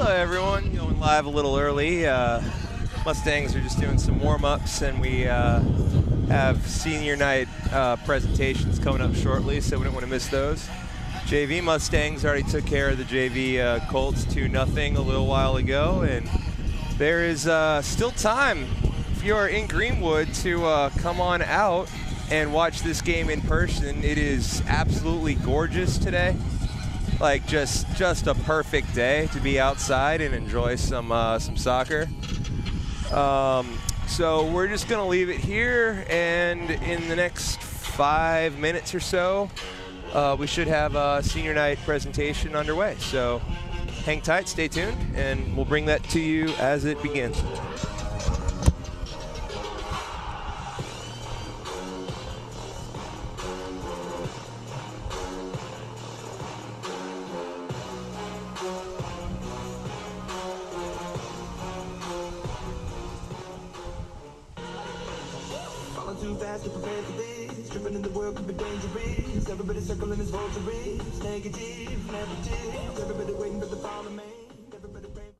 Hello everyone, going live a little early. Mustangs are just doing some warm-ups, and we have senior night presentations coming up shortly, so we don't want to miss those. JV Mustangs already took care of the JV Colts 2-0 a little while ago, and there is still time if you are in Greenwood to come on out and watch this game in person. It is absolutely gorgeous today. Like just a perfect day to be outside and enjoy some soccer. So we're just gonna leave it here, and in the next 5 minutes or so, we should have a senior night presentation underway. So hang tight, stay tuned, and we'll bring that to you as it begins. Too fast to prepare for this. Tripping in the world could be dangerous. Everybody circling his vultures. Negative, negative. Everybody waiting for the fall of man. Everybody praying.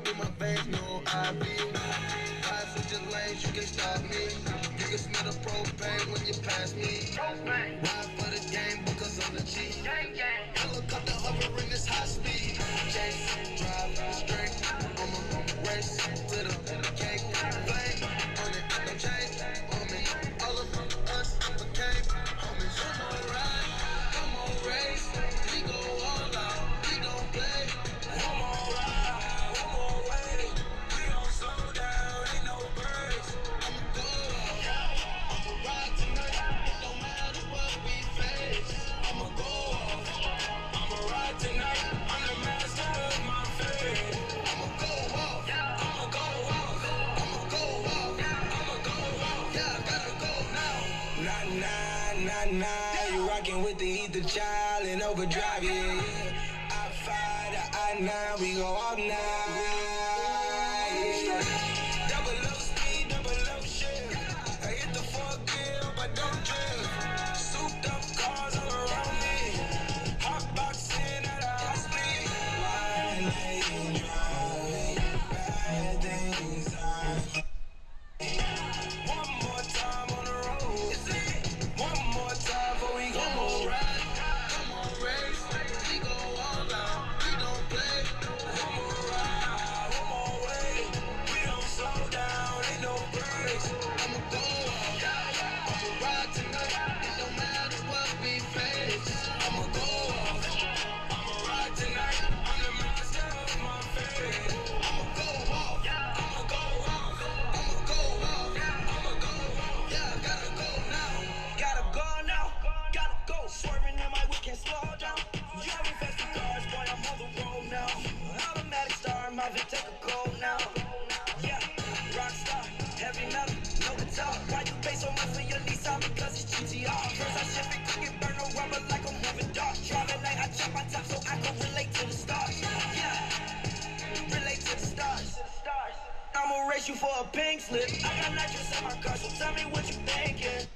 through my veins, no I bleed. I switch your lanes, you can't stop me. You can smell the propane when you pass me. Ride for the game because I'm the G. Helicopter hovering this high speed. Chase, drive, straight. I'ma race to the cake. Flame on it, no change on me. All of us became homies. I'm on ride, I'm on race. We go all out, we don't play. I'm on ride, I'm on way. We don't slow down, ain't no breaks. I'ma go out, I'ma ride tonight. It don't matter what we face. I'ma go off, I'ma ride tonight. I'm the master of my fate. I'ma go off, I'ma go off, I'ma go off, I'ma go off. Yeah, I gotta go now. Nah, you rockin' with the ether child in overdrive, yeah. I-5 to I-9, we go all night, yeah. Double up speed, double up shit. I hit the fuck gear, but don't drift. Souped up cars all around me. Hot boxing at a high speed. Wine lane drive, bad things I. One more time on the road. One more time before we go. Come on, ride. Come on, race. We go all out. We don't play. One more ride. One more way. We don't slow down. Ain't no breaks. I'ma go off. I'ma ride tonight. It don't matter what we face. I'ma go off. I'ma ride tonight. I'm the master of my fate. I'ma go off. I'ma go off. I'ma go off. I'ma go off. Yeah, I gotta go now. Gotta go now. Gotta go. Swerving in my whip, can't slow down. Driving fast in cars, boy, I'm on the road now. Automatic star, my Vic take a go now. Yeah, rock star, heavy metal, no guitar. Why you pay so much for your Nissan? Because it's GTR. First I shift it, quick and burn no rubber like I'm moving dark. Driving like I chop my top so I can relate to the stars. Yeah, relate to the stars. I'ma race you for a pink slip. I got nitrous in my car, so tell me what you thinking.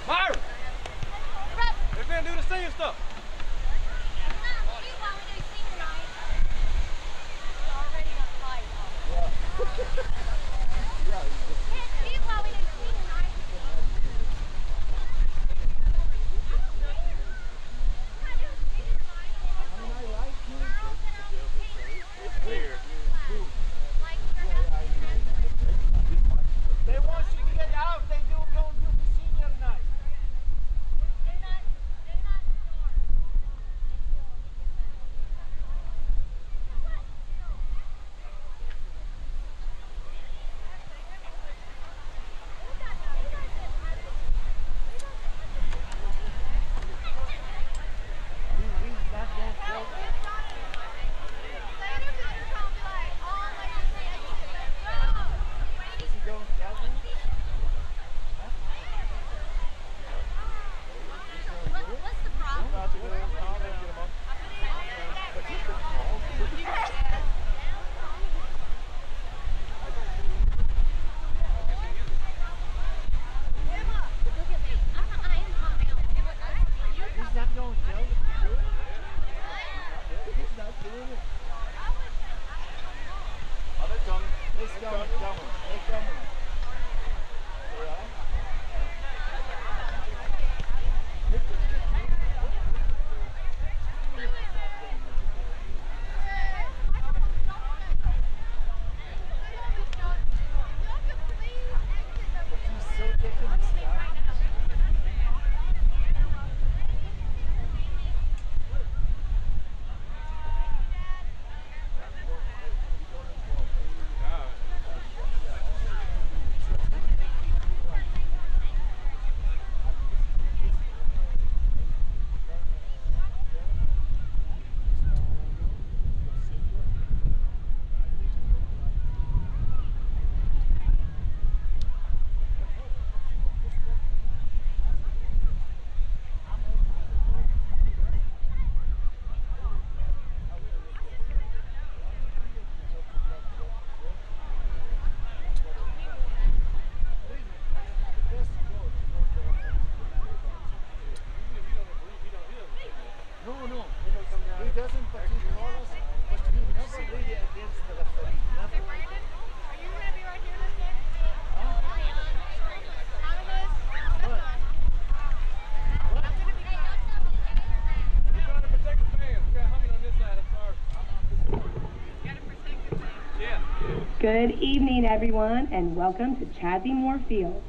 Myron! They're gonna do the singing stuff. They want you to get out. They don't do the senior night. Good evening, everyone, and welcome to Chazzy Moore Field.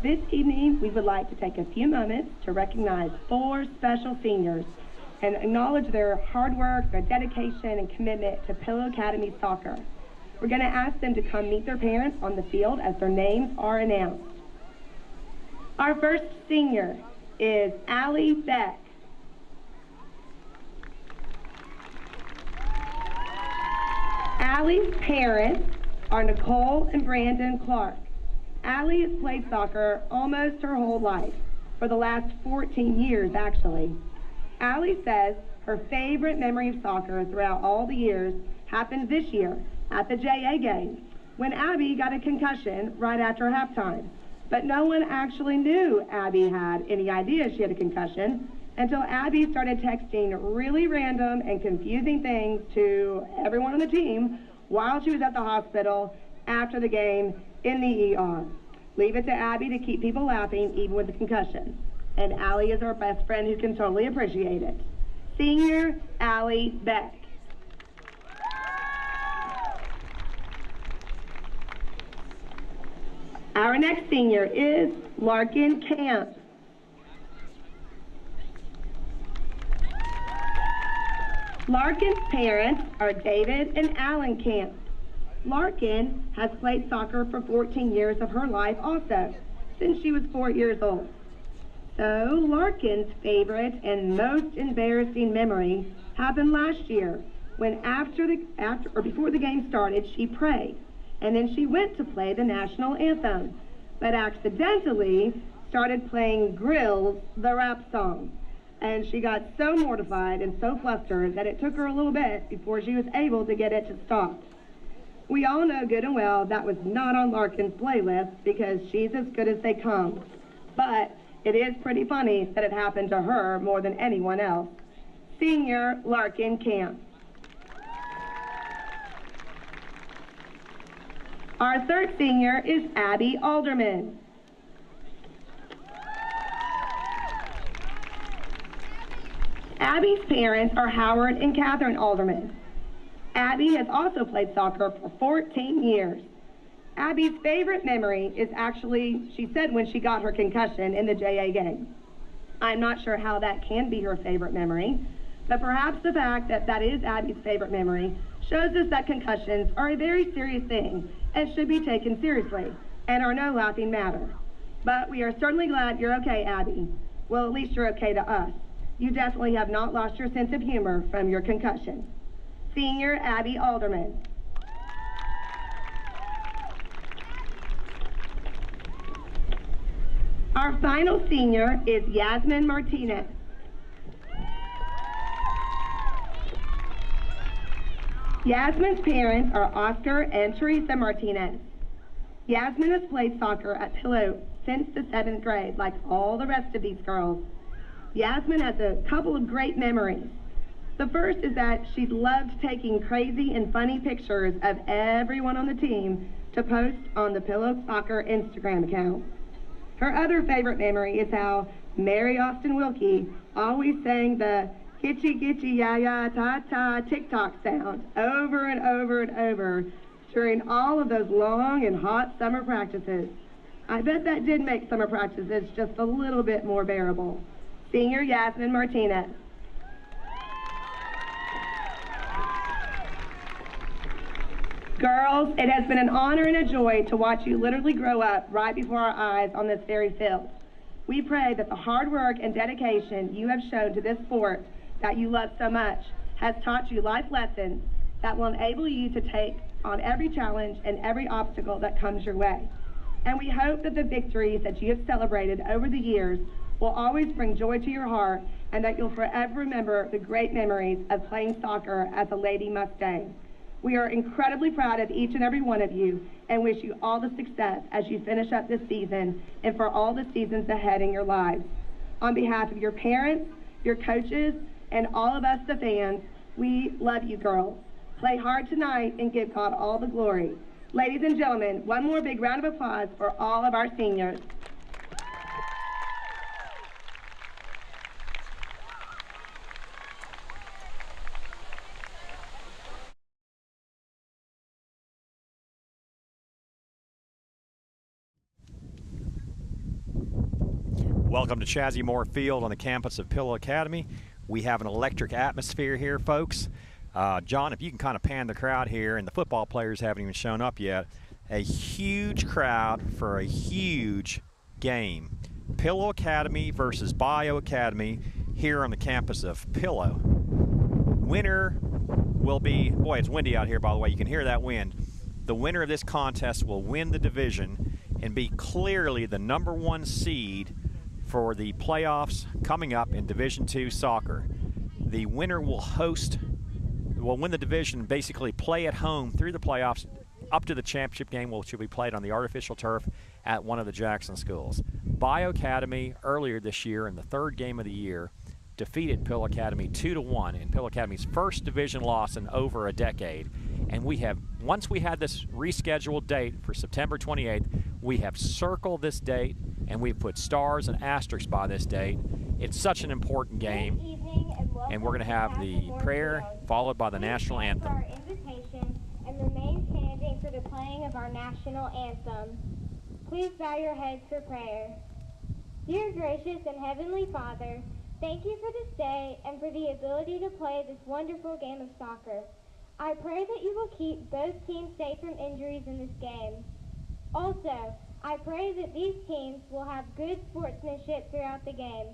This evening, we would like to take a few moments to recognize 4 special seniors and acknowledge their hard work, their dedication, and commitment to Pillow Academy soccer. We're going to ask them to come meet their parents on the field as their names are announced. Our first senior is Allie Beck. Allie's parents are Nicole and Brandon Clark. Allie has played soccer almost her whole life, for the last 14 years actually. Allie says her favorite memory of soccer throughout all the years happened this year at the JA game, when Abby got a concussion right after halftime. But no one actually knew Abby had any idea she had a concussion until Abby started texting really random and confusing things to everyone on the team while she was at the hospital after the game in the ER. Leave it to Abby to keep people laughing even with the concussion. And Allie is our best friend who can totally appreciate it. Senior Allie Beck. Our next senior is Larkin Camp. Larkin's parents are David and Alan Camp. Larkin has played soccer for 14 years of her life also, since she was 4 years old. So Larkin's favorite and most embarrassing memory happened last year when before the game started, she prayed, and then she went to play the national anthem, but accidentally started playing Grill's The Rap Song. And she got so mortified and so flustered that it took her a little bit before she was able to get it to stop. We all know good and well that was not on Larkin's playlist because she's as good as they come. But it is pretty funny that it happened to her more than anyone else. Senior Larkin Camp. Our third senior is Abby Alderman. Abby's parents are Howard and Catherine Alderman. Abby has also played soccer for 14 years. Abby's favorite memory is actually, she said, when she got her concussion in the JA game. I'm not sure how that can be her favorite memory, but perhaps the fact that that is Abby's favorite memory shows us that concussions are a very serious thing and should be taken seriously and are no laughing matter. But we are certainly glad you're okay, Abby. Well, at least you're okay to us. You definitely have not lost your sense of humor from your concussion. Senior Abby Alderman. Our final senior is Yasmin Martinez. Yasmin's parents are Oscar and Teresa Martinez. Yasmin has played soccer at Pillow since the 7th grade, like all the rest of these girls. Yasmin has a couple of great memories. The first is that she loved taking crazy and funny pictures of everyone on the team to post on the Pillow Soccer Instagram account. Her other favorite memory is how Mary Austin Wilkie always sang the gitchy gitchy ya ya ta ta TikTok sound over and over and over during all of those long and hot summer practices. I bet that did make summer practices just a little bit more bearable. Senior Yasmin Martinez. Girls, it has been an honor and a joy to watch you literally grow up right before our eyes on this very field. We pray that the hard work and dedication you have shown to this sport that you love so much has taught you life lessons that will enable you to take on every challenge and every obstacle that comes your way. And we hope that the victories that you have celebrated over the years will always bring joy to your heart and that you'll forever remember the great memories of playing soccer as a Lady Mustang. We are incredibly proud of each and every one of you and wish you all the success as you finish up this season and for all the seasons ahead in your lives. On behalf of your parents, your coaches, and all of us, the fans, we love you, girls. Play hard tonight and give God all the glory. Ladies and gentlemen, one more big round of applause for all of our seniors. Welcome to Chazzy Moore Field on the campus of Pillow Academy. We have an electric atmosphere here, folks. John, if you can kind of pan the crowd here, and the football players haven't even shown up yet. A huge crowd for a huge game. Pillow Academy versus Bayou Academy here on the campus of Pillow. Winner will be, boy, it's windy out here, by the way. You can hear that wind. The winner of this contest will win the division and be clearly the #1 seed for the playoffs coming up in Division II soccer. The winner will win the division, basically play at home through the playoffs up to the championship game, which will be played on the artificial turf at one of the Jackson schools. Bayou Academy earlier this year in the third game of the year defeated Pillow Academy 2-1 in Pillow Academy's first division loss in over a decade. And we have, once we had this rescheduled date for September 28th, we have circled this date and we've put stars and asterisks by this date. It's such an important game, and we're going to have the prayer followed by the national anthem. Our invitation and remain standing for the playing of our national anthem. Please bow your heads for prayer. Dear gracious and heavenly Father, thank you for this day and for the ability to play this wonderful game of soccer. I pray that you will keep both teams safe from injuries in this game. Also, I pray that these teams will have good sportsmanship throughout the game.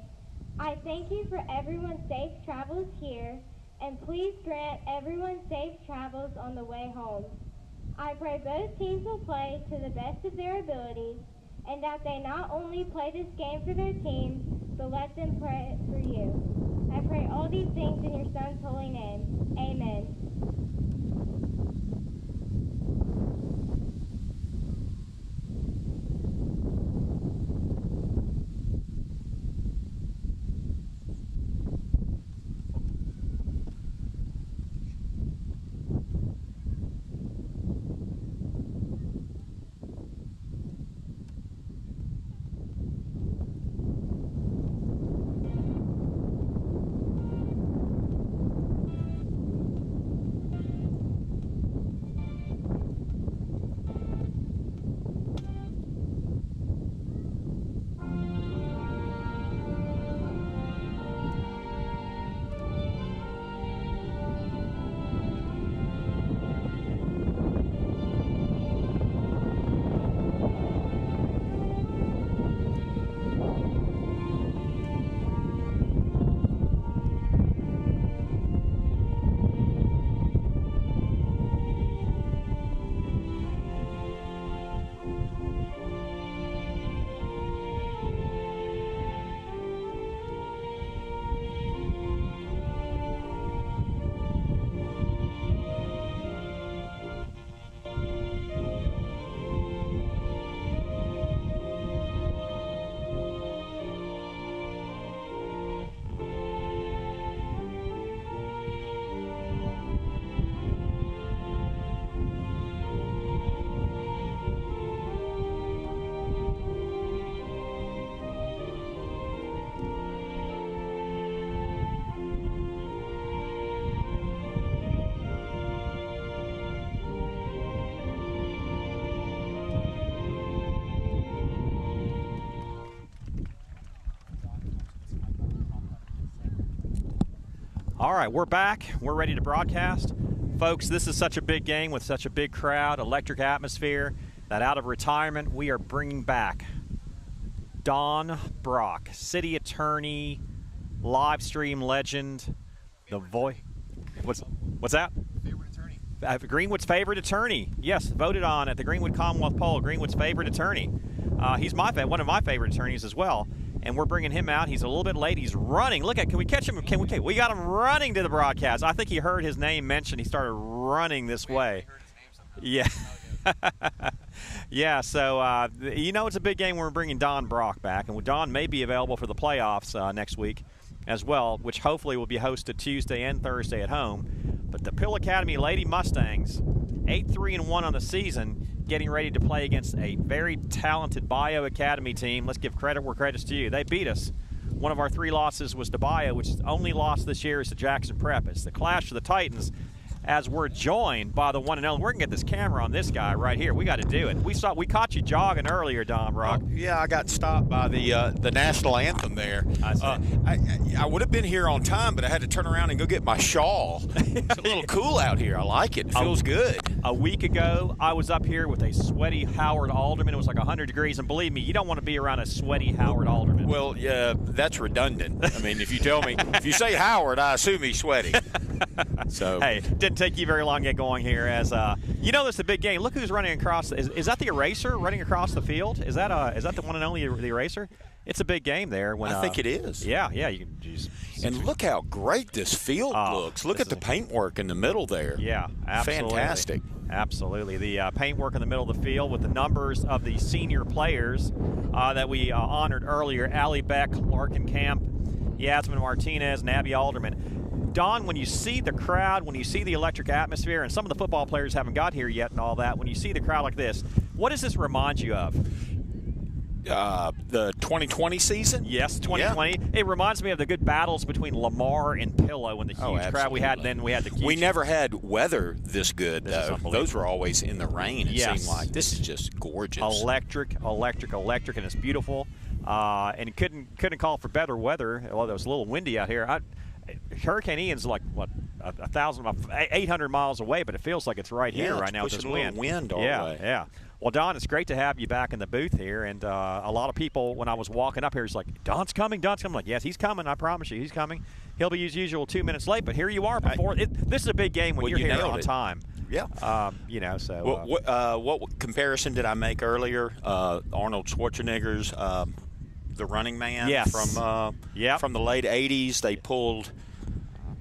I thank you for everyone's safe travels here, and please grant everyone safe travels on the way home. I pray both teams will play to the best of their abilities, and that they not only play this game for their teams, but let them pray for you. I pray all these things in your Son's holy name. Amen. All right, we're back. We're ready to broadcast. Folks, this is such a big game with such a big crowd, electric atmosphere, that out of retirement, we are bringing back Don Brock, city attorney, live stream legend, the voice. What's that? Favorite attorney. Greenwood's favorite attorney. Yes, voted on at the Greenwood Commonwealth poll. Greenwood's favorite attorney. He's one of my favorite attorneys as well. And we're bringing him out. He's a little bit late. He's running. Look at, can we catch him? We got him running to the broadcast. I think he heard his name mentioned. He started running this way. Yeah. Yeah, so, you know, it's a big game when we're bringing Don Brock back. And Don may be available for the playoffs next week as well, which hopefully will be hosted Tuesday and Thursday at home. But the Pillow Academy Lady Mustangs, 8-3-1 on the season, getting ready to play against a very talented Bayou Academy team. Let's give credit where credit's due. They beat us. One of our 3 losses was to Bayou, which is the only loss this year is to Jackson Prep. It's the clash of the Titans. as we're joined by the one and only. We're going to get this camera on this guy right here. We got to do it. We caught you jogging earlier, Don Brock. Yeah, I got stopped by the national anthem there. I would have been here on time, but I had to turn around and go get my shawl. It's a little cool out here. I like it. It feels good. A week ago, I was up here with a sweaty Howard Alderman. It was like 100 degrees, and believe me, you don't want to be around a sweaty Howard Alderman. Well, yeah, that's redundant. I mean, if you say Howard, I assume he's sweaty. So hey, didn't take you very long to get going here. As you know, this is a big game. Look who's running across. Is that the eraser running across the field? Is that the one and only the eraser? It's a big game there. When I think it is. Yeah. You can and look how great this field looks. Look at the paintwork in the middle there. Yeah, absolutely. Fantastic. Absolutely. The paintwork in the middle of the field with the numbers of the senior players that we honored earlier: Allie Beck, Larkin Camp, Yasmin Martinez, and Abby Alderman. Don, when you see the crowd, when you see the electric atmosphere, and some of the football players haven't got here yet and all that, when you see the crowd like this, what does this remind you of? The 2020 season? Yes, 2020. Yeah. It reminds me of the good battles between Lamar and Pillow and the huge crowd we had. And then we had the huge. We never had weather this good. Those were always in the rain. It seemed like this is just gorgeous. Electric, and it's beautiful. And it couldn't call for better weather. Although it was a little windy out here. Hurricane Ian's like what 800 miles away, but it feels like it's right here right now with this wind. All the way. Yeah. Well, Don, it's great to have you back in the booth here. And a lot of people, when I was walking up here, is like, Don's coming. I'm like, yes, he's coming. I promise you, he's coming. He'll be as usual 2 minutes late, but here you are. This is a big game when you're here on time. Yeah. So. What comparison did I make earlier? Arnold Schwarzenegger's The Running Man from the late 80s. They pulled.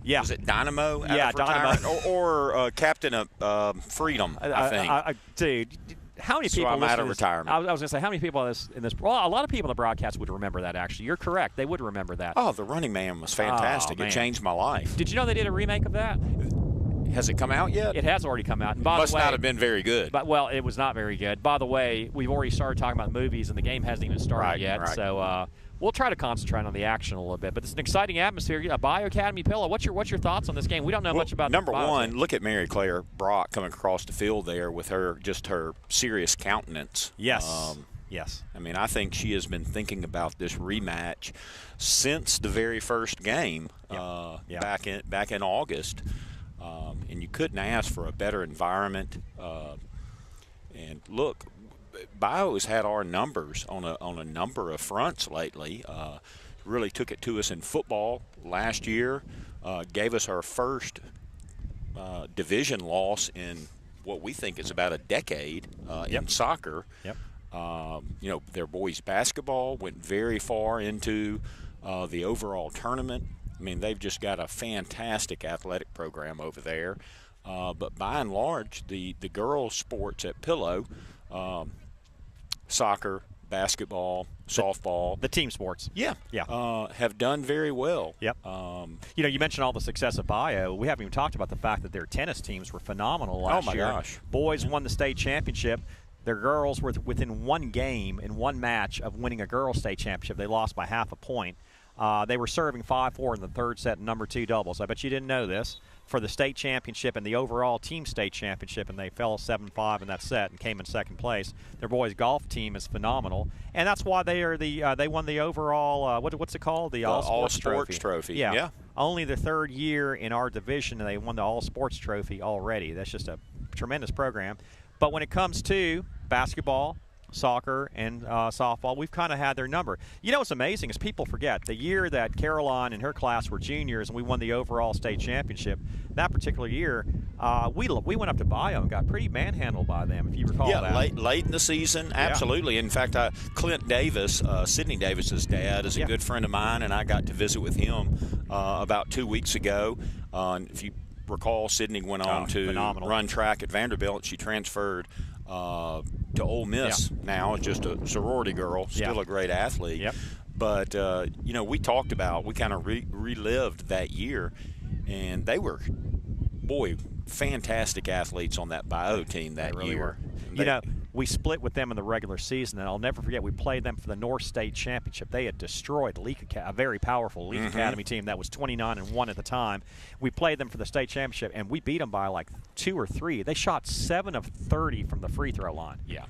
Yeah. Was it Dynamo? Dynamo. or Captain of Freedom, I think. Dude, how many people? So I'm out of retirement. I was going to say, how many people in this? Well, a lot of people in the broadcast would remember that. Actually, you're correct. They would remember that. Oh, The Running Man was fantastic. It changed my life. Did you know they did a remake of that? Has it come out yet? It has already come out. And by Must the way, not have been very good. Well, it was not very good. By the way, we've already started talking about movies, and the game hasn't even started yet. Right. So we'll try to concentrate on the action a little bit. But it's an exciting atmosphere. Bayou Academy Pillow. What's your thoughts on this game? We don't know much about. Number one, look at Mary Claire Brock coming across the field there with her serious countenance. Yes. Yes. I mean, I think she has been thinking about this rematch since the very first game back in August. And you couldn't ask for a better environment. And look, Bayou has had our numbers on a number of fronts lately. Really took it to us in football last year. Gave us our first division loss in what we think is about a decade in soccer. Yep. Their boys basketball went very far into the overall tournament. I mean, they've just got a fantastic athletic program over there. But by and large, the girls' sports at Pillow, soccer, basketball, softball. The team sports. Yeah. Have done very well. Yep. You mentioned all the success of Bayou. We haven't even talked about the fact that their tennis teams were phenomenal last year. Oh, my gosh. Boys won the state championship. Their girls were within one game in one match of winning a girls' state championship. They lost by half a point. They were serving 5-4 in the third set, number 2 doubles. I bet you didn't know this. For the state championship and the overall team state championship, and they fell 7-5 in that set and came in second place. Their boys golf team is phenomenal, and that's why they are they won the overall what's it called, the All Sports Trophy. Yeah, only the third year in our division and they won the All Sports Trophy already. That's just a tremendous program. But when it comes to basketball, soccer, and softball, we've kind of had their number. You know what's amazing is people forget the year that Caroline and her class were juniors and we won the overall state championship. That particular year, we went up to Bayou and got pretty manhandled by them, if you recall that. Yeah, late in the season, absolutely. In fact, Clint Davis, Sidney Davis's dad, is a good friend of mine, and I got to visit with him about 2 weeks ago. If you recall, Sidney went on to run track at Vanderbilt. She transferred to Ole Miss now, just a sorority girl, still a great athlete. Yep. But, we talked about, we kind of relived that year, and they were, fantastic athletes on that Bayou team that really year. Were. We split with them in the regular season, and I'll never forget we played them for the North State Championship. They had destroyed a very powerful Leak Academy team that was 29-1 at the time. We played them for the state championship, and we beat them by like 2 or 3. They shot 7 of 30 from the free throw line. Yeah.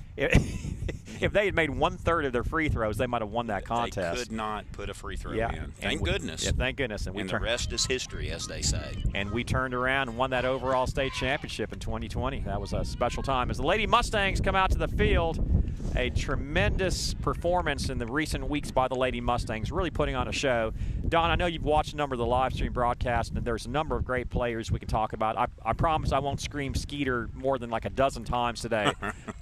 If they had made 1/3 of their free throws, they might have won that contest. They could not put a free throw yeah. in. Thank goodness. Yeah, thank goodness. And the rest is history, as they say. And we turned around and won that overall state championship in 2020. That was a special time. As the Lady Mustangs come out to the field, a tremendous performance in the recent weeks by the Lady Mustangs, really putting on a show. Don, I know you've watched a number of the live stream broadcasts, and there's a number of great players we can talk about. I promise I won't scream Skeeter more than like a dozen times today.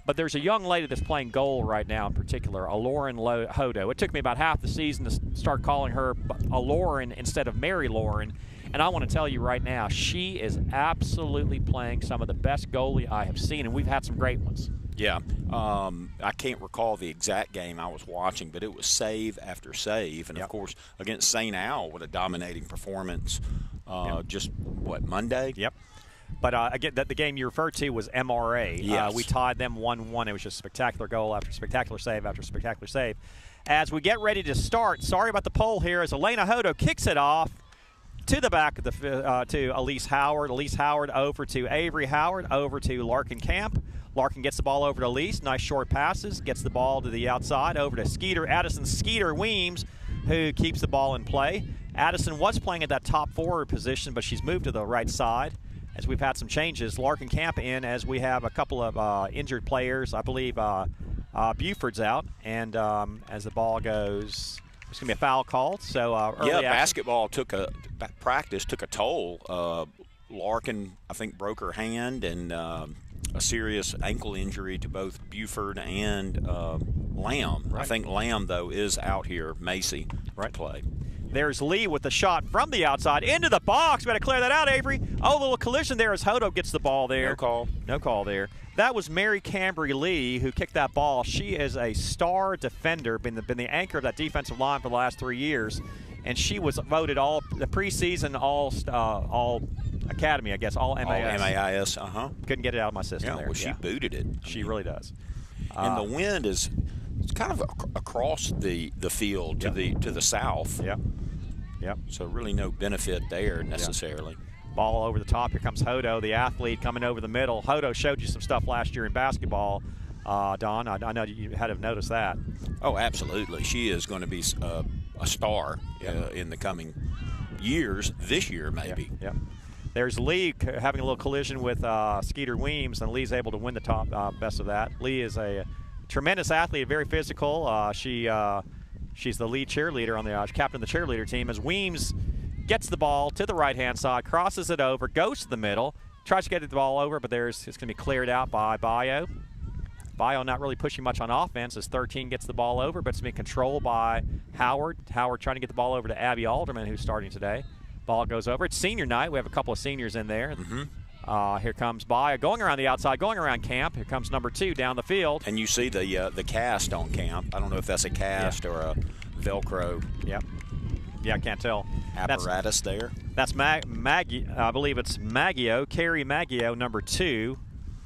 But there's a young lady that's playing goal right now in particular, Lauren Hodo. It took me about half the season to start calling her Lauren instead of Mary Lauren. And I want to tell you right now, she is absolutely playing some of the best goalie I have seen, and we've had some great ones. Yeah. I can't recall the exact game I was watching, but it was save after save. And, of course, against St. Al, what a dominating performance. Just, Monday? Yep. But, again, the game you referred to was MRA. Yes. We tied them 1-1. It was just spectacular goal after spectacular save after spectacular save. As we get ready to start, sorry about the poll here, as Elena Hodo kicks it off to the back of the to Elise Howard. Elise Howard over to Avery Howard, over to Larkin Camp. Larkin gets the ball over to Elise. Nice short passes. Gets the ball to the outside, over to Addison Skeeter Weems, who keeps the ball in play. Addison was playing at that top forward position, but she's moved to the right side as we've had some changes. Larkin Camp in as we have a couple of injured players. I believe Buford's out, and as the ball goes, there's going to be a foul called. So basketball practice took a toll. Larkin, I think, broke her hand, and a serious ankle injury to both Buford and Lamb. Right. I think Lamb, though, is out here. Macy to play. There's Lee with the shot from the outside into the box. Better clear that out, Avery. Oh, a little collision there as Hodo gets the ball there. No call there. That was Mary Cambry Lee who kicked that ball. She is a star defender, been the anchor of that defensive line for the last 3 years, and she was voted all the preseason all academy, I guess, all MAS. All MAIS, Couldn't get it out of my system there. Well, she booted it. She really does. And the wind is kind of across the field to the south. Yep. So really no benefit there necessarily. Yep. Ball over the top. Here comes Hodo, the athlete, coming over the middle. Hodo showed you some stuff last year in basketball, Don. I know you had to have noticed that. Oh, absolutely. She is going to be a star in the coming years. This year, maybe. Yep. There's Lee having a little collision with Skeeter Weems, and Lee's able to win the top best of that. Lee is a tremendous athlete, very physical. She's the lead cheerleader on the captain of the cheerleader team. As Weems gets the ball to the right-hand side, crosses it over, goes to the middle, tries to get the ball over, but it's going to be cleared out by Bayou. Bayou not really pushing much on offense as 13 gets the ball over, but it's being controlled by Howard. Howard trying to get the ball over to Abby Alderman, who's starting today. Ball goes over. It's senior night. We have a couple of seniors in there. Here comes Bayou going around the outside, going around Camp. Here comes number 2 down the field. And you see the cast on Camp. I don't know if that's a cast or a Velcro. Yeah, I can't tell. Apparatus there. That's Maggie. I believe it's Maggio, Carrie Maggio, number 2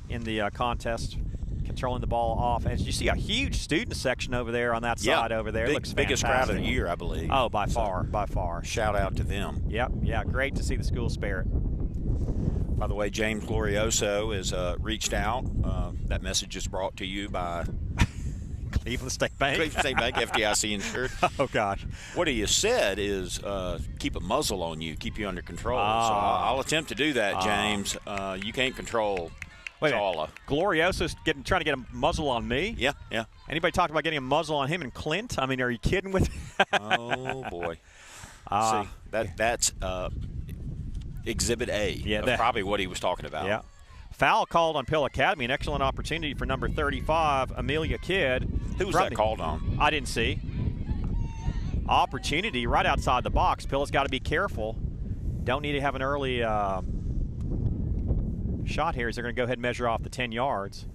in the contest, controlling the ball off. And you see a huge student section over there on that side over there. Looks biggest crowd of the year, I believe. Oh, by far. Shout out to them. Yeah, great to see the school spirit. By the way, James Glorioso has reached out. That message is brought to you by Cleveland State Bank. Cleveland State Bank, FDIC insured. Oh, gosh. What he has said is keep a muzzle on you, keep you under control. So I'll attempt to do that, James. You can't control Sala. Glorioso's trying to get a muzzle on me? Yeah. Anybody talked about getting a muzzle on him and Clint? I mean, are you kidding with Oh, boy. See, that's Exhibit A of probably what he was talking about. Yeah. Foul called on Pill Academy. An excellent opportunity for number 35, Amelia Kidd. Who was that called on? I didn't see. Opportunity right outside the box. Pilla's got to be careful. Don't need to have an early shot here as they're going to go ahead and measure off the 10 yards.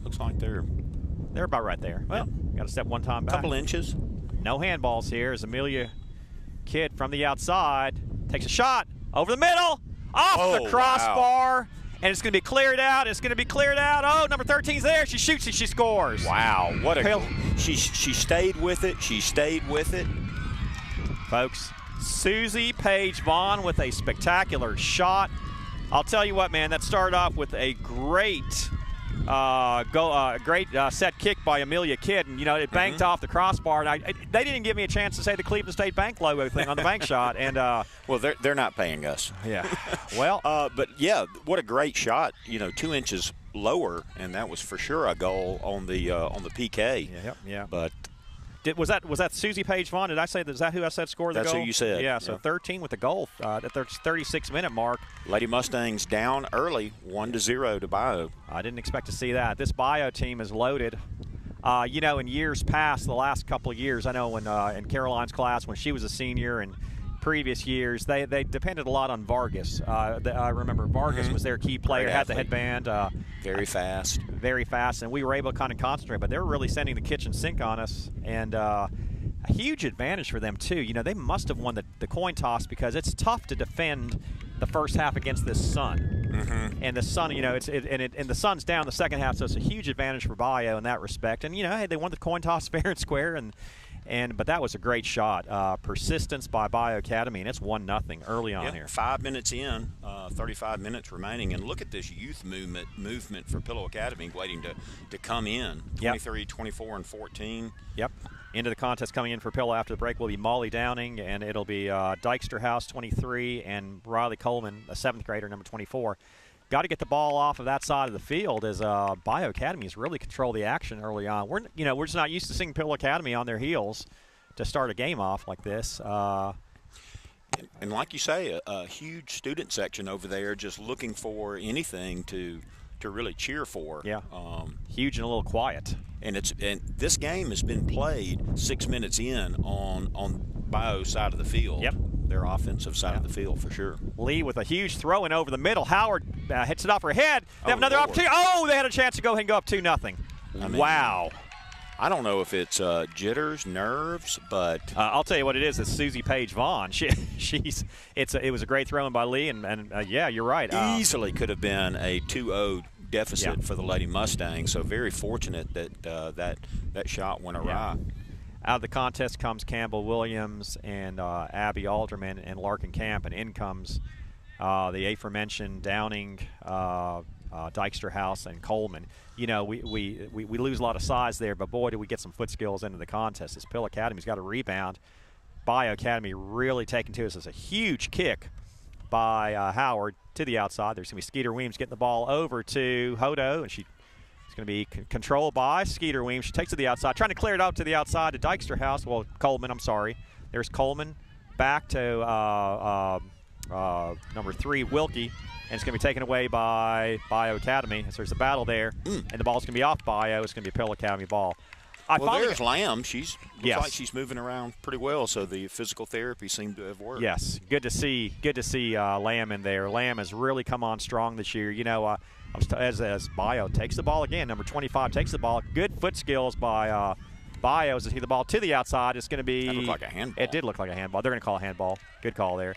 Looks like they're about right there. Well, got to step one time back. Couple inches. No handballs here as Amelia Kidd from the outside takes a shot over the middle, off the crossbar, And it's going to be cleared out. It's going to be cleared out. Oh, number 13's there. She shoots and she scores. Wow. What a she stayed with it. She stayed with it. Folks, Susie Paige Vaughn with a spectacular shot. I'll tell you what, man, that started off with a great set kick by Amelia Kidd, and it banked off the crossbar. And they didn't give me a chance to say the Cleveland State Bank logo thing on the bank shot. And well, they're not paying us. Yeah. Well, but yeah, what a great shot. 2 inches lower, and that was for sure a goal on the PK. Yeah. But was that Susie Paige Vaughn? Did I say is that who I said scored the goal? That's who you said. Yeah. So 13 with the goal at the 36-minute mark. Lady Mustangs down early, 1-0 to Bayou. I didn't expect to see that. This Bayou team is loaded. In years past, the last couple of years, I know when in Caroline's class when she was a senior and previous years, they depended a lot on Vargas. I remember Vargas was their key player, had the headband. Very fast. Very fast, and we were able to kind of concentrate, but they were really sending the kitchen sink on us, and a huge advantage for them, too. They must have won the coin toss because it's tough to defend the first half against this sun. And the sun, and the sun's down the second half, so it's a huge advantage for Bayou in that respect. And, hey, they won the coin toss fair and square, but that was a great shot. Persistence by Bayou Academy, and it's 1-0 early on here. 5 minutes in, 35 minutes remaining, and look at this youth movement for Pillow Academy waiting to come in. 23, 24, and 14. Yep. Into the contest coming in for Pillow after the break will be Molly Downing, and it'll be Dykstra House, 23, and Riley Coleman, a 7th grader, number 24. Got to get the ball off of that side of the field as Bayou Academy has really controlled the action early on. We're just not used to seeing Pillow Academy on their heels to start a game off like this. And like you say, a huge student section over there just looking for anything to really cheer for. Yeah. Huge and a little quiet. And this game has been played 6 minutes in on Bayou's side of the field. Yep. Their offensive side of the field for sure. Lee with a huge throw in over the middle. Howard hits it off her head. They have another opportunity. Oh, they had a chance to go ahead and go up 2-0. Wow. I don't know if it's jitters, nerves, but I'll tell you what it is. It's Susie Paige Vaughn. It was a great throw in by Lee, and yeah, you're right. Easily could have been a 2-0 deficit for the Lady Mustang. So very fortunate that that shot went awry. Yeah. Out of the contest comes Campbell Williams and Abby Alderman and Larkin Camp, and in comes the aforementioned Downing, Dykstra House, and Coleman. We lose a lot of size there, but boy, do we get some foot skills into the contest. This Pill Academy's got a rebound. Bayou Academy really taking to us. It's a huge kick by Howard to the outside. There's going to be Skeeter Weems getting the ball over to Hodo, and she's going to be controlled by Skeeter Weems. She takes it to the outside, trying to clear it out to the outside to Dykstra House. Well, Coleman, I'm sorry. There's Coleman back to number 3, Wilkie, and it's going to be taken away by Bayou Academy. So there's a battle there, and the ball's going to be off Bayou. It's going to be a Pill Academy ball. There's Lamb. Looks like she's moving around pretty well, so the physical therapy seemed to have worked. Yes, good to see Lamb in there. Lamb has really come on strong this year. As Bayou takes the ball again, number 25 takes the ball. Good foot skills by Bayou as they take the ball to the outside. It's going to be. That looked like a handball. It did look like a handball. They're going to call a handball. Good call there.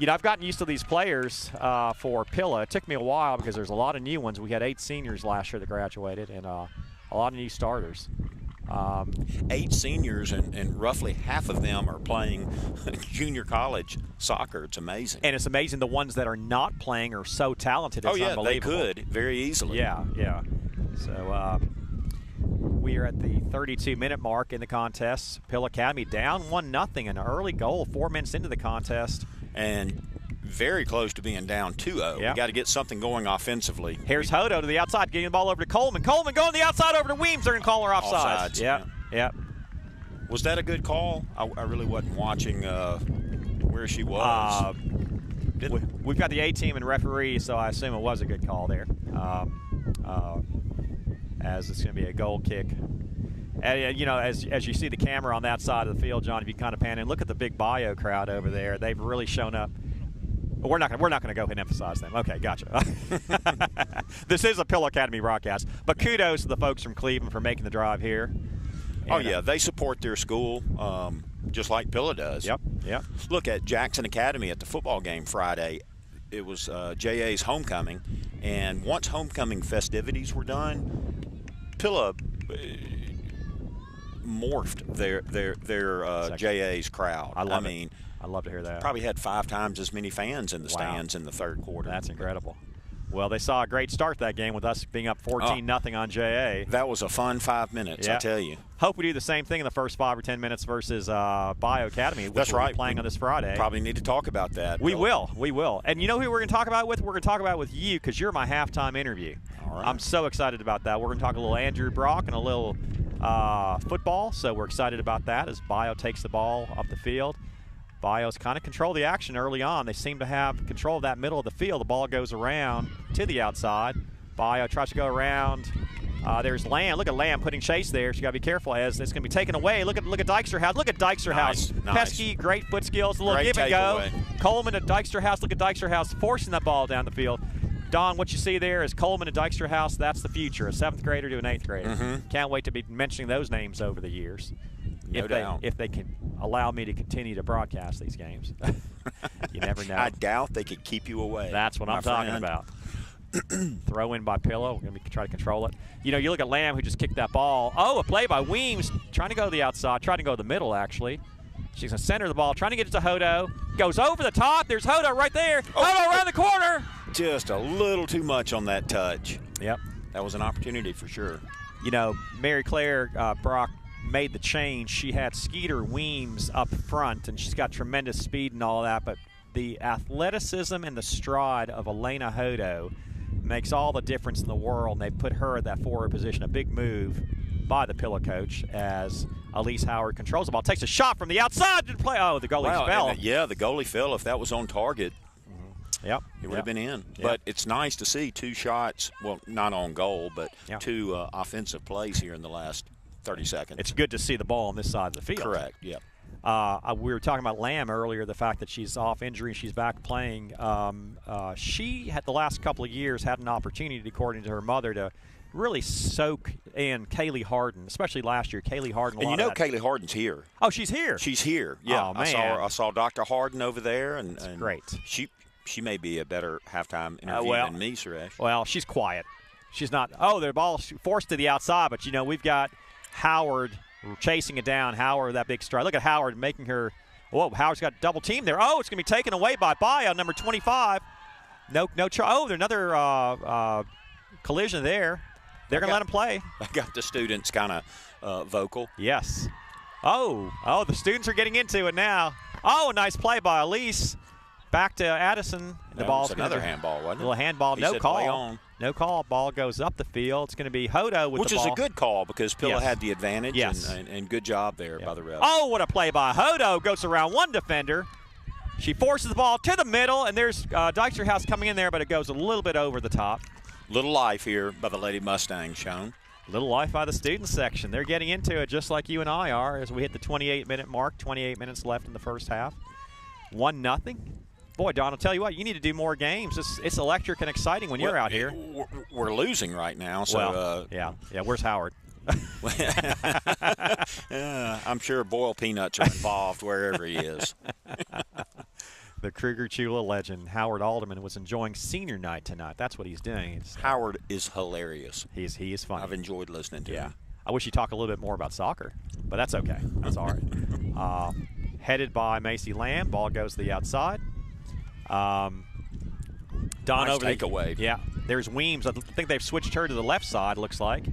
I've gotten used to these players for Pilla. It took me a while because there's a lot of new ones. We had 8 seniors last year that graduated, and a lot of new starters. 8 seniors, and roughly half of them are playing junior college soccer. It's amazing. And it's amazing the ones that are not playing are so talented. It's unbelievable. They could very easily. Yeah. So we are at the 32-minute mark in the contest. Pill Academy down 1-0, an early goal 4 minutes into the contest. And very close to being down 2-0. Yeah. We got to get something going offensively. Here's Hodo to the outside, getting the ball over to Coleman. Coleman going to the outside over to Weems. They're going to call her offside. Yeah. Was that a good call? I really wasn't watching where she was. We've got the A-team and referee, so I assume it was a good call there. As it's going to be a goal kick. And, as you see the camera on that side of the field, John, if you kind of pan in, look at the big Bayou crowd over there. They've really shown up. We're not going to go ahead and emphasize them. Okay, gotcha. This is a Pill Academy broadcast, but kudos to the folks from Cleveland for making the drive here. And, they support their school just like Pilla does. Yep. Look at Jackson Academy at the football game Friday. it was JA's homecoming, and once homecoming festivities were done, Pilla morphed their JA's crowd. I mean, I love to hear that. Probably had 5 times as many fans in the stands in the third quarter. That's incredible. Well, they saw a great start that game with us being up 14-0 on JA. That was a fun 5 minutes, I tell you. Hope we do the same thing in the first 5 or 10 minutes versus Bayou Academy, which That's we'll right. be playing on this Friday. Probably need to talk about that. We will. And you know who we're going to talk about with? We're going to talk about with you because you're my halftime interview. All right. I'm so excited about that. We're going to talk a little Andrew Brock and a little football, so we're excited about that as Bayou takes the ball up the field. Bayou's kind of control the action early on. They seem to have control of that middle of the field. The ball goes around to the outside. Bayou tries to go around. There's Lamb. Look at Lamb putting chase there. She got to be careful as it's going to be taken away. Look at Dyksterhouse. Look at Dyksterhouse. Nice. Pesky, great foot skills. A little Great give and go. takeaway. Coleman at Dyksterhouse. Look at Dyksterhouse forcing that ball down the field. Don, what you see there is Coleman and Dyksterhouse. That's the future. A 7th grader to an 8th grader. Mm-hmm. Can't wait to be mentioning those names over the years. No doubt. If they can allow me to continue to broadcast these games. You never know. I doubt they could keep you away. That's what I'm talking about. Throw in by Pillow. We're going to try to control it. You know, you look at Lamb who just kicked that ball. Oh, a play by Weems trying to go to the outside, trying to go to the middle, actually. She's going to center the ball, trying to get it to Hodo. Goes over the top. There's Hodo right there. Hodo around the corner. Just a little too much on that touch. Yep. That was an opportunity for sure. You know, Mary Claire Brock made the change. She had Skeeter Weems up front, and she's got tremendous speed and all that, but the athleticism and the stride of Elena Hodo makes all the difference in the world, and they put her at that forward position. A big move by the Pillow coach as Elise Howard controls the ball. Takes a shot from the outside to play. Oh, the goalie fell. The goalie fell. If that was on target, yep, it would have been in. Yep. But it's nice to see 2 shots, well, not on goal, but Yep. 2 offensive plays here in the last 30 seconds. It's good to see the ball on this side of the field. Correct, yeah. We were talking about Lamb earlier, the fact that she's off injury, she's back playing. She had the last couple of years had an opportunity, according to her mother, to really soak in Kaylee Harden, especially last year. Kaylee Harden. And you know Kaylee Harden's here. Oh, she's here. She's here. Yeah, Oh, man. I saw Dr. Harden over there, and great. She may be a better halftime interview than me, Suresh. Well, she's quiet. She's not. Oh, the ball forced to the outside, but you know we've got Howard chasing it down. Howard, that big stride. Look at Howard making her. Whoa, Howard's got double team there. Oh, it's going to be taken away by Bayou, number 25. No. Oh, there's another collision there. They're going to let him play. I got the students kind of vocal. Yes. Oh, the students are getting into it now. Oh, a nice play by Elise. Back to Addison. The ball's another handball, wasn't it? A little handball. He No said call. play on. No call. Ball goes up the field. It's going to be Hodo with the ball. Which is a good call because Pilla Yes. had the advantage. Yes. And good job there by the ref. Oh, what a play by Hodo. Goes around one defender. She forces the ball to the middle, and there's Dyksterhouse coming in there, but it goes a little bit over the top. Little life here by the Lady Mustang shown. Little life by the student section. They're getting into it just like you and I are as we hit the 28-minute mark. 28 minutes left in the first half. 1-0. Boy, Don, I'll tell you what, you need to do more games. It's electric and exciting when you're out here. We're losing right now. So yeah. Where's Howard? I'm sure boiled peanuts are involved wherever he is. The Kruger Chula legend, Howard Alderman, was enjoying senior night tonight. That's what he's doing. Howard is hilarious. He is funny. I've enjoyed listening to him. I wish he'd talk a little bit more about soccer, but that's okay. That's all right. Headed by Macy Lamb. Ball goes to the outside. Don nice over the takeaway. Yeah. There's Weems. I think they've switched her to the left side, looks like.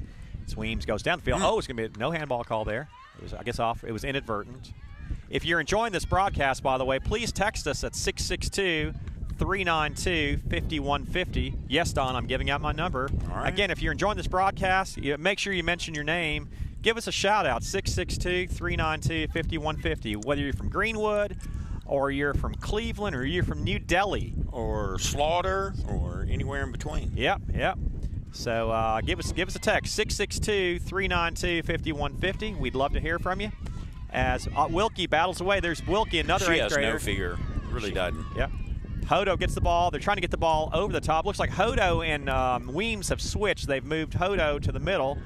It's Weems goes down the field. Oh, it's going to be no handball call there. It was, I guess, off. It was inadvertent. If you're enjoying this broadcast, by the way, please text us at 662-392-5150. Yes, Don, I'm giving out my number. All right. Again, if you're enjoying this broadcast, make sure you mention your name. Give us a shout-out, 662-392-5150, whether you're from Greenwood or you're from Cleveland or you're from New Delhi. Or Slaughter or anywhere in between. Yep. So give us a text, 662-392-5150. We'd love to hear from you. As Wilkie battles away, there's Wilkie, another 8th grader. She has no fear. Really doesn't. Yep. Hodo gets the ball. They're trying to get the ball over the top. Looks like Hodo and Weems have switched. They've moved Hodo to the middle.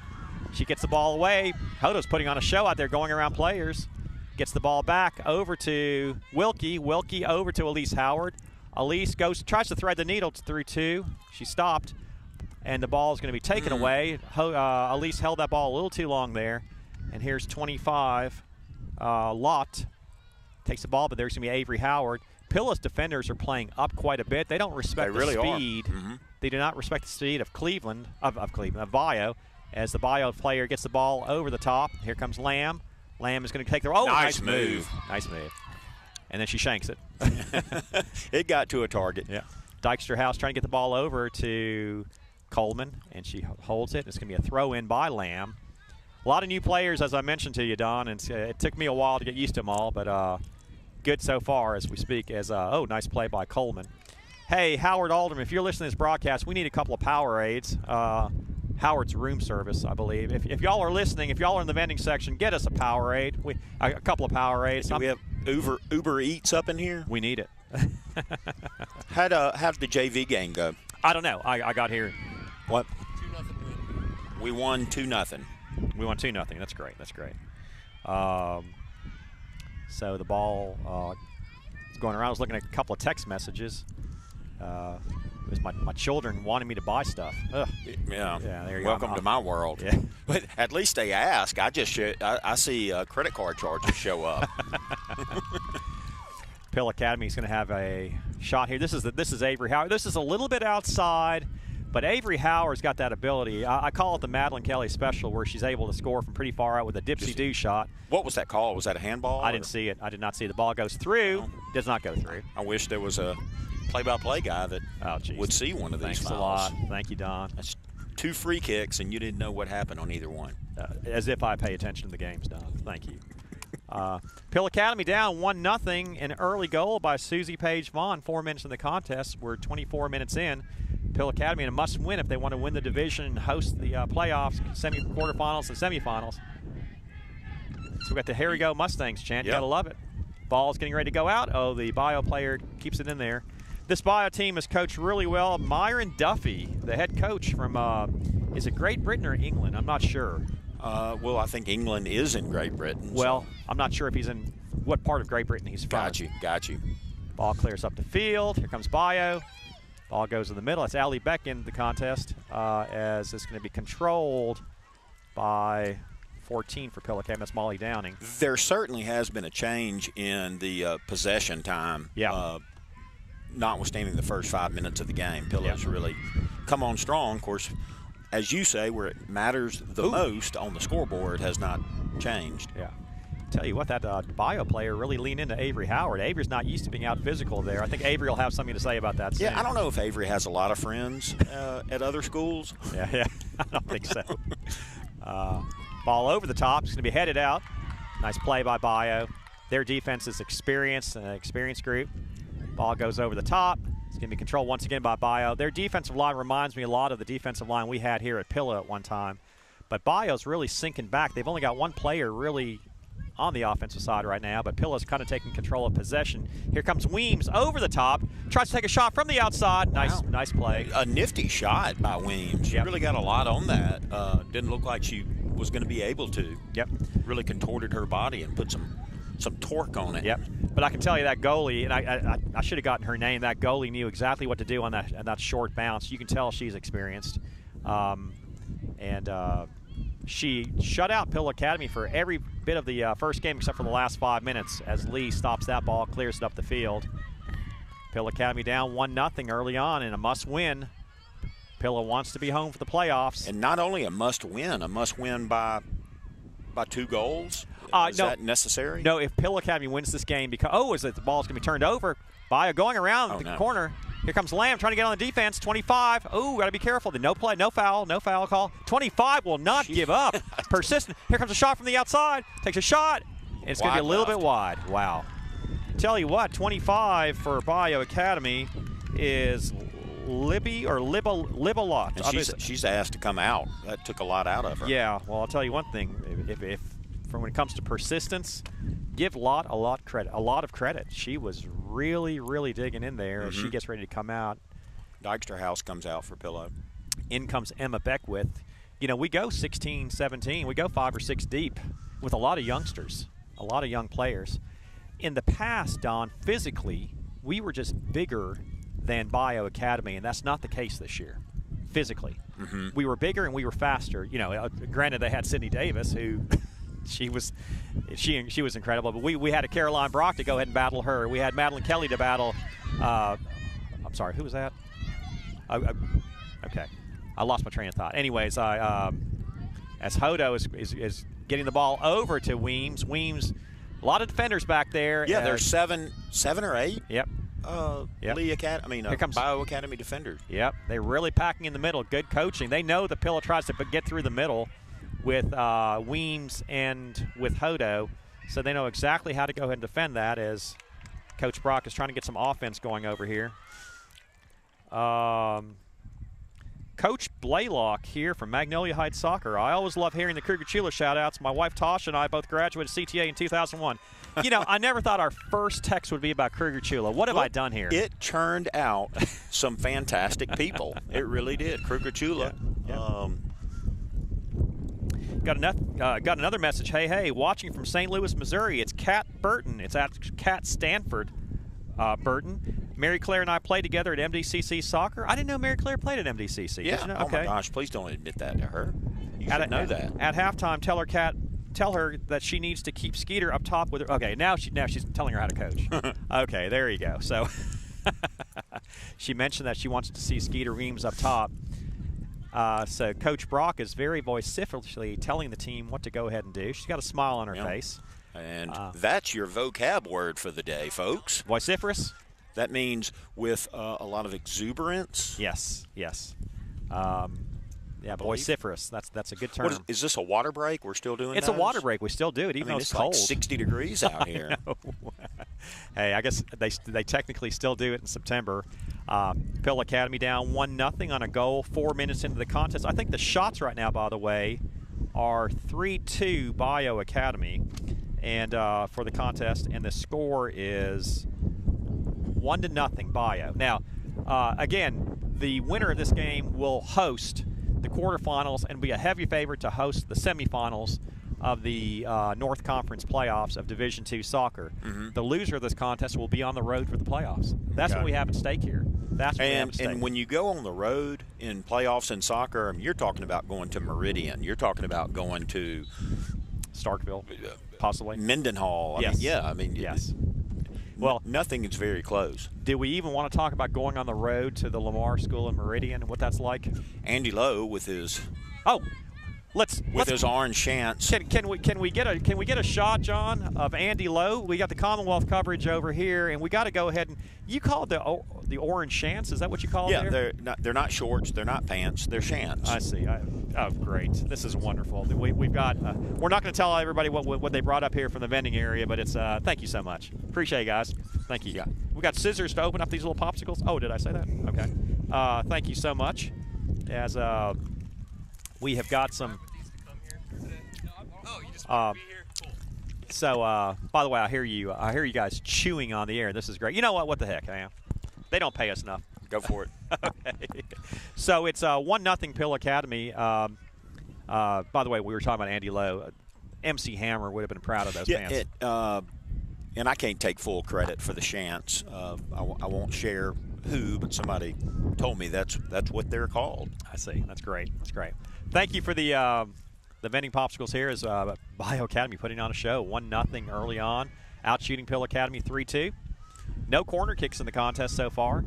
She gets the ball away. Hodo's putting on a show out there going around players. Gets the ball back over to Wilkie. Wilkie over to Elise Howard. Elise tries to thread the needle through 2. She stopped, and the ball is going to be taken away. Elise held that ball a little too long there. And here's 25. Lott takes the ball, but there's going to be Avery Howard. Pilla's defenders are playing up quite a bit. They don't respect the speed. They do not respect the speed of Bayou, as the Bayou player gets the ball over the top. Here comes Lamb. Lamb is going to take the – oh, nice move. Nice move. And then she shanks it. It got to a target. Yeah. Dykstra-House trying to get the ball over to Coleman, and she holds it. It's going to be a throw-in by Lamb. A lot of new players, as I mentioned to you, Don, and it took me a while to get used to them all, but good so far as we speak. Nice play by Coleman. Hey, Howard Alderman, if you're listening to this broadcast, we need a couple of Powerades. Howard's room service, I believe. If y'all are listening, if y'all are in the vending section, get us a Powerade. A couple of Powerades. Do we have Uber Eats up in here? We need it. How'd the JV game go? I don't know. I got here. What? 2-0 win. We won 2-0. We won 2-0. That's great. That's great. So the ball is going around. I was looking at a couple of text messages. It was my children wanting me to buy stuff. Ugh. Yeah. There you Welcome go. to my world. Yeah. But at least they ask. I see credit card charges show up. Pill Academy is going to have a shot here. This is Avery Howard. This is a little bit outside, but Avery Howard's got that ability. I call it the Madeline Kelly special, where she's able to score from pretty far out with a dipsy-do shot. What was that call? Was that a handball? I didn't see it. I did not see it. The ball goes through. No. Does not go through. I wish there was a play-by-play guy that would see one of these Thanks fouls. a lot. Thank you, Don. That's 2 free kicks, and you didn't know what happened on either one. As if I pay attention to the games, Don. Thank you. Pill Academy down 1-0. An early goal by Susie Page Vaughn. 4 minutes in the contest. We're 24 minutes in. Pill Academy in a must-win if they want to win the division and host the playoffs, quarterfinals, and semifinals. So we got the "Here we go Mustangs" chant. Yep. You gotta love it. Ball's getting ready to go out. Oh, the Bayou player keeps it in there. This Bayou team is coached really well. Myron Duffy, the head coach from, is it Great Britain or England? I'm not sure. Well, I think England is in Great Britain. Well, so. I'm not sure if he's in what part of Great Britain he's from. Got you. Ball clears up the field. Here comes Bayou. Ball goes in the middle. It's Allie Beck in the contest, as it's going to be controlled by 14 for Pill Academy. That's Molly Downing. There certainly has been a change in the possession time. Yeah. Notwithstanding the first 5 minutes of the game, Pillow's really come on strong. Of course, as you say, where it matters the most on the scoreboard has not changed. Yeah. Tell you what, that Bayou player really leaned into Avery Howard. Avery's not used to being out physical there. I think Avery will have something to say about that soon. Yeah, I don't know if Avery has a lot of friends at other schools. Yeah, I don't think so. Ball over the top. It's going to be headed out. Nice play by Bayou. Their defense is experienced, an experienced group. Ball goes over the top. It's going to be controlled once again by Bayou. Their defensive line reminds me a lot of the defensive line we had here at Pillow at one time. But Bayou's really sinking back. They've only got one player really on the offensive side right now, but Pillow's kind of taking control of possession. Here comes Weems over the top. Tries to take a shot from the outside. Nice play. A nifty shot by Weems. She really got a lot on that. Didn't look like she was going to be able to. Yep. Really contorted her body and put some torque on it. Yep. But I can tell you that goalie, and I should have gotten her name, that goalie knew exactly what to do on that short bounce. You can tell she's experienced. She shut out Pill Academy for every bit of the first game except for the last 5 minutes as Lee stops that ball, clears it up the field. Pill Academy down 1-0 early on in a must-win. Pillow wants to be home for the playoffs. And not only a must-win by 2 goals? Is that necessary? No, if Pill Academy wins this game, because the ball's going to be turned over. Bayou going around the corner. Here comes Lamb trying to get on the defense. 25. Oh, got to be careful. No play, no foul call. 25 will not give up. Persistent. Here comes a shot from the outside. Takes a shot. And it's going to be a little bit wide. Wow. Tell you what, 25 for Bayou Academy is Libby or Libalot. And she's asked to come out. That took a lot out of her. Yeah. Well, I'll tell you one thing. If when it comes to persistence, give Lott a lot of credit. She was really, really digging in there as she gets ready to come out. Dykstra-House comes out for Pillow. In comes Emma Beckwith. We go 16, 17. We go 5 or 6 deep with a lot of youngsters, a lot of young players. In the past, Don, physically, we were just bigger than Bayou Academy, and that's not the case this year, physically. We were bigger and we were faster. You know, granted they had Sydney Davis, who she was incredible, but we had a Caroline Brock to go ahead and battle her. We had Madeline Kelly to battle. I'm sorry, who was that? Okay, I lost my train of thought. Anyways, as Hodo is getting the ball over to Weems. Weems, a lot of defenders back there. Yeah, there's seven or eight. Yep. Lee Academy. Here comes Bayou Academy defenders. Yep, they're really packing in the middle. Good coaching. They know the Pillow tries to get through the middle with Weems and with Hodo, so they know exactly how to go ahead and defend that as Coach Brock is trying to get some offense going over here. Coach Blaylock here from Magnolia Heights Soccer. I always love hearing the Kruger-Chula shout-outs. My wife Tasha and I both graduated CTA in 2001. You know, I never thought our first text would be about Kruger-Chula. What have I done here? It churned out some fantastic people. It really did. Kruger-Chula. Yeah. Got another message. Hey, watching from St. Louis, Missouri. It's Kat Burton. It's at Kat Stanford Burton. Mary Claire and I played together at MDCC Soccer. I didn't know Mary Claire played at MDCC. Yeah. Did you know? Oh, Okay. my gosh. Please don't admit that to her. You should know that. At halftime, tell her that she needs to keep Skeeter up top with her. Okay, now she's telling her how to coach. Okay, there you go. So she mentioned that she wants to see Skeeter Weems up top. So Coach Brock is very vociferously telling the team what to go ahead and do. She's got a smile on her face. And that's your vocab word for the day, folks. Vociferous? That means with a lot of exuberance. Yes. Yeah, vociferous. That's a good term. Is this a water break? We're still doing It's those? a water break. We still do it, even though it's cold. Like 60 degrees out here. Hey, I guess they technically still do it in September. Pill Academy down 1-0 on a goal 4 minutes into the contest. I think the shots right now, by the way, are 3-2 Bayou Academy and for the contest, and the score is 1-0 Bayou. Now, again, the winner of this game will host the quarterfinals and be a heavy favorite to host the semifinals of the North Conference playoffs of Division II soccer. The loser of this contest will be on the road for the playoffs. That's what we have at stake here. That's what we have at stake. And when you go on the road in playoffs in soccer, I mean, you're talking about going to Meridian. You're talking about going to Starkville, possibly. Mendenhall. Yes. Well, nothing is very close. Do we even want to talk about going on the road to the Lamar School in Meridian and what that's like? Andy Lowe with his his orange chance. Can we get a shot, John, of Andy Lowe? We got the Commonwealth coverage over here, and we got to go ahead and you call it the orange shants? Is that what you call it? Yeah, they're not shorts, they're not pants, they're shants. I see. Oh, great! This is wonderful. We've got. We're not going to tell everybody what they brought up here from the vending area, but it's. Thank you so much. Appreciate it, guys. Thank you. Yeah. We got scissors to open up these little popsicles. Oh, did I say that? Okay. Thank you so much. As we have got some. So, by the way, I hear you guys chewing on the air. This is great. You know what? What the heck, I am. They don't pay us enough. Go for it. Okay. So it's 1-0 Pill Academy. By the way, we were talking about Andy Lowe. MC Hammer would have been proud of those fans. And I can't take full credit for the shants. I won't share who, but somebody told me that's what they're called. I see. That's great. That's great. Thank you for the vending popsicles here as Bayou Academy putting on a show. 1-0 early on. Out-shooting Pill Academy 3-2. No corner kicks in the contest so far.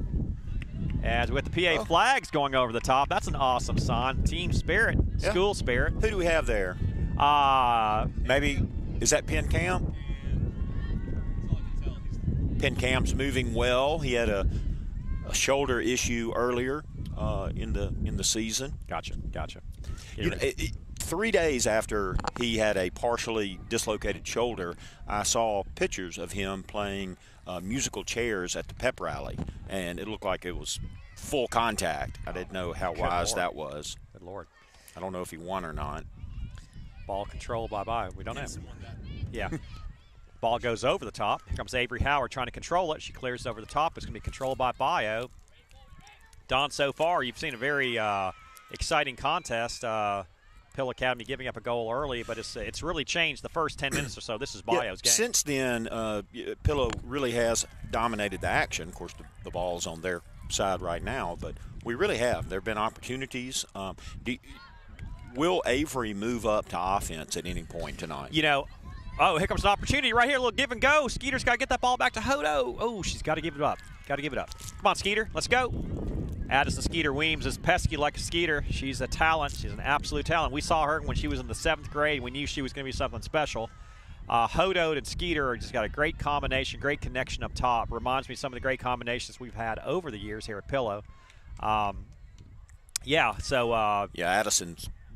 As with the PA flags going over the top, that's an awesome sign. Team spirit, school spirit. Who do we have there? Maybe, is that Penn Camp? Penn Camp's moving well. He had a shoulder issue earlier in the season. Gotcha. 3 days after he had a partially dislocated shoulder, I saw pictures of him playing musical chairs at the pep rally, and it looked like it was full contact. I didn't know how wise that was. Good Lord. I don't know if he won or not. Ball control by Bayou. We don't know. Yeah. Ball goes over the top. Here comes Avery Howard trying to control it. She clears it over the top. It's going to be controlled by Bayou. Don, so far, you've seen a very exciting contest. Pill Academy giving up a goal early, but it's really changed the first 10 minutes or so. This is Bayou's game. Since then, Pillow really has dominated the action. Of course, the ball's on their side right now, but we really have. There have been opportunities. Will Avery move up to offense at any point tonight? You know, oh, here comes an opportunity right here. A little give and go. Skeeter's got to get that ball back to Hodo. Oh, she's got to give it up. Got to give it up. Come on, Skeeter. Let's go. Addison Skeeter Weems is pesky like a Skeeter. She's a talent. She's an absolute talent. We saw her when she was in the 7th grade. We knew she was going to be something special. Hodo and Skeeter just got a great combination, great connection up top. Reminds me of some of the great combinations we've had over the years here at Pillow. Addison's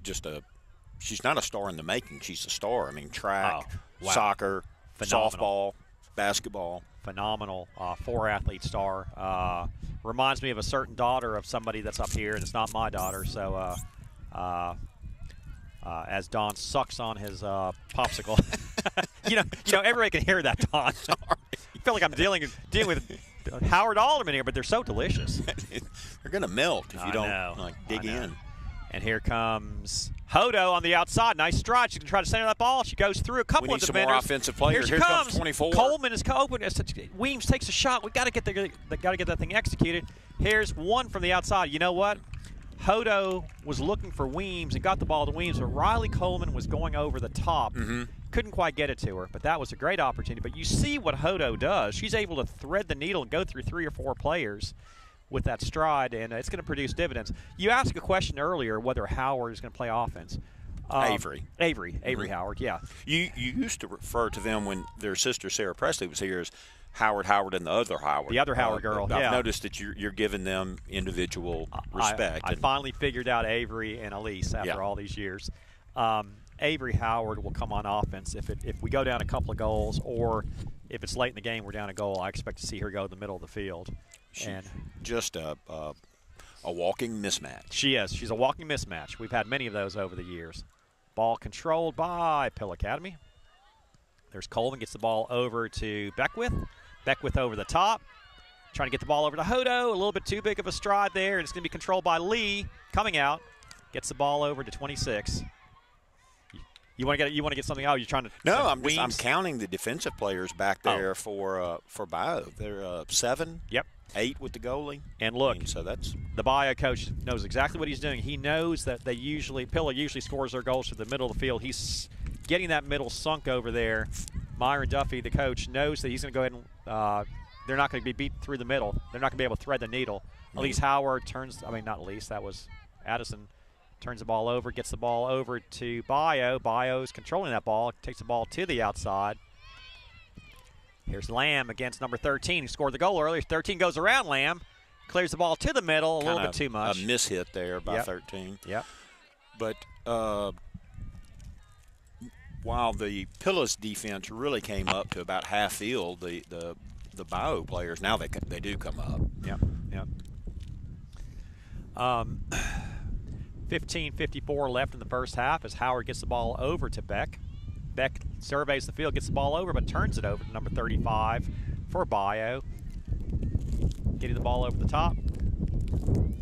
just she's not a star in the making. She's a star. I mean, track, soccer, softball, basketball. Phenomenal 4-athlete star. Reminds me of a certain daughter of somebody that's up here, and it's not my daughter. So as Don sucks on his popsicle, you know, everybody can hear that, Don. Sorry. I feel like I'm dealing with Howard Alderman here, but they're so delicious. They're going to melt if you don't dig in. And here comes Hodo on the outside. Nice stride. She's going to try to center that ball. She goes through a couple of defenders. We need some more offensive players. Here comes 24. Coleman is open. Weems takes a shot. We got to get that thing executed. Here's one from the outside. You know what? Hodo was looking for Weems and got the ball to Weems, but Riley Coleman was going over the top. Couldn't quite get it to her, but that was a great opportunity. But you see what Hodo does. She's able to thread the needle and go through 3 or 4 players with that stride, and it's going to produce dividends. You asked a question earlier whether Howard is going to play offense. Avery Howard, yeah. You used to refer to them when their sister Sarah Presley was here as Howard, and the other Howard. The other Howard girl, yeah. I've noticed that you're giving them individual respect. I finally figured out Avery and Elise after all these years. Avery Howard will come on offense if we go down a couple of goals, or if it's late in the game we're down a goal. I expect to see her go to the middle of the field. And just a walking mismatch. She is. She's a walking mismatch. We've had many of those over the years. Ball controlled by Pill Academy. There's Coleman, gets the ball over to Beckwith. Beckwith over the top. Trying to get the ball over to Hodo. A little bit too big of a stride there, and it's going to be controlled by Lee. Coming out. Gets the ball over to 26. You want to get something out? You're trying to. No, I'm counting the defensive players back there for Bayou. They're 7. Yep. 8 with the goalie. And look, so that's the Bayou coach knows exactly what he's doing. He knows that Pillar usually scores their goals to the middle of the field. He's getting that middle sunk over there. Myron Duffy, the coach, knows that he's going to go ahead and they're not going to be beat through the middle. They're not going to be able to thread the needle. Elise Howard not Elise, that was Addison. Turns the ball over, gets the ball over to Bayou. Bayou's controlling that ball, takes the ball to the outside. Here's Lamb against number 13, who scored the goal earlier. 13 goes around Lamb, clears the ball to the middle, a little bit too much. A mishit there by 13. Yep. But while the Pillas defense really came up to about half field, the Bayou players, now they do come up. Yep. 15:54 left in the first half as Howard gets the ball over to Beck. Beck surveys the field, gets the ball over, but turns it over to number 35 for Bayou. Getting the ball over the top.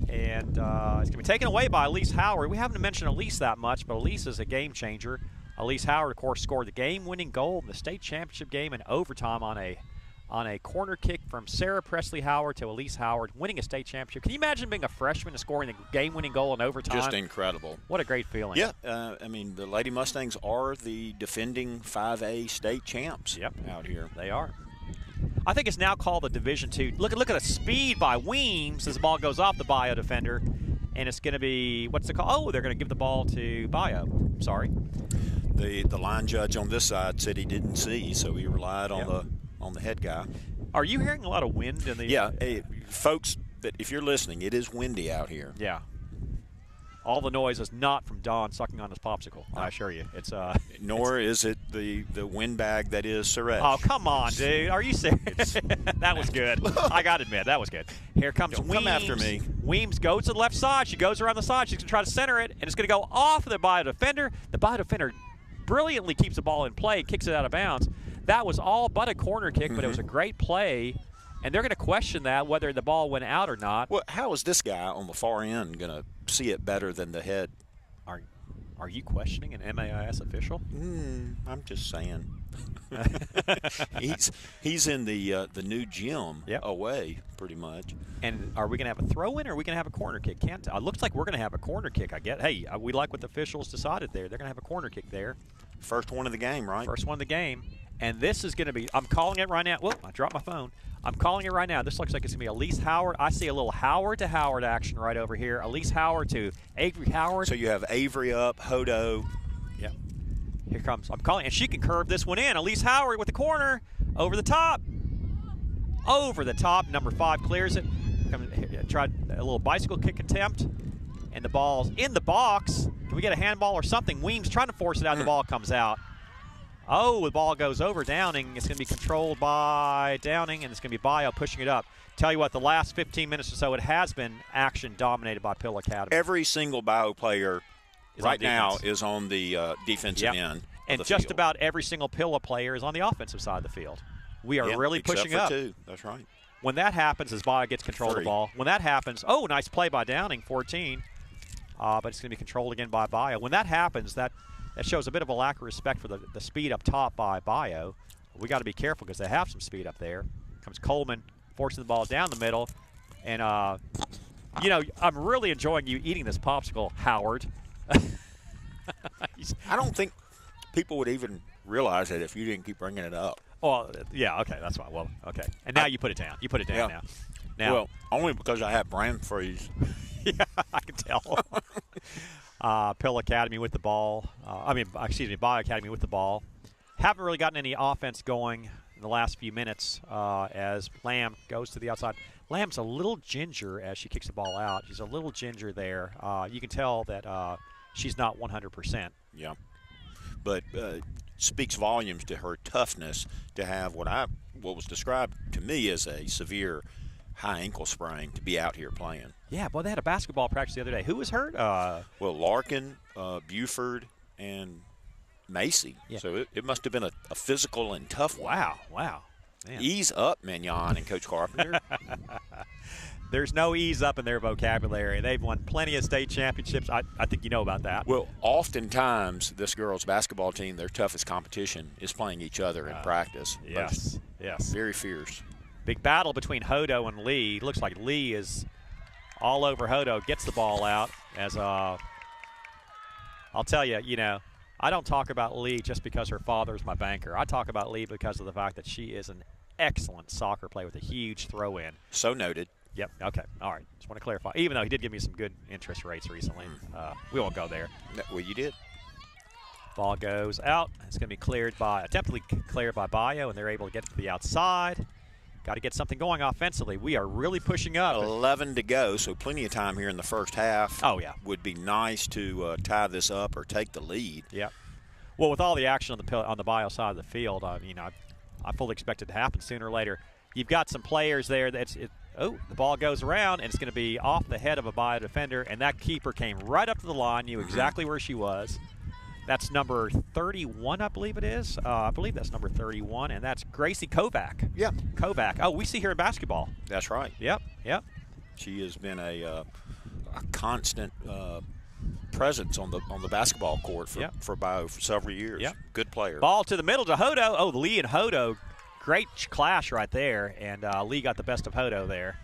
And it's going to be taken away by Elise Howard. We haven't mentioned Elise that much, but Elise is a game changer. Elise Howard, of course, scored the game-winning goal in the state championship game in overtime on a corner kick from Sarah Presley Howard to Elise Howard, winning a state championship. Can you imagine being a freshman and scoring the game-winning goal in overtime? Just incredible. What a great feeling. Yeah, the Lady Mustangs are the defending 5A state champs out here. They are. I think it's now called the Division II. Look at the speed by Weems as the ball goes off the Bayou defender, and it's going to be, what's it called? Oh, they're going to give the ball to Bayou. Sorry. The line judge on this side said he didn't see, so he relied on the head guy. Are you hearing a lot of wind in the? Yeah, folks, if you're listening, it is windy out here. Yeah. All the noise is not from Don sucking on his popsicle. I assure you, it's Nor is it the windbag that is Suresh. Oh, come on, dude! Are you serious? That was good. I got to admit, that was good. Here comes Weems. Come after me. Weems goes to the left side. She goes around the side. She's gonna try to center it, and it's gonna go off of the Bayou defender. The Bayou defender brilliantly keeps the ball in play, kicks it out of bounds. That was all but a corner kick, but it was a great play. And they're going to question that, whether the ball went out or not. Well, how is this guy on the far end going to see it better than the head Are you questioning an MAIS official? I'm just saying. he's in the new gym away, pretty much. And are we going to have a throw-in or are we going to have a corner kick? Can't tell. It looks like we're going to have a corner kick, I guess. Hey, we like what the officials decided there. They're going to have a corner kick there. First one of the game, right? First one of the game. And this is going to be – I'm calling it right now. Whoop, I dropped my phone. I'm calling it right now. This looks like it's going to be Elise Howard. I see a little Howard to Howard action right over here. Elise Howard to Avery Howard. So you have Avery up, Hodo. Yep. Here comes – I'm calling – and she can curve this one in. Elise Howard with the corner. Over the top. Over the top. Number 5 clears it. Tried a little bicycle kick attempt. And the ball's in the box. Can we get a handball or something? Weems trying to force it out. The ball comes out. Oh, the ball goes over Downing. It's going to be controlled by Downing, and it's going to be Bayou pushing it up. Tell you what, the last 15 minutes or so, it has been action dominated by Pill Academy. Every single Bayou player right now is on the defensive end. And just about every single Pill player is on the offensive side of the field. We are really pushing up. Except for 2. That's right. When that happens, as Bayou gets control of the ball, when that happens, oh, nice play by Downing, 14. But it's going to be controlled again by Bayou. When that happens, that shows a bit of a lack of respect for the speed up top by Bayou. We got to be careful because they have some speed up there. Comes Coleman, forcing the ball down the middle. And, you know, I'm really enjoying you eating this popsicle, Howard. I don't think people would even realize it if you didn't keep bringing it up. Well, yeah, okay, that's fine. Well, okay. And now you put it down. You put it down now. Well, only because I have brain freeze. Yeah, I can tell. Pill Academy with the ball. Bayou Academy with the ball. Haven't really gotten any offense going in the last few minutes as Lamb goes to the outside. Lamb's a little ginger as she kicks the ball out. She's a little ginger there. You can tell that she's not 100%. Yeah. But speaks volumes to her toughness to have what was described to me as a severe high ankle sprain to be out here playing. Yeah, boy, they had a basketball practice the other day. Who was hurt? Well, Larkin, Buford, and Macy. Yeah. So it must have been a physical and tough one. Wow. Man. Ease up, Mignon and Coach Carpenter. There's no ease up in their vocabulary. They've won plenty of state championships. I think you know about that. Well, oftentimes this girls' basketball team, their toughest competition is playing each other in practice. Yes. Very fierce. Big battle between Hodo and Lee. Looks like Lee is all over Hodo, gets the ball out. As I'll tell you, you know, I don't talk about Lee just because her father's my banker. I talk about Lee because of the fact that she is an excellent soccer player with a huge throw-in. So noted. Yep, okay, all right. Just want to clarify. Even though he did give me some good interest rates recently. We won't go there. Well, you did. Ball goes out. It's going to be attempted cleared by Bayou, and they're able to get to the outside. Got to get something going offensively. We are really pushing up. 11 to go, so plenty of time here in the first half. Oh, yeah. Would be nice to tie this up or take the lead. Yep. Well, with all the action on the Bayou side of the field, you know, I fully expect it to happen sooner or later. You've got some players there the ball goes around, and it's going to be off the head of a Bayou defender, and that keeper came right up to the line, knew exactly where she was. That's number 31, I believe it is. I believe that's number 31, and that's Gracie Kovac. Yeah. Kovac. Oh, we see her in basketball. That's right. Yep. She has been a constant presence on the basketball court for Bayou for several years. Yep. Good player. Ball to the middle to Hodo. Oh, Lee and Hodo. Great clash right there, and Lee got the best of Hodo there.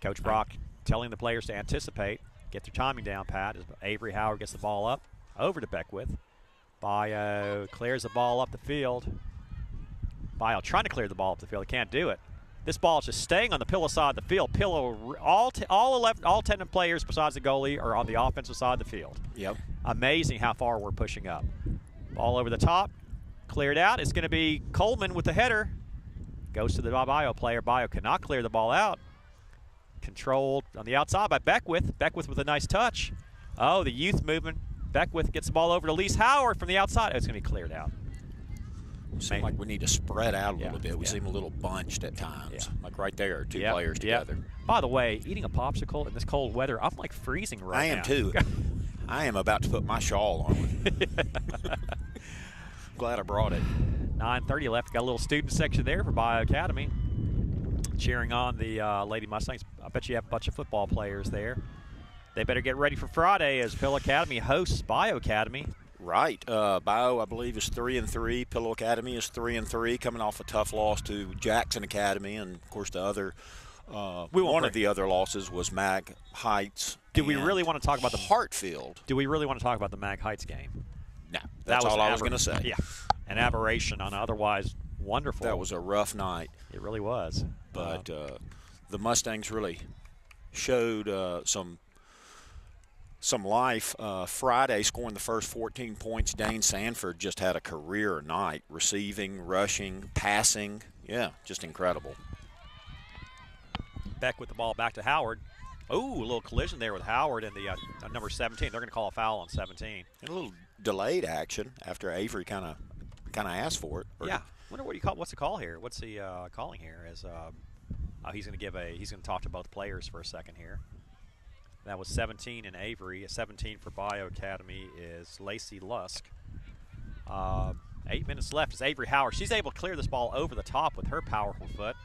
Coach Brock telling the players to anticipate, get their timing down pat as Avery Howard gets the ball up over to Beckwith. Bayou clears the ball up the field. Bayou trying to clear the ball up the field. He can't do it. This ball is just staying on the Pillow side of the field. Pillow, all 10 players besides the goalie are on the offensive side of the field. Yep. Amazing how far we're pushing up. Ball over the top, cleared out. It's going to be Coleman with the header. Goes to the Bayou player. Bayou cannot clear the ball out. Controlled on the outside by Beckwith. Beckwith with a nice touch. Oh, the youth movement. Beckwith gets the ball over to Elise Howard from the outside. Oh, it's going to be cleared out. Seems like we need to spread out a little bit. We seem a little bunched at times. Like right there, two players together. By the way, eating a popsicle in this cold weather, I'm like freezing right now. I am too. I am about to put my shawl on. Glad I brought it. 9:30 left. Got a little student section there for Bayou Academy. cheering on the Lady Mustangs. I bet you have a bunch of football players there. They better get ready for Friday as Pillow Academy hosts Bayou Academy. Right. Bayou, I believe, is 3-3. Pillow Academy is 3-3, coming off a tough loss to Jackson Academy, and of course the other. One of the other losses was Mag Heights. Do we really want to talk about the Hartfield? Do we really want to talk about the Mag Heights game? No, that's all I was going to say. Yeah, an aberration on otherwise wonderful. That was a rough night. It really was. But the Mustangs really showed some life. Friday, scoring the first 14 points. Dane Sanford just had a career night, receiving, rushing, passing. Yeah, just incredible. Beck with the ball back to Howard. Oh, a little collision there with Howard and the number 17. They're going to call a foul on 17. And a little delayed action after Avery kind of asked for it. Yeah. Wonder what you call. What's the call here? What's the calling here? As he's going to talk to both players for a second here. That was 17 in Avery. 17 for Bayou Academy is Lacey Lusk. 8 minutes left is Avery Howard. She's able to clear this ball over the top with her powerful foot.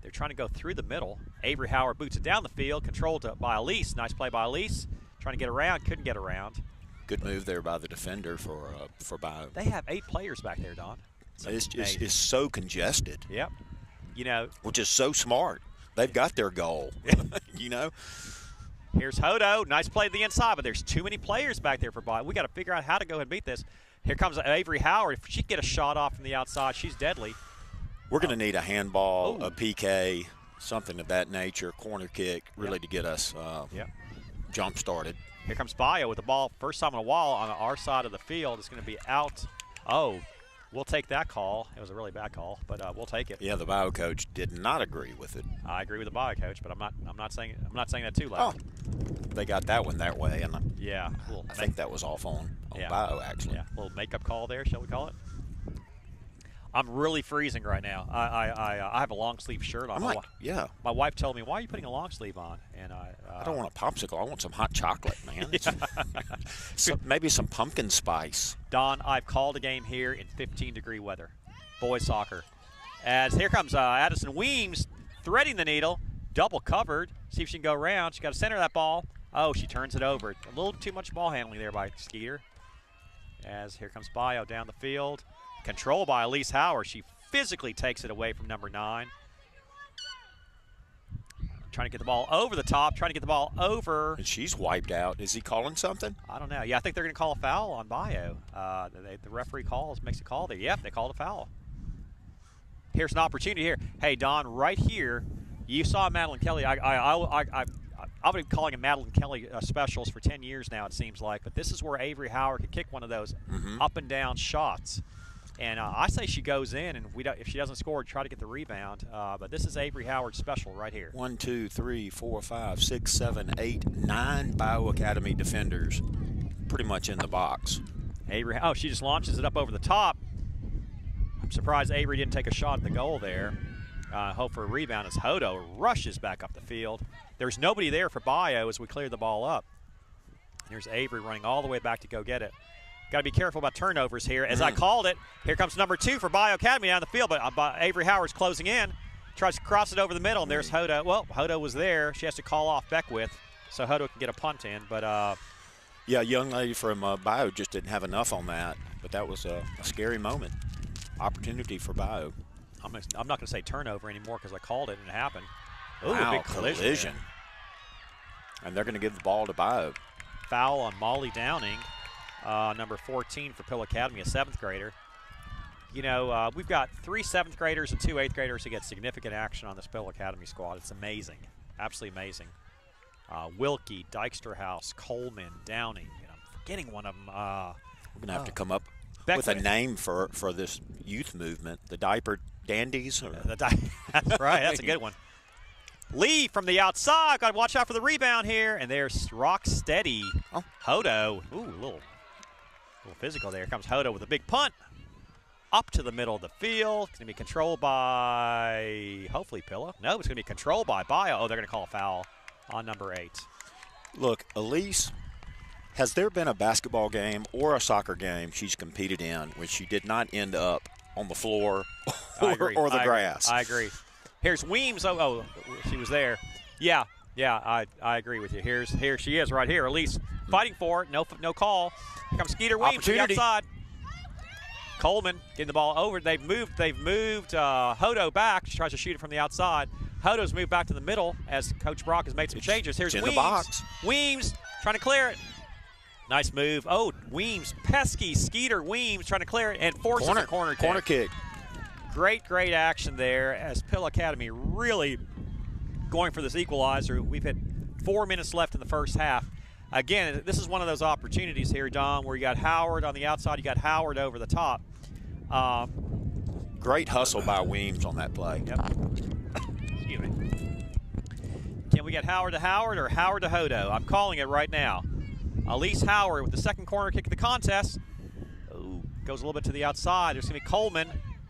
They're trying to go through the middle. Avery Howard boots it down the field, controlled by Elise. Nice play by Elise. Trying to get around, couldn't get around. Good move there by the defender for Bayou. They have 8 players back there, Don. It's so congested. Yep. You know, which is so smart. They've got their goal. You know. Here's Hodo. Nice play to the inside, but there's too many players back there for Bayou. We got to figure out how to go ahead and beat this. Here comes Avery Howard. If she can get a shot off from the outside, she's deadly. We're going to need a handball, a PK, something of that nature, corner kick, really to get us jump started. Here comes Bayou with the ball. First time on a wall on our side of the field. It's going to be out. Oh, we'll take that call. It was a really bad call, but we'll take it. Yeah, the Bayou coach did not agree with it. I agree with the Bayou coach, but I'm not saying that too loud. Oh, they got that one that way, and yeah, I think that was off on Bayou actually. Yeah, a little makeup call there, shall we call it? I'm really freezing right now. I have a long sleeve shirt on. My wife told me, "Why are you putting a long sleeve on?" And I don't want a popsicle. I want some hot chocolate, man. Maybe some pumpkin spice. Don, I've called a game here in 15-degree weather, boys soccer. As here comes Addison Weems threading the needle, double covered. See if she can go around. She got to center that ball. Oh, she turns it over. A little too much ball handling there by Skeeter. As here comes Bayou down the field. Control by Elise Howard. She physically takes it away from number 9. Trying to get the ball over the top. Trying to get the ball over. And she's wiped out. Is he calling something? I don't know. Yeah, I think they're going to call a foul on Bayou. The referee makes a call there. Yep, they called a foul. Here's an opportunity here. Hey, Don, right here, you saw Madeline Kelly. I've been calling him Madeline Kelly specials for 10 years now, it seems like. But this is where Avery Howard could kick one of those up and down shots. And I say she goes in, and if she doesn't score, try to get the rebound. But this is Avery Howard's special right here. 1, 2, 3, 4, 5, 6, 7, 8, 9 Bayou Academy defenders pretty much in the box. Avery, she just launches it up over the top. I'm surprised Avery didn't take a shot at the goal there. Hope for a rebound as Hodo rushes back up the field. There's nobody there for Bayou as we clear the ball up. Here's Avery running all the way back to go get it. Got to be careful about turnovers here. As I called it, here comes number 2 for Bayou Academy down the field, but Avery Howard's closing in. Tries to cross it over the middle, and there's Hodo. Well, Hodo was there. She has to call off Beckwith, so Hodo can get a punt in. But yeah, a young lady from Bayou just didn't have enough on that, but that was a scary moment. Opportunity for Bayou. I'm not going to say turnover anymore because I called it and it happened. Ooh, wow, a big collision. And they're going to give the ball to Bayou. Foul on Molly Downing. Number 14 for Pill Academy, a 7th grader. You know, we've got 3 7th graders and 2 8th graders who get significant action on this Pill Academy squad. It's amazing, absolutely amazing. Wilkie, Dyksterhouse, Coleman, Downing. I'm forgetting one of them. We're going to have to come up with a name for this youth movement. The Diaper Dandies? That's right, that's a good one. Lee from the outside. Got to watch out for the rebound here. And there's Rocksteady. Hodo. Ooh, a little physical there. Here comes Hodo with a big punt. Up to the middle of the field. It's going to be controlled by, hopefully, Pillow. No, it's going to be controlled by Bayou. Oh, they're going to call a foul on number 8. Look, Elise, has there been a basketball game or a soccer game she's competed in when she did not end up on the floor I agree. or the I grass. Agree. I agree. Here's Weems. Oh, she was there. Yeah, I agree with you. Here she is right here. Elise fighting for it. No call. Here comes Skeeter Weems to the outside. Coleman getting the ball over. They've moved Hodo back. She tries to shoot it from the outside. Hodo's moved back to the middle as Coach Brock has made some changes. Here's in Weems. the box. Weems trying to clear it. Nice move. Oh, Weems, pesky Skeeter Weems trying to clear it and forces a corner kick. Great action there as Pill Academy really going for this equalizer. We've had 4 minutes left in the first half. Again, this is one of those opportunities here, Don, where you got Howard on the outside, you got Howard over the top. Great hustle by Weems on that play. Yep. Excuse me. Can we get Howard to Howard or Howard to Hodo? I'm calling it right now. Elise Howard with the second corner kick of the contest. Ooh, goes a little bit to the outside. There's going to be Coleman.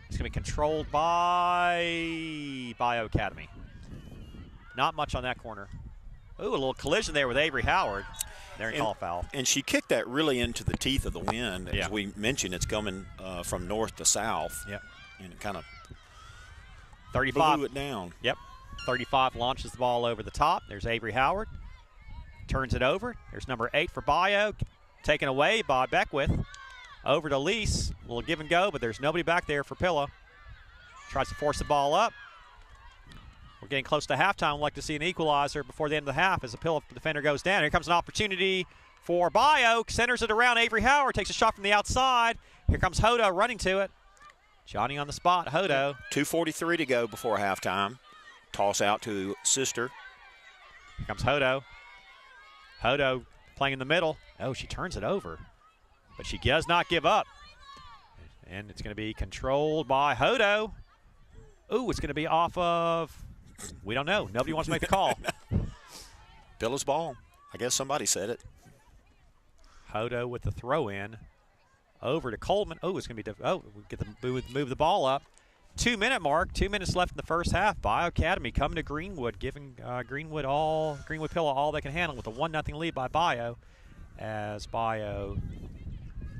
It's going to be controlled by Bayou Academy. Not much on that corner. Ooh, a little collision there with Avery Howard. They're in call foul. And she kicked that really into the teeth of the wind. As we mentioned, it's coming from north to south. Yep. And it kind of 35. blew it down. Yep. 35 launches the ball over the top. There's Avery Howard. Turns it over. There's number 8 for Bayou. Taken away by Beckwith. Over to Elise. A little give and go, but there's nobody back there for Pilla. Tries to force the ball up. We're getting close to halftime. We'd like to see an equalizer before the end of the half as the Pilla defender goes down. Here comes an opportunity for Bayou. Centers it around. Avery Howard takes a shot from the outside. Here comes Hodo running to it. Johnny on the spot. Hodo. 2:43 to go before halftime. Toss out to Sister. Here comes Hodo. Hodo playing in the middle. Oh, she turns it over. But she does not give up. And it's going to be controlled by Hodo. Ooh, it's going to be off of, we don't know. Nobody wants to make the call. Pilla's ball. I guess somebody said it. Hodo with the throw in. Over to Coleman. Oh, it's going to be, move the ball up. 2 minute mark, 2 minutes left in the first half. Bayou Academy coming to Greenwood, giving Greenwood Pilla all they can handle with a 1-0 lead by Bayou. As Bayou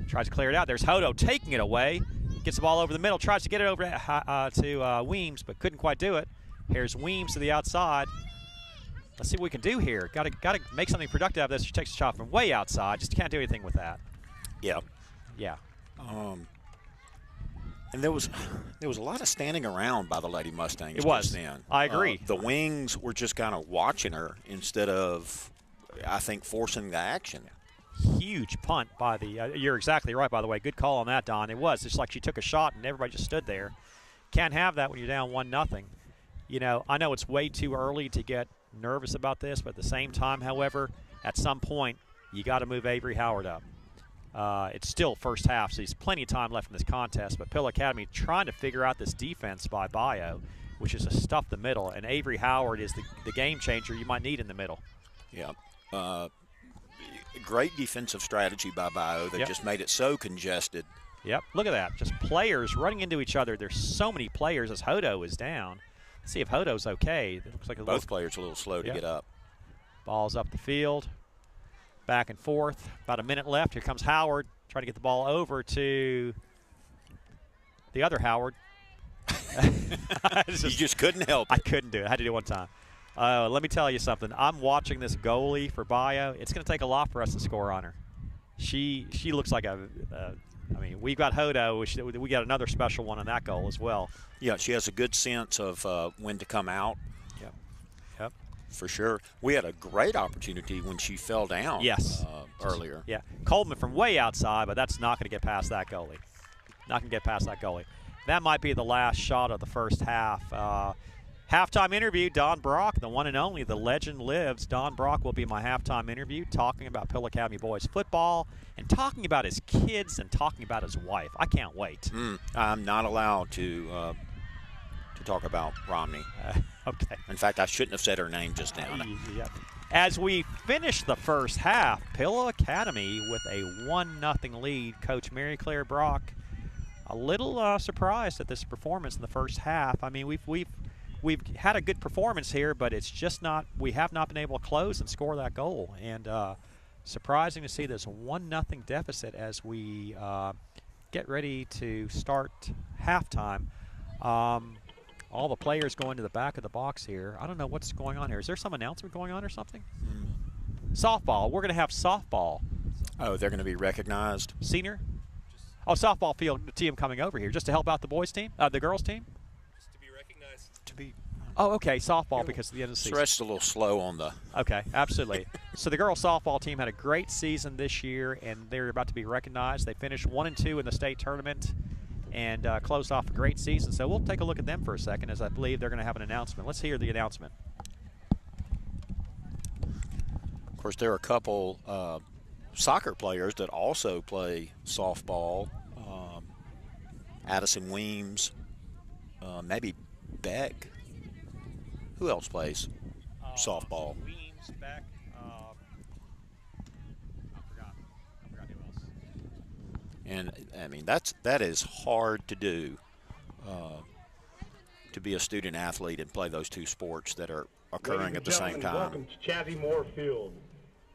tries to clear it out. There's Hodo taking it away. Gets the ball over the middle, tries to get it over to Weems, but couldn't quite do it. Here's Weems to the outside. Let's see what we can do here. Got to make something productive out of this. She takes a shot from way outside. Just can't do anything with that. Yeah. Yeah. And there was a lot of standing around by the Lady Mustangs. It was. Just then. I agree. The wings were just kind of watching her instead of, I think, forcing the action. Huge punt by the you're exactly right, by the way. Good call on that, Don. It was just like she took a shot and everybody just stood there. Can't have that when you're down 1-0. You know, I know it's way too early to get nervous about this, but at the same time, however, at some point you got to move Avery Howard up. It's still first half, so there's plenty of time left in this contest, but Pill Academy trying to figure out this defense by Bayou, which is to stuff the middle, and Avery Howard is the game changer you might need in the middle. Yeah. Great defensive strategy by Bayou that just made it so congested. Yep, look at that. Just players running into each other. There's so many players as Hodo is down. Let's see if Hodo's okay. It looks like both players a little slow to get up. Ball's up the field. Back and forth. About a minute left. Here comes Howard trying to get the ball over to the other Howard. You just couldn't help it. I couldn't do it. I had to do it one time. Let me tell you something. I'm watching this goalie for Bayou. It's going to take a lot for us to score on her. She looks like I mean, we've got Hodo. We got another special one on that goal as well. Yeah, she has a good sense of when to come out. Yep. For sure. We had a great opportunity when she fell down earlier. Yeah. Coleman from way outside, but that's not going to get past that goalie. Not going to get past that goalie. That might be the last shot of the first half. Halftime interview, Don Brock, the one and only, the legend lives. Don Brock will be my halftime interview, talking about Pill Academy boys football and talking about his kids and talking about his wife. I can't wait. I'm not allowed to talk about Romney. Okay. In fact, I shouldn't have said her name just now. Yep. As we finish the first half, Pill Academy with a 1-0 lead. Coach Mary Claire Brock, a little surprised at this performance in the first half. I mean, we've had a good performance here, but it's just not. We have not been able to close and score that goal. And surprising to see this 1-0 deficit as we get ready to start halftime. All the players going to the back of the box here. I don't know what's going on here. Is there some announcement going on or something? Softball. We're going to have softball. Oh, they're going to be recognized? Senior? Oh, softball field team coming over here just to help out the boys team, the girls team? Just to be recognized. To be. Oh, okay, softball because of the end of the season. Stretched a little slow on the. Okay, absolutely. So the girls softball team had a great season this year, and they're about to be recognized. They finished 1-2 in the state tournament and closed off a great season. So we'll take a look at them for a second, as I believe they're going to have an announcement. Let's hear the announcement. Of course, there are a couple soccer players that also play softball. Addison Weems, maybe Beck. Who else plays softball? Weems, Beck. I forgot who else. And I mean that is hard to do, to be a student athlete and play those two sports that are occurring at the same time. Welcome to Chazzy Moore Field.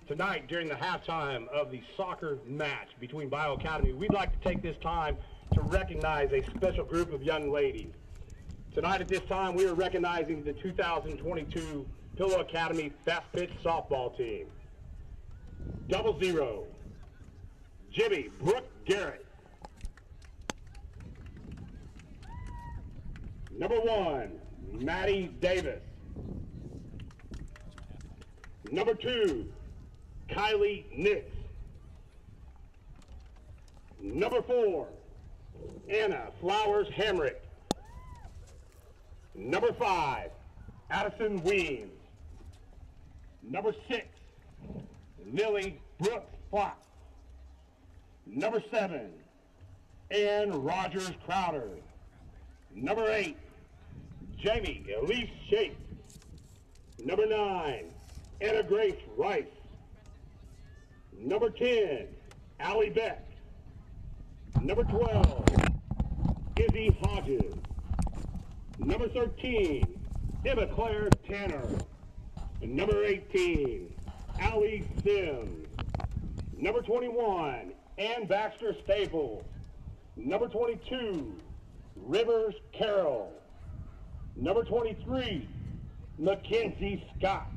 Tonight, during the halftime of the soccer match between Bayou Academy, we'd like to take this time to recognize a special group of young ladies. Tonight at this time, we are recognizing the 2022 Pillow Academy Fast Pitch Softball Team. 00, Jimmy Brooke Garrett. Number 1, Maddie Davis. Number 2, Kylie Nix. Number 4, Anna Flowers Hamrick. Number 5, Addison Weems. Number 6, Lily Brooks Fox. Number 7, Ann Rogers Crowder. Number 8, Jamie Elise Shape. Number 9, Anna Grace Rice. Number 10, Allie Beck. Number 12, Izzy Hodges. Number 13, Emma Claire Tanner. And number 18, Allie Sims. Number 21, Ann Baxter Staples. Number 22, Rivers Carroll. Number 23, Mackenzie Scott.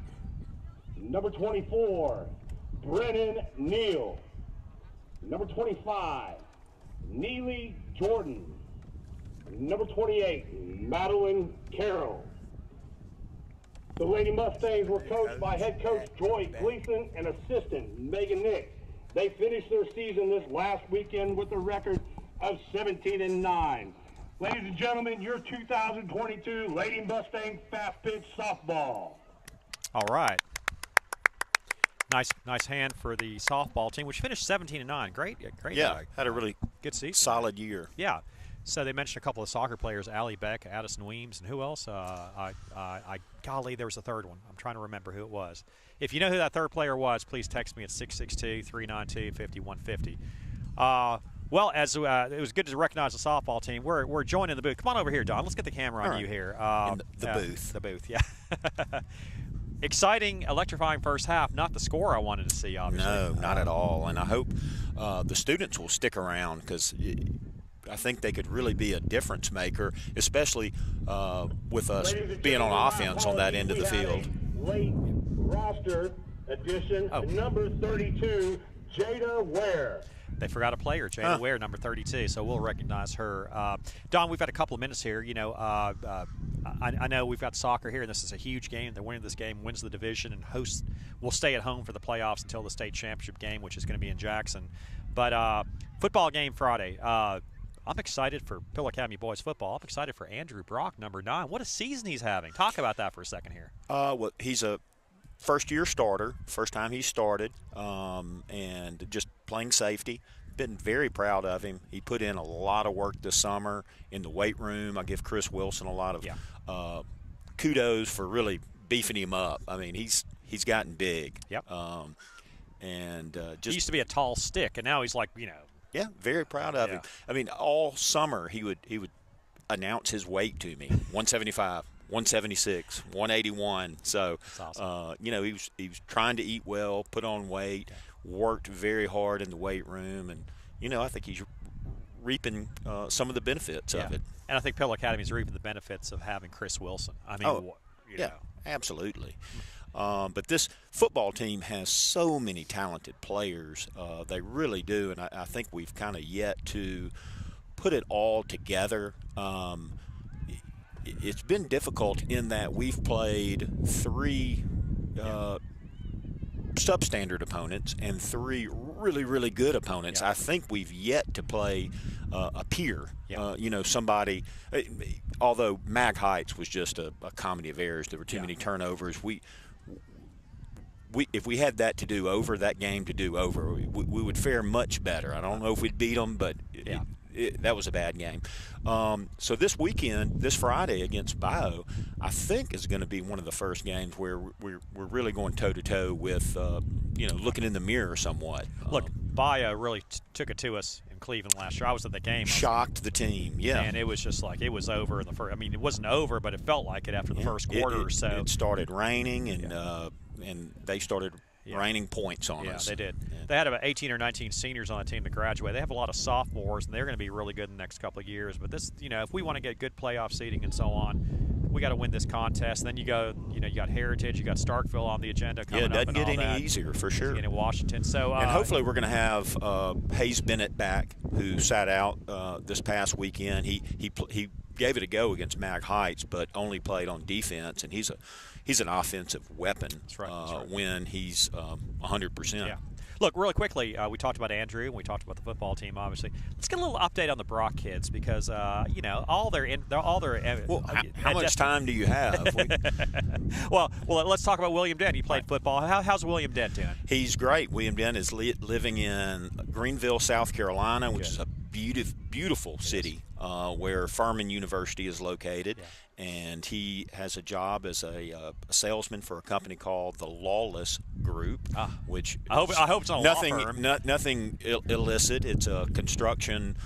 Number 24, Brennan Neal. Number 25, Neely Jordan. Number 28, Madeline Carroll. The Lady Mustangs were coached by head coach Joy Gleason and assistant Megan Nick. They finished their season this last weekend with a record of 17-9. Ladies and gentlemen, your 2022 Lady Mustang Fast Pitch Softball. All right. Nice hand for the softball team, which finished 17-9. Great. Yeah, had a really good season. Solid year. Yeah. So they mentioned a couple of soccer players, Allie Beck, Addison Weems, and who else? Golly, there was a third one. I'm trying to remember who it was. If you know who that third player was, please text me at 662-392-5150. Well, as it was good to recognize the softball team, we're joining the booth. Come on over here, Don. Let's get the camera on you here. In the booth. The booth, yeah. Exciting, electrifying first half. Not the score I wanted to see, obviously. No, not at all. And I hope the students will stick around because I think they could really be a difference maker, especially with us being on offense on that end of the field. Late roster addition, number 32, Jada Ware. They forgot a player, Jada Ware, number 32, so we'll recognize her. Don, we've got a couple of minutes here. You know, I know we've got soccer here, and this is a huge game. The winner of this game wins the division and will stay at home for the playoffs until the state championship game, which is going to be in Jackson. But football game Friday. I'm excited for Pillow Academy boys football. I'm excited for Andrew Brock, number 9. What a season he's having. Talk about that for a second here. Well, he's a first-year starter, first time he started, and just playing safety. Been very proud of him. He put in a lot of work this summer in the weight room. I give Chris Wilson a lot of kudos for really beefing him up. I mean, he's gotten big. Yep. And just he used to be a tall stick, and now he's like, Yeah, very proud of him. I mean, all summer he would announce his weight to me: 175, 176, 181. So, awesome. he was trying to eat well, put on weight, worked very hard in the weight room, and I think he's reaping some of the benefits of it. And I think Pillow Academy is reaping the benefits of having Chris Wilson. I mean, you know. Absolutely. But this football team has so many talented players. They really do, and I think we've kind of yet to put it all together. It's been difficult in that we've played 3 substandard opponents and 3 really, really good opponents. Yeah. I think we've yet to play a peer, somebody. Although Mag Heights was just a comedy of errors, there were too many turnovers. If we had that game to do over, we would fare much better. I don't know if we'd beat them, but that was a bad game. So this weekend, this Friday against Bayou, I think is going to be one of the first games where we're really going toe-to-toe with, looking in the mirror somewhat. Look, Bayou really took it to us in Cleveland last year. I was at the game. Shocked the team, And it was just like it was over in the first. I mean, it wasn't over, but it felt like it after the first quarter or so. It started raining, and they started raining points on us. Yeah, they did. They had about 18 or 19 seniors on the team to graduate. They have a lot of sophomores, and they're going to be really good in the next couple of years. But this, if we want to get good playoff seeding and so on, we got to win this contest. And then you got Heritage, you got Starkville on the agenda coming up. Yeah, it doesn't get any easier for sure. In Washington, so and hopefully we're going to have Hayes Bennett back, who sat out this past weekend. He gave it a go against Mag Heights, but only played on defense, and he's an offensive weapon. That's right. When he's 100%. Yeah. Look, really quickly, we talked about Andrew and we talked about the football team. Obviously, let's get a little update on the Brock kids because all their. Well, how much time do you have? well, let's talk about William Dent. He played football. How's William Dent doing? He's great. William Dent is living in Greenville, South Carolina, which is a beautiful city where Furman University is located. Yeah. And he has a job as a salesman for a company called the Lawless Group, which I hope it's not nothing, a law firm. Nothing illicit. It's a construction,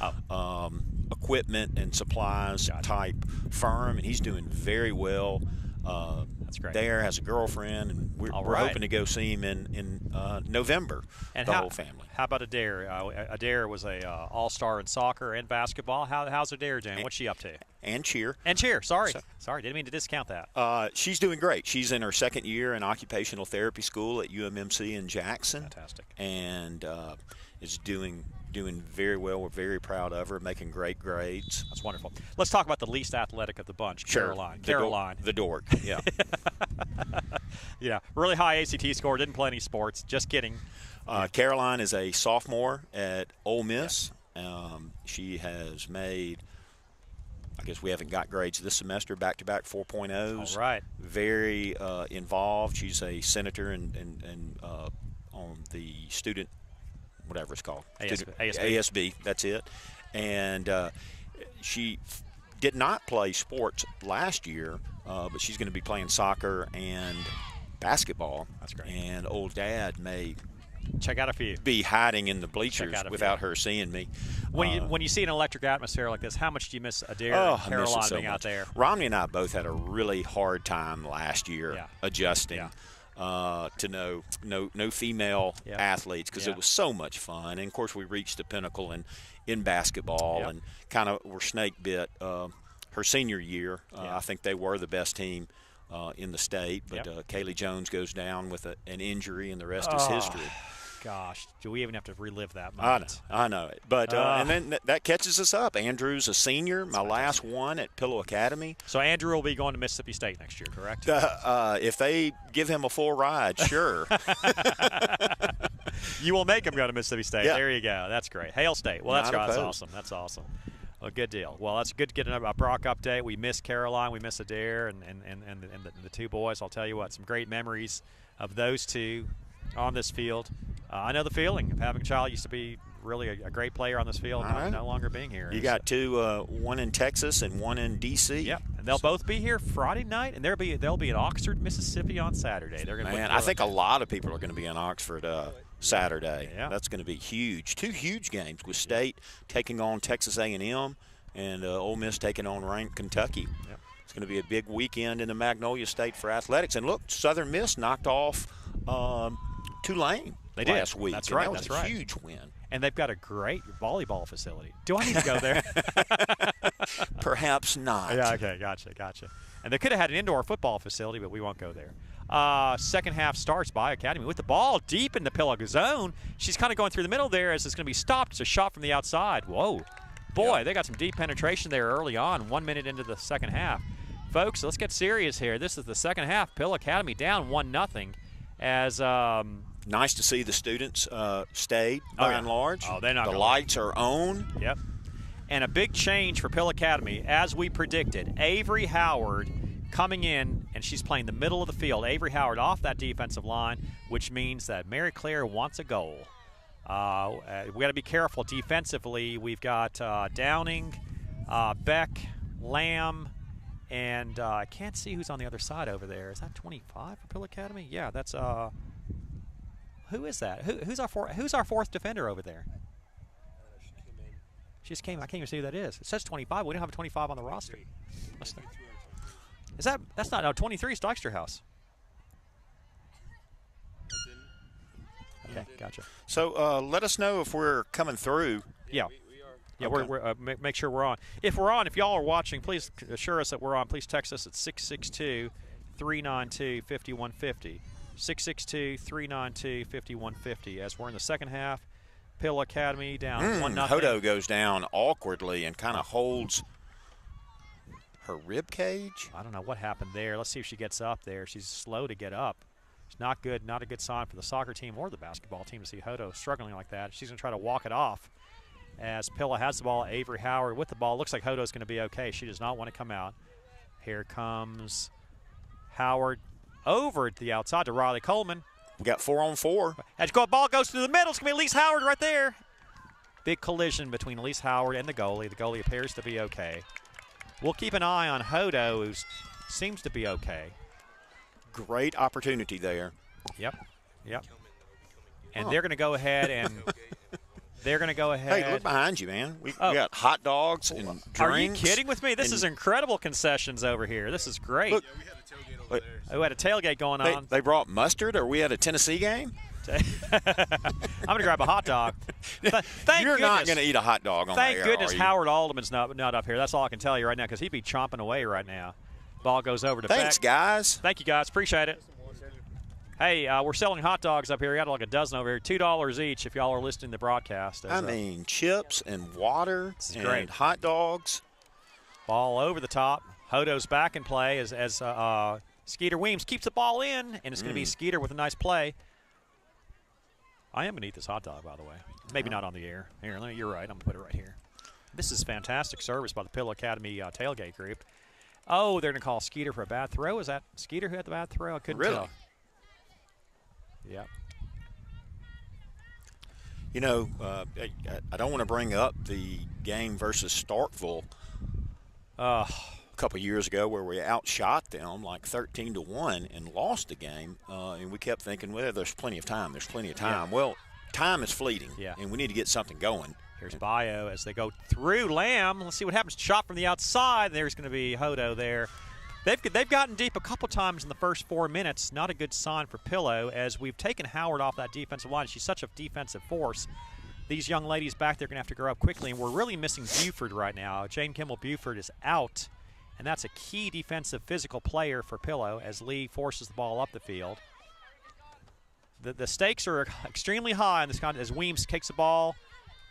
equipment and supplies type firm, and he's doing very well. That's great. There, has a girlfriend, and we're hoping to go see him in November. And the whole family. How about Adair? Adair was a all-star in soccer and basketball. How's Adair doing? What's she up to? And cheer. Sorry, didn't mean to discount that. She's doing great. She's in her second year in occupational therapy school at UMMC in Jackson. Fantastic. And is doing very well. We're very proud of her, making great grades. That's wonderful. Let's talk about the least athletic of the bunch, sure. Caroline. The dork, yeah. Yeah, really high ACT score, didn't play any sports. Just kidding. Caroline is a sophomore at Ole Miss. She has made, I guess we haven't got grades this semester, back-to-back 4.0s. All right. Very involved. She's a senator and on the student, whatever it's called. ASB, that's it. And she did not play sports last year, but she's going to be playing soccer and basketball. That's great. And old Dad may check out a few. Be hiding in the bleachers without her seeing me. When you see an electric atmosphere like this, how much do you miss Adair and Caroline being out there? Romney and I both had a really hard time last year adjusting to no female athletes because it was so much fun. And of course, we reached the pinnacle in basketball and kind of were snake bit. Her senior year, I think they were the best team in the state, but Kaylee Jones goes down with an injury, and the rest is history. Gosh, do we even have to relive that moment? I know it. But and then that catches us up. Andrew's a senior, my last one at Pillow Academy. So Andrew will be going to Mississippi State next year, correct? If they give him a full ride, sure. You will make him go to Mississippi State. Yeah. There you go. That's great. Hail State. Well, that's awesome. That's awesome. Well, good deal. Well, that's good to get a Brock update. We miss Caroline. We miss Adair and the two boys. I'll tell you what, some great memories of those two on this field. I know the feeling of having a child. Used to be really a great player on this field, no longer being here. You got two, one in Texas and one in D.C. Yep, and they'll both be here Friday night, and they'll be in Oxford, Mississippi on Saturday. They're going to. Man, I think a lot of people are going to be in Oxford Saturday. Yeah. That's going to be huge. Two huge games with State taking on Texas A&M and Ole Miss taking on ranked Kentucky. Yep. It's going to be a big weekend in the Magnolia State for athletics. And look, Southern Miss knocked off Tulane They did. last week. That's and right. That was That's a right. huge win. And they've got a great volleyball facility. Do I need to go there? Perhaps not. Yeah, okay, gotcha. And they could have had an indoor football facility, but we won't go there. Second half starts by Academy with the ball deep in the Pillow zone. She's kind of going through the middle there as it's going to be stopped. It's a shot from the outside. Whoa. Boy, they got some deep penetration there early on, 1 minute into the second half. Folks, let's get serious here. This is the second half. Pillow Academy down 1-0 as nice to see the students stay by and large. Oh, they're not the lights are on. Yep. And a big change for Pill Academy, as we predicted. Avery Howard coming in, and she's playing the middle of the field. Avery Howard off that defensive line, which means that Mary Claire wants a goal. We got to be careful defensively. We've got Downing, Beck, Lamb, and I can't see who's on the other side over there. Is that 25 for Pill Academy? Yeah, that's who is that? Who's our fourth defender over there? She just came. I can't even see who that is. It says 25. We don't have a 25 on the roster. That's not 23 is Dijksterhouse. Okay, gotcha. So let us know if we're coming through. Yeah. Yeah, Okay. we're make sure we're on. If we're on, if y'all are watching, please assure us that we're on. Please text us at 662-392-5150. 662-392-5150 as we're in the second half. Pill Academy down 1-0. Hodo goes down awkwardly and kind of holds her rib cage. I don't know what happened there. Let's see if she gets up there. She's slow to get up. It's not good. Not a good sign for the soccer team or the basketball team to see Hodo struggling like that. She's going to try to walk it off as Pilla has the ball. Avery Howard with the ball. Looks like Hodo's going to be okay. She does not want to come out. Here comes Howard over to the outside to Riley Coleman. We got 4-on-4. As the ball goes to the middle, it's going to be Elise Howard right there. Big collision between Elise Howard and the goalie. The goalie appears to be okay. We'll keep an eye on Hodo, who seems to be okay. Great opportunity there. Yep. And they're going to go ahead and Hey, look behind you, man. We got hot dogs and drinks. Are you kidding with me? This is incredible concessions over here. This is great. Look, We had a tailgate over there. We had a tailgate going on. They brought mustard, or we had a Tennessee game? I'm going to grab a hot dog. Thank You're not goodness. going to eat a hot dog on Thank the air, goodness are you? Howard Alderman's not up here. That's all I can tell you right now because he'd be chomping away right now. Ball goes over to Thanks, Beck. guys. Thank you, guys. Appreciate it. Hey, we're selling hot dogs up here. We got like a dozen over here, $2 each if y'all are listening to the broadcast. I mean, chips and water and great. hot dogs. Ball over the top. Hodo's back in play as Skeeter Weems keeps the ball in, and it's going to be Skeeter with a nice play. I am going to eat this hot dog, by the way. Maybe not on the air. Here, you're right. I'm going to put it right here. This is fantastic service by the Pill Academy tailgate group. Oh, they're going to call Skeeter for a bad throw. Is that Skeeter who had the bad throw? I couldn't tell. Yeah. You know, I don't want to bring up the game versus Starkville a couple years ago where we outshot them like 13-1 and lost the game. And we kept thinking, well, there's plenty of time. There's plenty of time. Yeah. Well, time is fleeting, Yeah. and we need to get something going. Here's Bayou as they go through Lamb. Let's see what happens. Shot from the outside. There's going to be Hodo there. They've gotten deep a couple times in the first 4 minutes. Not a good sign for Pillow as we've taken Howard off that defensive line. She's such a defensive force. These young ladies back there are going to have to grow up quickly, and we're really missing Buford right now. Jane Kimball Buford is out, and that's a key defensive physical player for Pillow as Lee forces the ball up the field. The stakes are extremely high in this contest as Weems kicks the ball.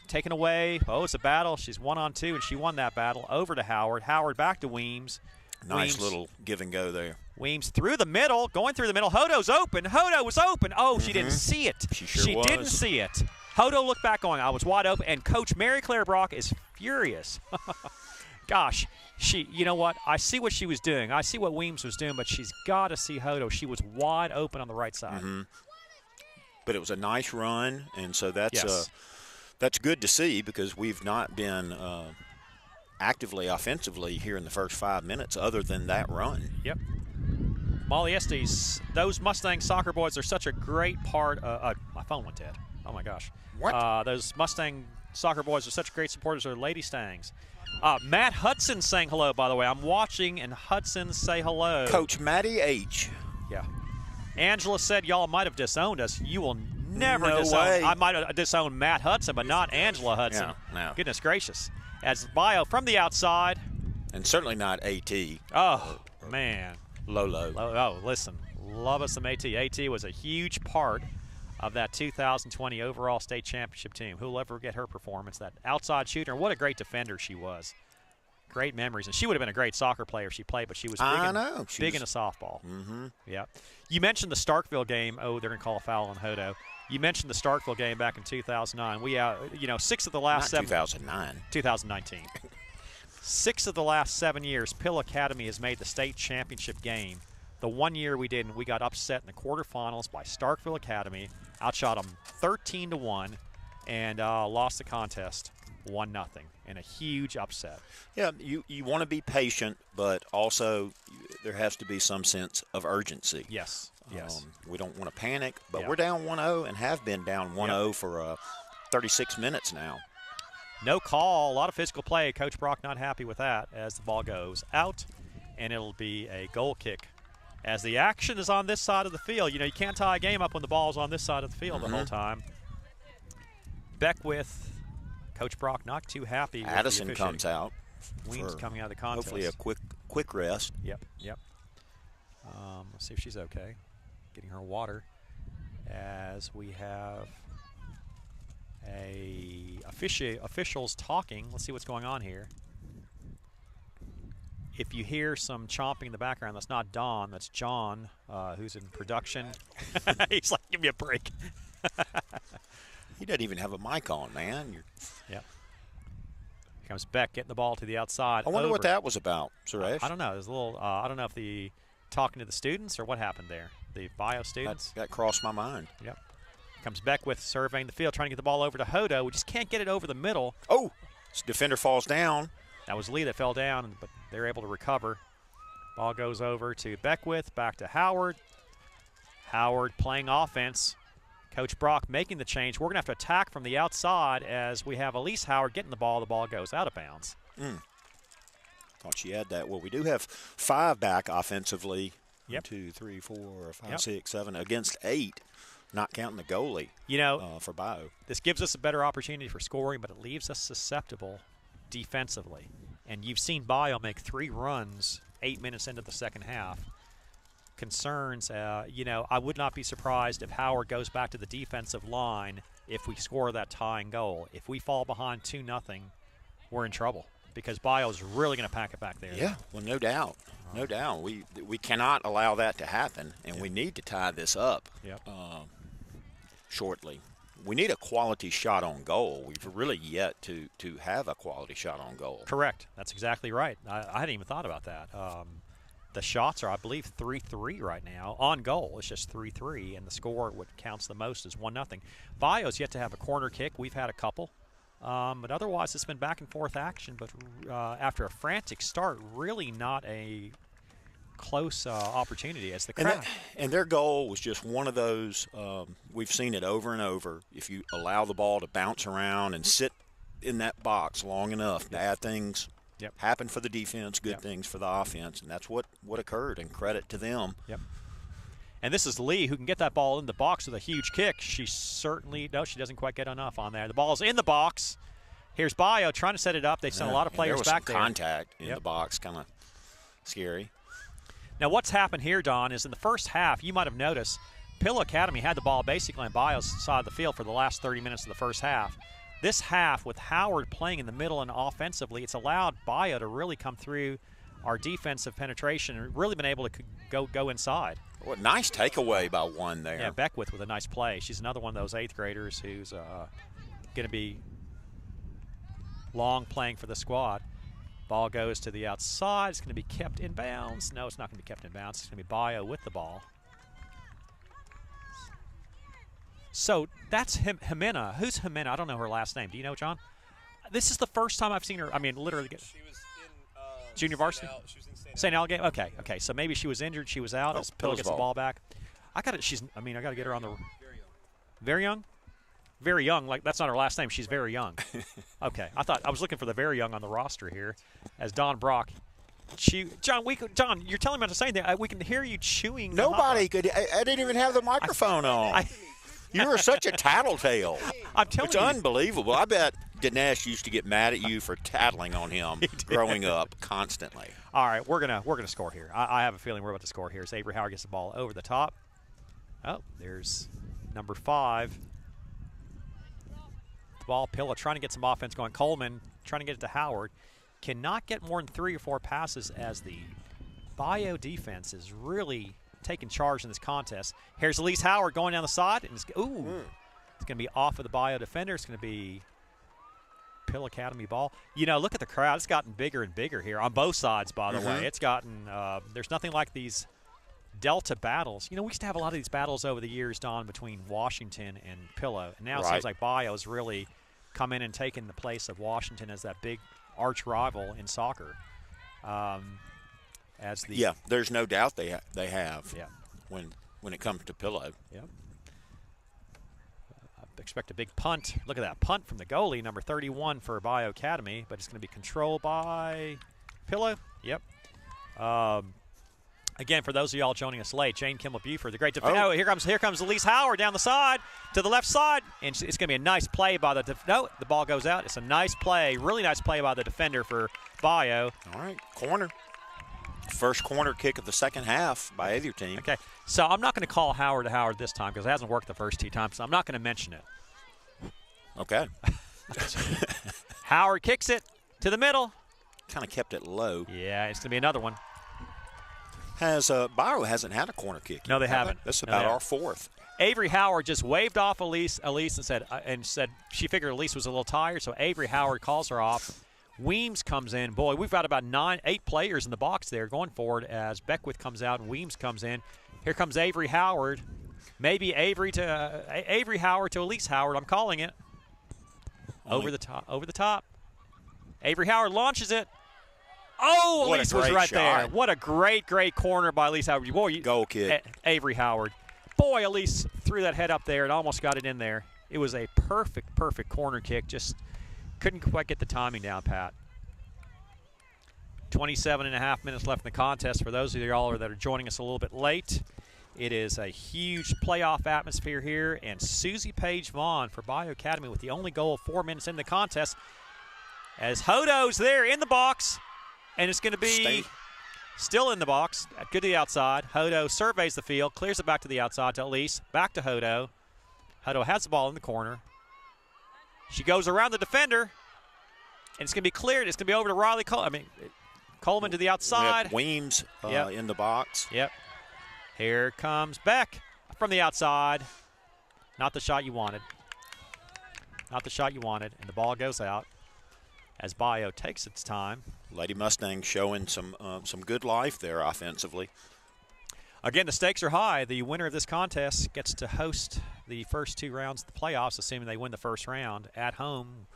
Taken away. Oh, it's a battle. She's 1-on-2, and she won that battle. Over to Howard. Howard back to Weems. Nice little give and go there. Weems through the middle, going through the middle. Hodo's open. Hodo was open. Oh, she didn't see it. She sure was. Didn't see it. Hodo looked back going, I was wide open, and Coach Mary Claire Brock is furious. Gosh, you know what? I see what she was doing. I see what Weems was doing, but she's got to see Hodo. She was wide open on the right side. But it was a nice run, and so that's Yes. that's good to see because we've not been actively offensively here in the first 5 minutes other than that run. Yep. Molly Estes, those Mustang soccer boys are such a great part. My phone went dead. Oh, my gosh. What? Those Mustang soccer boys are such great supporters of the Lady Stangs. Matt Hudson saying hello, by the way. I'm watching, and Hudson say hello. Coach Matty H. Yeah. Angela said y'all might have disowned us. You will never No disown. way. I might have disowned Matt Hudson, but not Angela Hudson. No. Goodness gracious. As Bayou from the outside. And certainly not AT. Oh, man. Lolo. Oh, listen. Love us some AT. AT was a huge part of that 2020 overall state championship team. Who'll ever get her performance? That outside shooter. And what a great defender she was. Great memories. And she would have been a great soccer player if she played, but she was big into softball. Mm-hmm. Yeah. You mentioned the Starkville game. Oh, they're going to call a foul on Hodo. You mentioned the Starkville game back in 2009. We, 6 of the last Not 7. 2009. 2019. 6 of the last 7 years, Pill Academy has made the state championship game. The 1 year we didn't, we got upset in the quarterfinals by Starkville Academy, outshot them 13-1, and lost the contest 1-0 in a huge upset. Yeah, you want to be patient, but also there has to be some sense of urgency. Yes. We don't want to panic, but Yeah. we're down 1-0 and have been down 1-0 for 36 minutes now. No call, a lot of physical play. Coach Brock not happy with that as the ball goes out, and it'll be a goal kick. As the action is on this side of the field, you can't tie a game up when the ball's on this side of the field the whole time. Beckwith, Coach Brock not too happy with Addison the officiating. comes out. Weems coming out of the contest. Hopefully a quick rest. Yep. Let's see if she's okay. Getting her water as we have officials talking. Let's see what's going on here. If you hear some chomping in the background, that's not Don, that's John, who's in production. He's like, give me a break. He doesn't even have a mic on, man. Yep. Here comes Beck getting the ball to the outside. I wonder what that was about, Suresh. I don't know. There's a little. I don't know if the talking to the students or what happened there. The bio students. That crossed my mind. Yep. Comes Beckwith surveying the field, trying to get the ball over to Hodo. We just can't get it over the middle. Oh, this defender falls down. That was Lee that fell down, but they're able to recover. Ball goes over to Beckwith, back to Howard. Howard playing offense. Coach Brock making the change. We're going to have to attack from the outside as we have Elise Howard getting the ball. The ball goes out of bounds. Thought she had that. Well, we do have 5 back offensively. Yep. 1, 2, 3, 4, 5, 6, 7 against 8, not counting the goalie. For Bayou. This gives us a better opportunity for scoring, but it leaves us susceptible defensively. And you've seen Bayou make 3 runs 8 minutes into the second half. Concerns, I would not be surprised if Howard goes back to the defensive line if we score that tying goal. If we fall behind 2-0, we're in trouble because Bayou's really going to pack it back there. Yeah, well, no doubt. No doubt. We cannot allow that to happen, and we need to tie this up shortly. We need a quality shot on goal. We've really yet to have a quality shot on goal. Correct. That's exactly right. I hadn't even thought about that. The shots are, I believe, 3-3 right now. On goal, it's just 3-3, and the score, what counts the most, is 1-0. Bayou's yet to have a corner kick. We've had a couple. But otherwise, it's been back and forth action. But after a frantic start, really not a close opportunity as the crowd. And their goal was just one of those, we've seen it over and over. If you allow the ball to bounce around and sit in that box long enough, bad things happen for the defense, good things for the offense. And that's what occurred, and credit to them. Yep. And this is Lee, who can get that ball in the box with a huge kick. She doesn't quite get enough on there. The ball's in the box. Here's Bayou trying to set it up. They've sent a lot of players back there. There was some contact in the box, kind of scary. Now, what's happened here, Don, is in the first half, you might have noticed, Pill Academy had the ball basically on Bayou's side of the field for the last 30 minutes of the first half. This half, with Howard playing in the middle and offensively, it's allowed Bayou to really come through our defensive penetration and really been able to go inside. Well, nice takeaway by one there. Yeah, Beckwith with a nice play. She's another one of those 8th graders who's going to be long playing for the squad. Ball goes to the outside. It's going to be kept in bounds. No, it's not going to be kept in bounds. It's going to be Bayou with the ball. So that's Jimena. Who's Jimena? I don't know her last name. Do you know, John? This is the first time I've seen her. I mean, literally. She was in junior varsity? She was in St. Al game? Okay. So maybe she was injured. She was out as Pill gets the ball back. I got to get her on the – Very young? Very young. Like, that's not her last name. She's very young. Okay. I was looking for the very young on the roster here as Don Brock. John, you're telling me not to say that. We can hear you chewing. Nobody could. I didn't even have the microphone on. You're such a tattletale. I'm telling it's you. unbelievable. I bet Dinesh used to get mad at you for tattling on him growing up constantly. All right, we're gonna score here. I have a feeling we're about to score here. As Avery Howard gets the ball over the top. Oh, there's number 5. The ball, Pilla trying to get some offense going. Coleman trying to get it to Howard. Cannot get more than 3 or 4 passes as the Bayou defense is really taking charge in this contest. Here's Elise Howard going down the side. And it's going to be off of the Bayou defender. It's going to be Pill Academy ball. You know, look at the crowd. It's gotten bigger and bigger here on both sides, by the way. It's gotten there's nothing like these Delta battles. You know, we used to have a lot of these battles over the years, Don, between Washington and Pillow. And now it seems like Bayou has really come in and taken the place of Washington as that big arch rival in soccer. There's no doubt they have. Yeah. When it comes to Pillow. Yep. I expect a big punt. Look at that punt from the goalie, number 31 for Bayou Academy, but it's going to be controlled by Pillow. Yep. Again, for those of y'all joining us late, Jane Kimball Buford, the great defender. Oh, here comes Elise Howard down the side to the left side, and it's going to be a nice play by the the ball goes out. It's a nice play, really nice play by the defender for Bayou. All right, corner. First corner kick of the second half by either team. Okay, so I'm not going to call Howard to Howard this time because it hasn't worked the first 2 times, so I'm not going to mention it. Okay. Howard kicks it to the middle. Kind of kept it low. Yeah, it's going to be another one. Bayou hasn't had a corner kick. No, they haven't. That's about our 4th. Avery Howard just waved off Elise and said she figured Elise was a little tired, so Avery Howard calls her off. Weems comes in. Boy, we've got about 8 players in the box there going forward as Beckwith comes out and Weems comes in. Here comes Avery Howard. Maybe Avery Howard to Elise Howard. I'm calling it. Over the top. Avery Howard launches it. Oh, Elise was right there. What a great corner by Elise Howard. Boy, goal kid. Avery Howard. Boy, Elise threw that head up there and almost got it in there. It was a perfect corner kick. Just couldn't quite get the timing down, Pat. 27.5 minutes left in the contest. For those of y'all that are joining us a little bit late, it is a huge playoff atmosphere here, and Susie Page Vaughn for Bayou Academy with the only goal 4 minutes in the contest. As Hodo's there in the box, and it's going to be still in the box, good to the outside. Hodo surveys the field, clears it back to the outside to Elise, back to Hodo. Hodo has the ball in the corner. She goes around the defender, and it's going to be cleared. It's going to be over to Riley Coleman to the outside. Weems in the box. Yep. Here comes Beck from the outside. Not the shot you wanted. And the ball goes out as Bayou takes its time. Lady Mustang showing some good life there offensively. Again, the stakes are high. The winner of this contest gets to host the first 2 rounds of the playoffs, assuming they win the first round at home.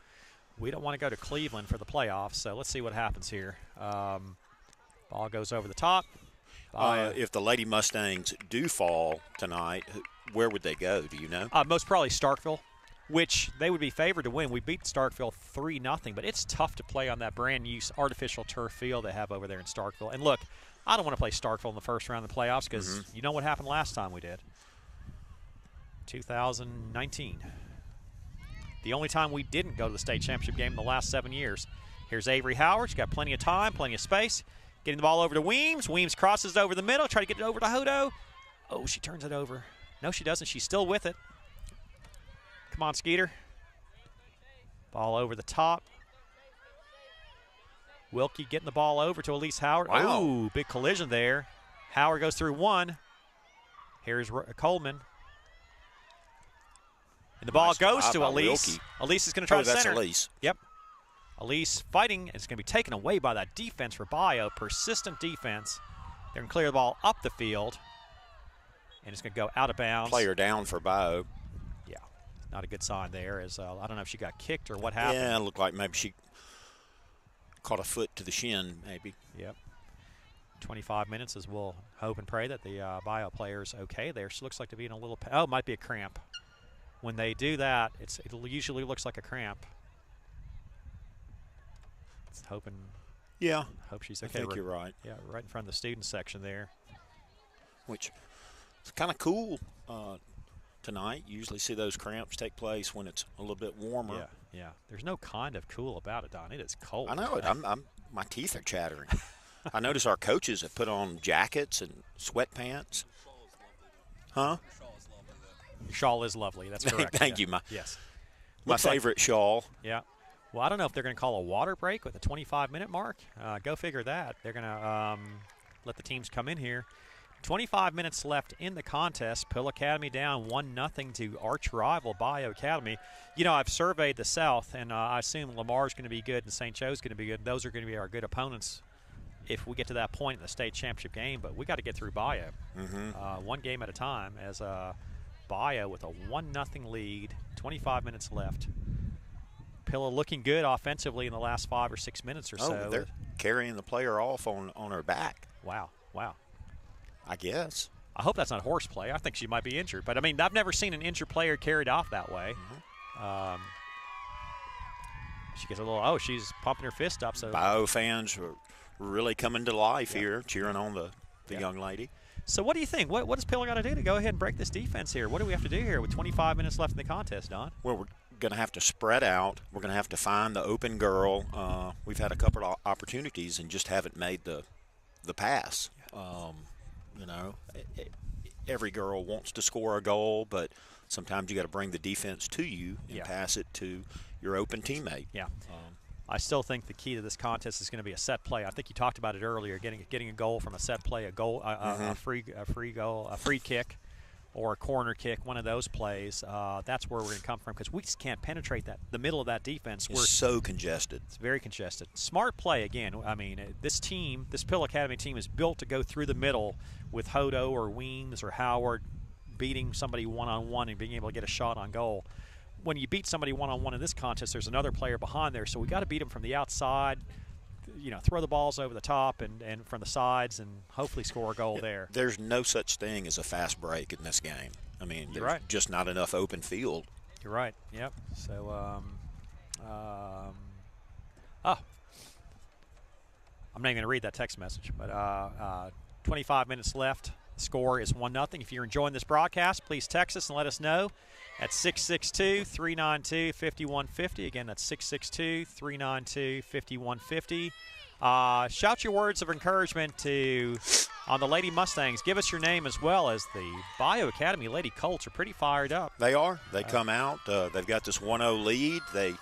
We don't want to go to Cleveland for the playoffs, so let's see what happens here. Ball goes over the top. If the Lady Mustangs do fall tonight, where would they go? Do you know? Most probably Starkville, which they would be favored to win. We beat Starkville 3-0, but it's tough to play on that brand-new artificial turf field they have over there in Starkville. And look, I don't want to play Starkville in the first round of the playoffs because you know what happened last time we did. 2019. The only time we didn't go to the state championship game in the last 7 years. Here's Avery Howard. She's got plenty of time, plenty of space. Getting the ball over to Weems. Weems crosses over the middle, try to get it over to Hodo. Oh, she turns it over. No, she doesn't. She's still with it. Come on, Skeeter. Ball over the top. Wilkie getting the ball over to Elise Howard. Wow. Ooh, big collision there. Howard goes through one. Here's Coleman. And the ball goes to Elise. Wilkie. Elise is going to try to center. That's Elise. Yep. Elise fighting. It's going to be taken away by that defense for Bayou. Persistent defense. They're going to clear the ball up the field. And it's going to go out of bounds. Player down for Bayou. Yeah. Not a good sign there. As I don't know if she got kicked or what happened. Yeah, it looked like maybe she caught a foot to the shin, maybe. Yep. 25 minutes as we'll hope and pray that the Bayou player's okay there. She looks like to be in a little – oh, it might be a cramp. When they do that, it usually looks like a cramp. It's hoping – yeah. Hope she's okay. I think you're right. Yeah, right in front of the student section there. Which is kind of cool. tonight. You usually see those cramps take place when it's a little bit warmer. Yeah, yeah. There's no kind of cool about it, Don. It is cold. I know it. My teeth are chattering. I notice our coaches have put on jackets and sweatpants. Huh? Your shawl is lovely. That's correct. Thank you. Yes. My Looks favorite shawl. Yeah. Well, I don't know if they're going to call a water break with the 25-minute mark. Go figure that. They're going to let the teams come in here. 25 minutes left in the contest. Pill Academy down 1-0 to arch rival Bayou Academy. You know, I've surveyed the South, and I assume Lamar's going to be good and St. Joe's going to be good. Those are going to be our good opponents if we get to that point in the state championship game. But we got to get through Bayou, one game at a time. As Bayou with a 1-0 lead, 25 minutes left. Pilla looking good offensively in the last 5 or 6 minutes or so. They're carrying the player off on her back. Wow. I guess. I hope that's not horseplay. I think she might be injured. But, I mean, I've never seen an injured player carried off that way. She gets a little, she's pumping her fist up. So Bayou fans are really coming to life here, cheering on the young lady. So what do you think? What does Pilla got to do to go ahead and break this defense here? What do we have to do here with 25 minutes left in the contest, Don? Well, we're going to have to spread out. We're going to have to find the open girl. We've had a couple of opportunities and just haven't made the pass. You know, every girl wants to score a goal, but sometimes you got to bring the defense to you and pass it to your open teammate. Yeah. I still think the key to this contest is going to be a set play. I think you talked about it earlier, getting a goal from a set play, a free goal, a free kick, or a corner kick, one of those plays. That's where we're going to come from because we just can't penetrate the middle of that defense. We're so congested. It's very congested. Smart play again. I mean, this Pill Academy team is built to go through the middle with Hodo or Weems or Howard beating somebody one-on-one and being able to get a shot on goal. When you beat somebody one-on-one in this contest, there's another player behind there, so we got to beat them from the outside, you know, throw the balls over the top and from the sides and hopefully score a goal there. There's no such thing as a fast break in this game. I mean, there's just not enough open field. You're right. Yep. So, I'm not even going to read that text message, but 25 minutes left. The score is 1-0. If you're enjoying this broadcast, please text us and let us know at 662-392-5150. Again, that's 662-392-5150. Shout your words of encouragement on the Lady Mustangs. Give us your name as well, as the Bayou Academy Lady Colts are pretty fired up. They are. They come out. They've got this 1-0 lead. They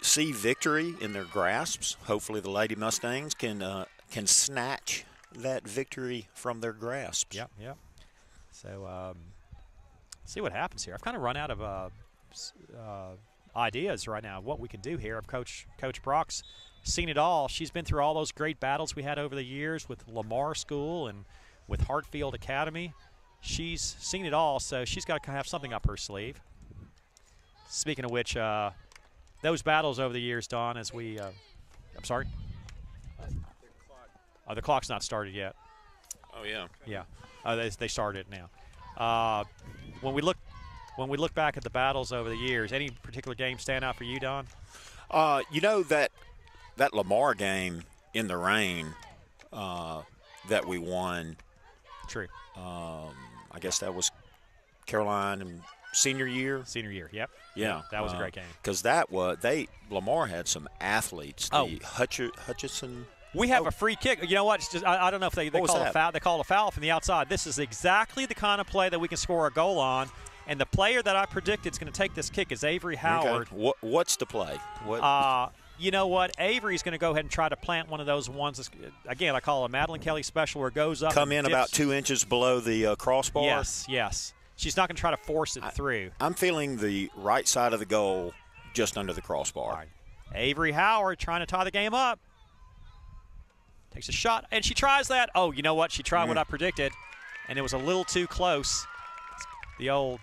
see victory in their grasps. Hopefully the Lady Mustangs can snatch that victory from their grasps. Yep. So see what happens here. I've kind of run out of ideas right now of what we can do here. Coach Brock's seen it all. She's been through all those great battles we had over the years with Lamar School and with Hartfield Academy. She's seen it all, so she's got to have something up her sleeve. Speaking of which, those battles over the years, Don, as we I'm sorry? The clock's not started yet. Oh, yeah. Yeah. They started it now. When we look back at the battles over the years, any particular game stand out for you, Don? You know that Lamar game in the rain that we won. True. I guess that was Caroline and senior year. Senior year. Yep. Yeah, that was a great game. Because Lamar had some athletes. Hutchison. We have a free kick. You know what? It's just I don't know if they call a foul. They call a foul from the outside. This is exactly the kind of play that we can score a goal on. And the player that I predicted is going to take this kick is Avery Howard. Okay. What's the play? You know what? Avery's going to go ahead and try to plant one of those ones. Again, I call it a Madeline Kelly special where it goes up. Come in about 2 inches below the crossbar? Yes. She's not going to try to force it through. I'm feeling the right side of the goal just under the crossbar. Right. Avery Howard trying to tie the game up. Takes a shot, and she tries that. Oh, you know what? She tried what I predicted, and it was a little too close. The old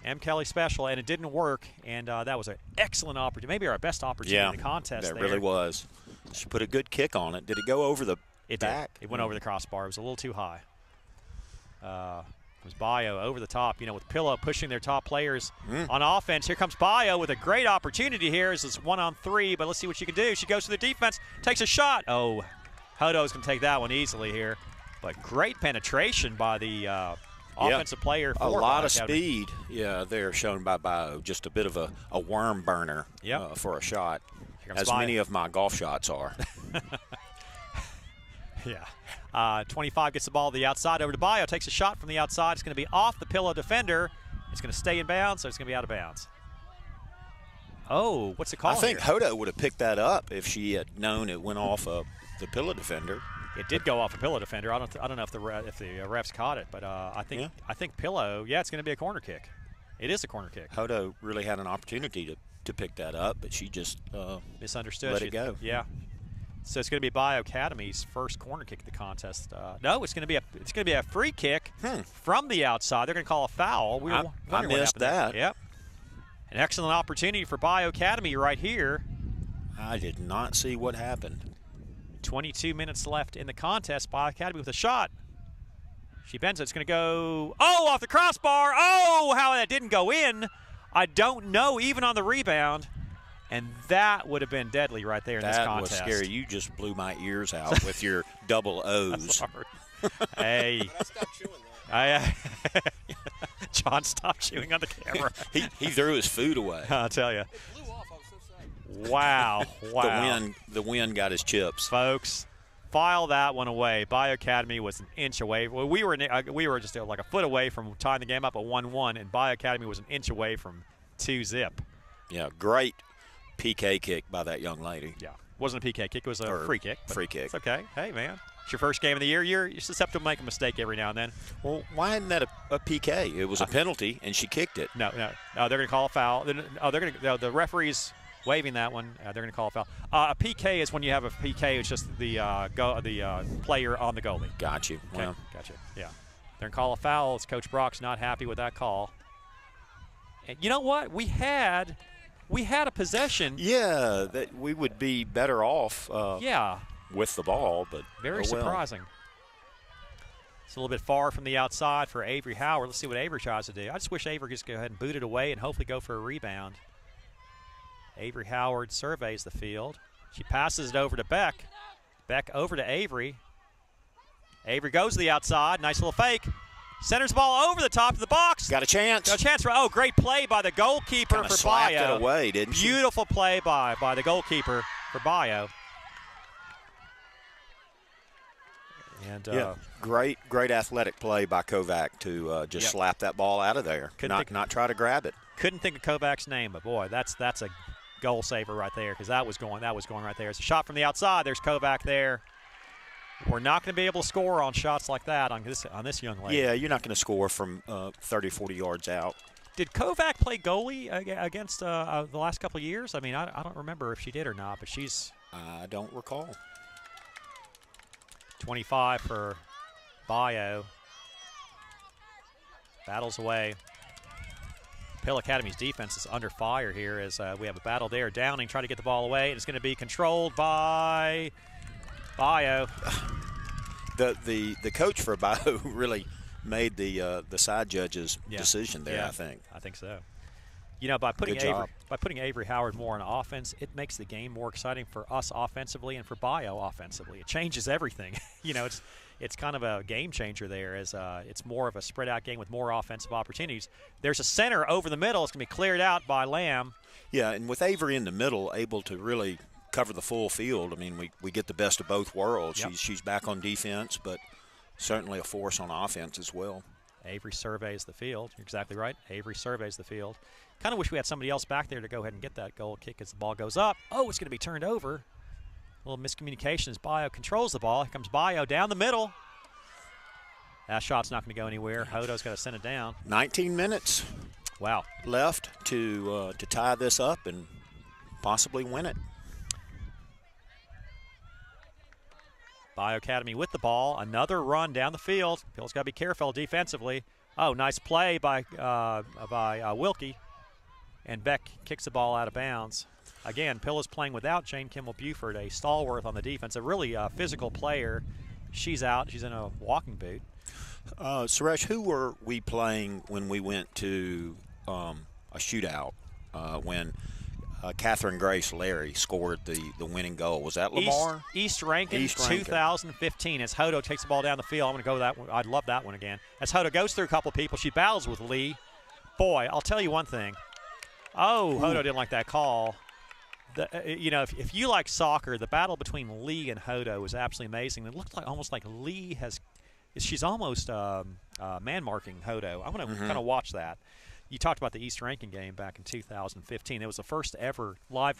M. Kelly special, and it didn't work, and that was an excellent opportunity, maybe our best opportunity in the contest. That really was. She put a good kick on it. Did it go over the back? It went over the crossbar. It was a little too high. It was Bayou over the top, with Pillow pushing their top players on offense. Here comes Bayou with a great opportunity here. It's 1-on-3, but let's see what she can do. She goes to the defense, takes a shot. Oh, Hodo's going to take that one easily here. But great penetration by the offensive player for a lot of Academy. speed. Yeah, they're shown by Bayou. Just a bit of a worm burner for a shot, as many of my golf shots are. Yeah. 25 gets the ball to the outside over to Bayou. Takes a shot from the outside. It's going to be off the Pillow defender. It's going to stay in bounds, so it's going to be out of bounds. Oh, what's the call? I think Hodo would have picked that up if she had known it went off of the Pillow defender. It did go off a Pillow defender. I don't know if the refs caught it, but I think Pillow. Yeah, it's going to be a corner kick. It is a corner kick. Hodo really had an opportunity to pick that up, but she just misunderstood. Let it go. Yeah. So it's going to be Bayou Academy's first corner kick of the contest. No, it's going to be a free kick from the outside. They're going to call a foul. I missed that. Yep. An excellent opportunity for Bayou Academy right here. I did not see what happened. 22 minutes left in the contest. Bayou Academy with a shot. She bends it. It's going to go, off the crossbar. Oh, how that didn't go in. I don't know, even on the rebound. And that would have been deadly right there in this contest. That was scary. You just blew my ears out with your double O's. Hey. Stop chewing that. John, stop chewing on the camera. he threw his food away. I'll tell you. It blew off. I was so sad. Wow. The wind got his chips. Folks, file that one away. Bayou Academy was an inch away. Well, we were just like a foot away from tying the game up at 1-1, and Bayou Academy was an inch away from 2-zip. Yeah, great PK kick by that young lady. Yeah, wasn't a PK kick. It was a free kick. Free kick. It's okay. Hey, man. It's your first game of the year. You're susceptible to make a mistake every now and then. Well, why isn't that a PK? It was a penalty, and she kicked it. No. They're going to call a foul. The referee's waving that one. They're going to call a foul. A PK is when you have a PK. It's just the player on the goalie. Got you. Okay. Well. Got you. Yeah. They're going to call a foul. As Coach Brock's not happy with that call. And you know what? We had a possession. Yeah, that we would be better off. With the ball, but very surprising. It's a little bit far from the outside for Avery Howard. Let's see what Avery tries to do. I just wish Avery could just go ahead and boot it away and hopefully go for a rebound. Avery Howard surveys the field. She passes it over to Beck. Beck over to Avery. Avery goes to the outside. Nice little fake. Centers the ball over the top of the box. Got a chance. Great play by the goalkeeper for slapped Bayou. It away, didn't she? Beautiful play by the goalkeeper for Bayou. And great athletic play by Kovac to just slap that ball out of there, not try to grab it. Couldn't think of Kovac's name, but boy, that's a goal saver right there because that was going right there. It's a shot from the outside. There's Kovac there. We're not going to be able to score on shots like that on this young lady. Yeah, you're not going to score from 30, 40 yards out. Did Kovac play goalie against the last couple of years? I mean, I don't remember if she did or not, but she's. I don't recall. 25 for Bayou. Battles away. Pill Academy's defense is under fire here as we have a battle there. Downing trying to get the ball away, and it's going to be controlled by Bayou. The coach for Bayou really made the side judge's decision there. Yeah, I think. I think so. You know, by putting Avery Howard more on offense, it makes the game more exciting for us offensively and for Bayou offensively. It changes everything. You know, it's kind of a game changer there as it's more of a spread out game with more offensive opportunities. There's a center over the middle. It's going to be cleared out by Lamb. Yeah, and with Avery in the middle, able to really cover the full field, I mean, we get the best of both worlds. Yep. She's back on defense, but certainly a force on offense as well. Avery surveys the field. You're exactly right. Avery surveys the field. Kind of wish we had somebody else back there to go ahead and get that goal kick as the ball goes up. Oh, it's going to be turned over. A little miscommunication as Bayou controls the ball. Here comes Bayou down the middle. That shot's not going to go anywhere. Hodo's got to send it down. 19 minutes. Wow. Left to tie this up and possibly win it. Bayou Academy with the ball. Another run down the field. Bill's got to be careful defensively. Oh, nice play by Wilkie. And Beck kicks the ball out of bounds. Again, Pill is playing without Jane Kimmel-Buford, a stalwart on the defense, a really physical player. She's out. She's in a walking boot. Suresh, who were we playing when we went to a shootout when Catherine Grace Larry scored the winning goal. Was that Lamar? East Rankin, East Rankin. 2015. As Hodo takes the ball down the field, I'm going to go that one. I'd love that one again. As Hodo goes through a couple of people, she battles with Lee. Boy, I'll tell you one thing. Oh, Hodo didn't like that call. If you like soccer, the battle between Lee and Hodo was absolutely amazing. It looked like almost like Lee she's almost man-marking Hodo. I'm going to kind of watch that. You talked about the East Rankin game back in 2015. It was the first ever live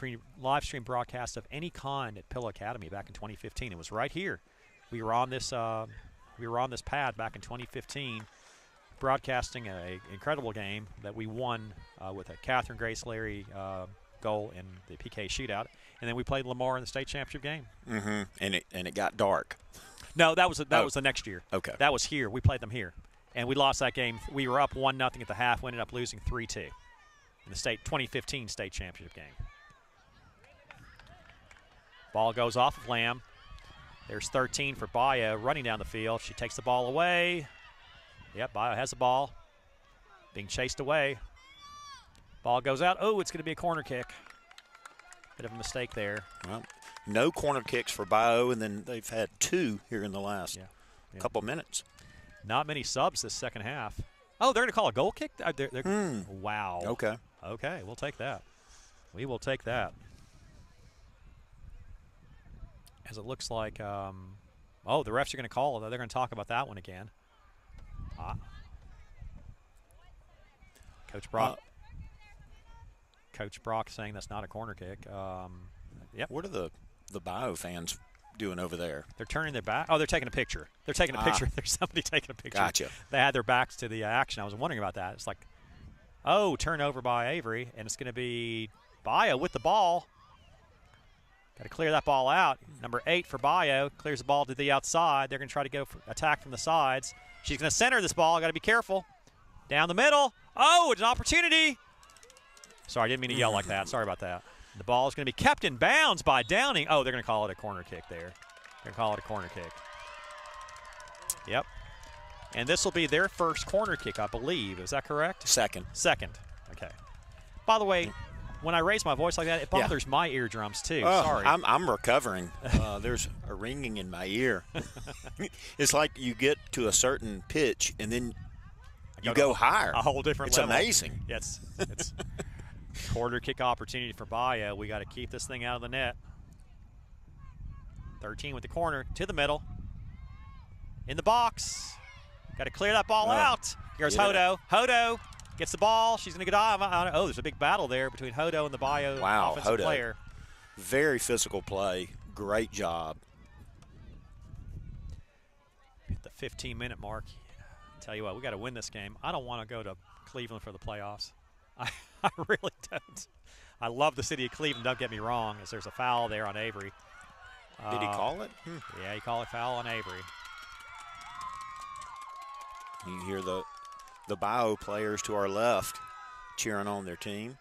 stream broadcast of any kind at Pill Academy back in 2015. It was right here. We were on this pad back in 2015, broadcasting an incredible game that we won with a Catherine Grace Larry goal in the PK shootout, and then we played Lamar in the state championship game. And it got dark. No, that was the next year. Okay. That was here. We played them here. And we lost that game. We were up 1-0 at the half. We ended up losing 3-2 in the 2015 state championship game. Ball goes off of Lamb. There's 13 for Bayou running down the field. She takes the ball away. Yep, Bayou has the ball. Being chased away. Ball goes out. Oh, it's going to be a corner kick. Bit of a mistake there. Well, no corner kicks for Bayou, and then they've had 2 here in the last couple minutes. Not many subs this second half. Oh, they're going to call a goal kick? Wow. Okay. Okay, we'll take that. We will take that. As it looks like, the refs are going to call it. They're going to talk about that one again. Coach Brock. Coach Brock saying that's not a corner kick. Yep. What are the Bayou fans doing over there? They're turning their back. Oh, they're taking a picture. They're taking a picture. There's somebody taking a picture. Gotcha. They had their backs to the action. I was wondering about that. It's like, turnover by Avery, and it's going to be Bayou with the ball. Got to clear that ball out. Number 8 for Bayou clears the ball to the outside. They're going to try to go for attack from the sides. She's going to center this ball. Got to be careful. Down the middle. Oh, it's an opportunity. Sorry, I didn't mean to yell like that. Sorry about that. The ball is going to be kept in bounds by Downing. Oh, they're going to call it a corner kick there. They're going to call it a corner kick. Yep. And this will be their first corner kick, I believe. Is that correct? Second. Okay. By the way, when I raise my voice like that, it bothers my eardrums too. Sorry. I'm recovering. There's a ringing in my ear. It's like you get to a certain pitch and then you go higher. A whole different level. It's amazing. Yes. It's quarter kick opportunity for Bayou. We got to keep this thing out of the net. 13 with the corner to the middle. In the box. Got to clear that ball out. Here's Hodo. Hodo gets the ball. She's going to get off. Oh, there's a big battle there between Hodo and the Bayou offensive player. Very physical play. Great job. Hit the 15-minute mark. Tell you what, we got to win this game. I don't want to go to Cleveland for the playoffs. I really don't. I love the city of Cleveland, don't get me wrong, as there's a foul there on Avery. Did he call it? Yeah, he called a foul on Avery. You hear the Bayou players to our left cheering on their team.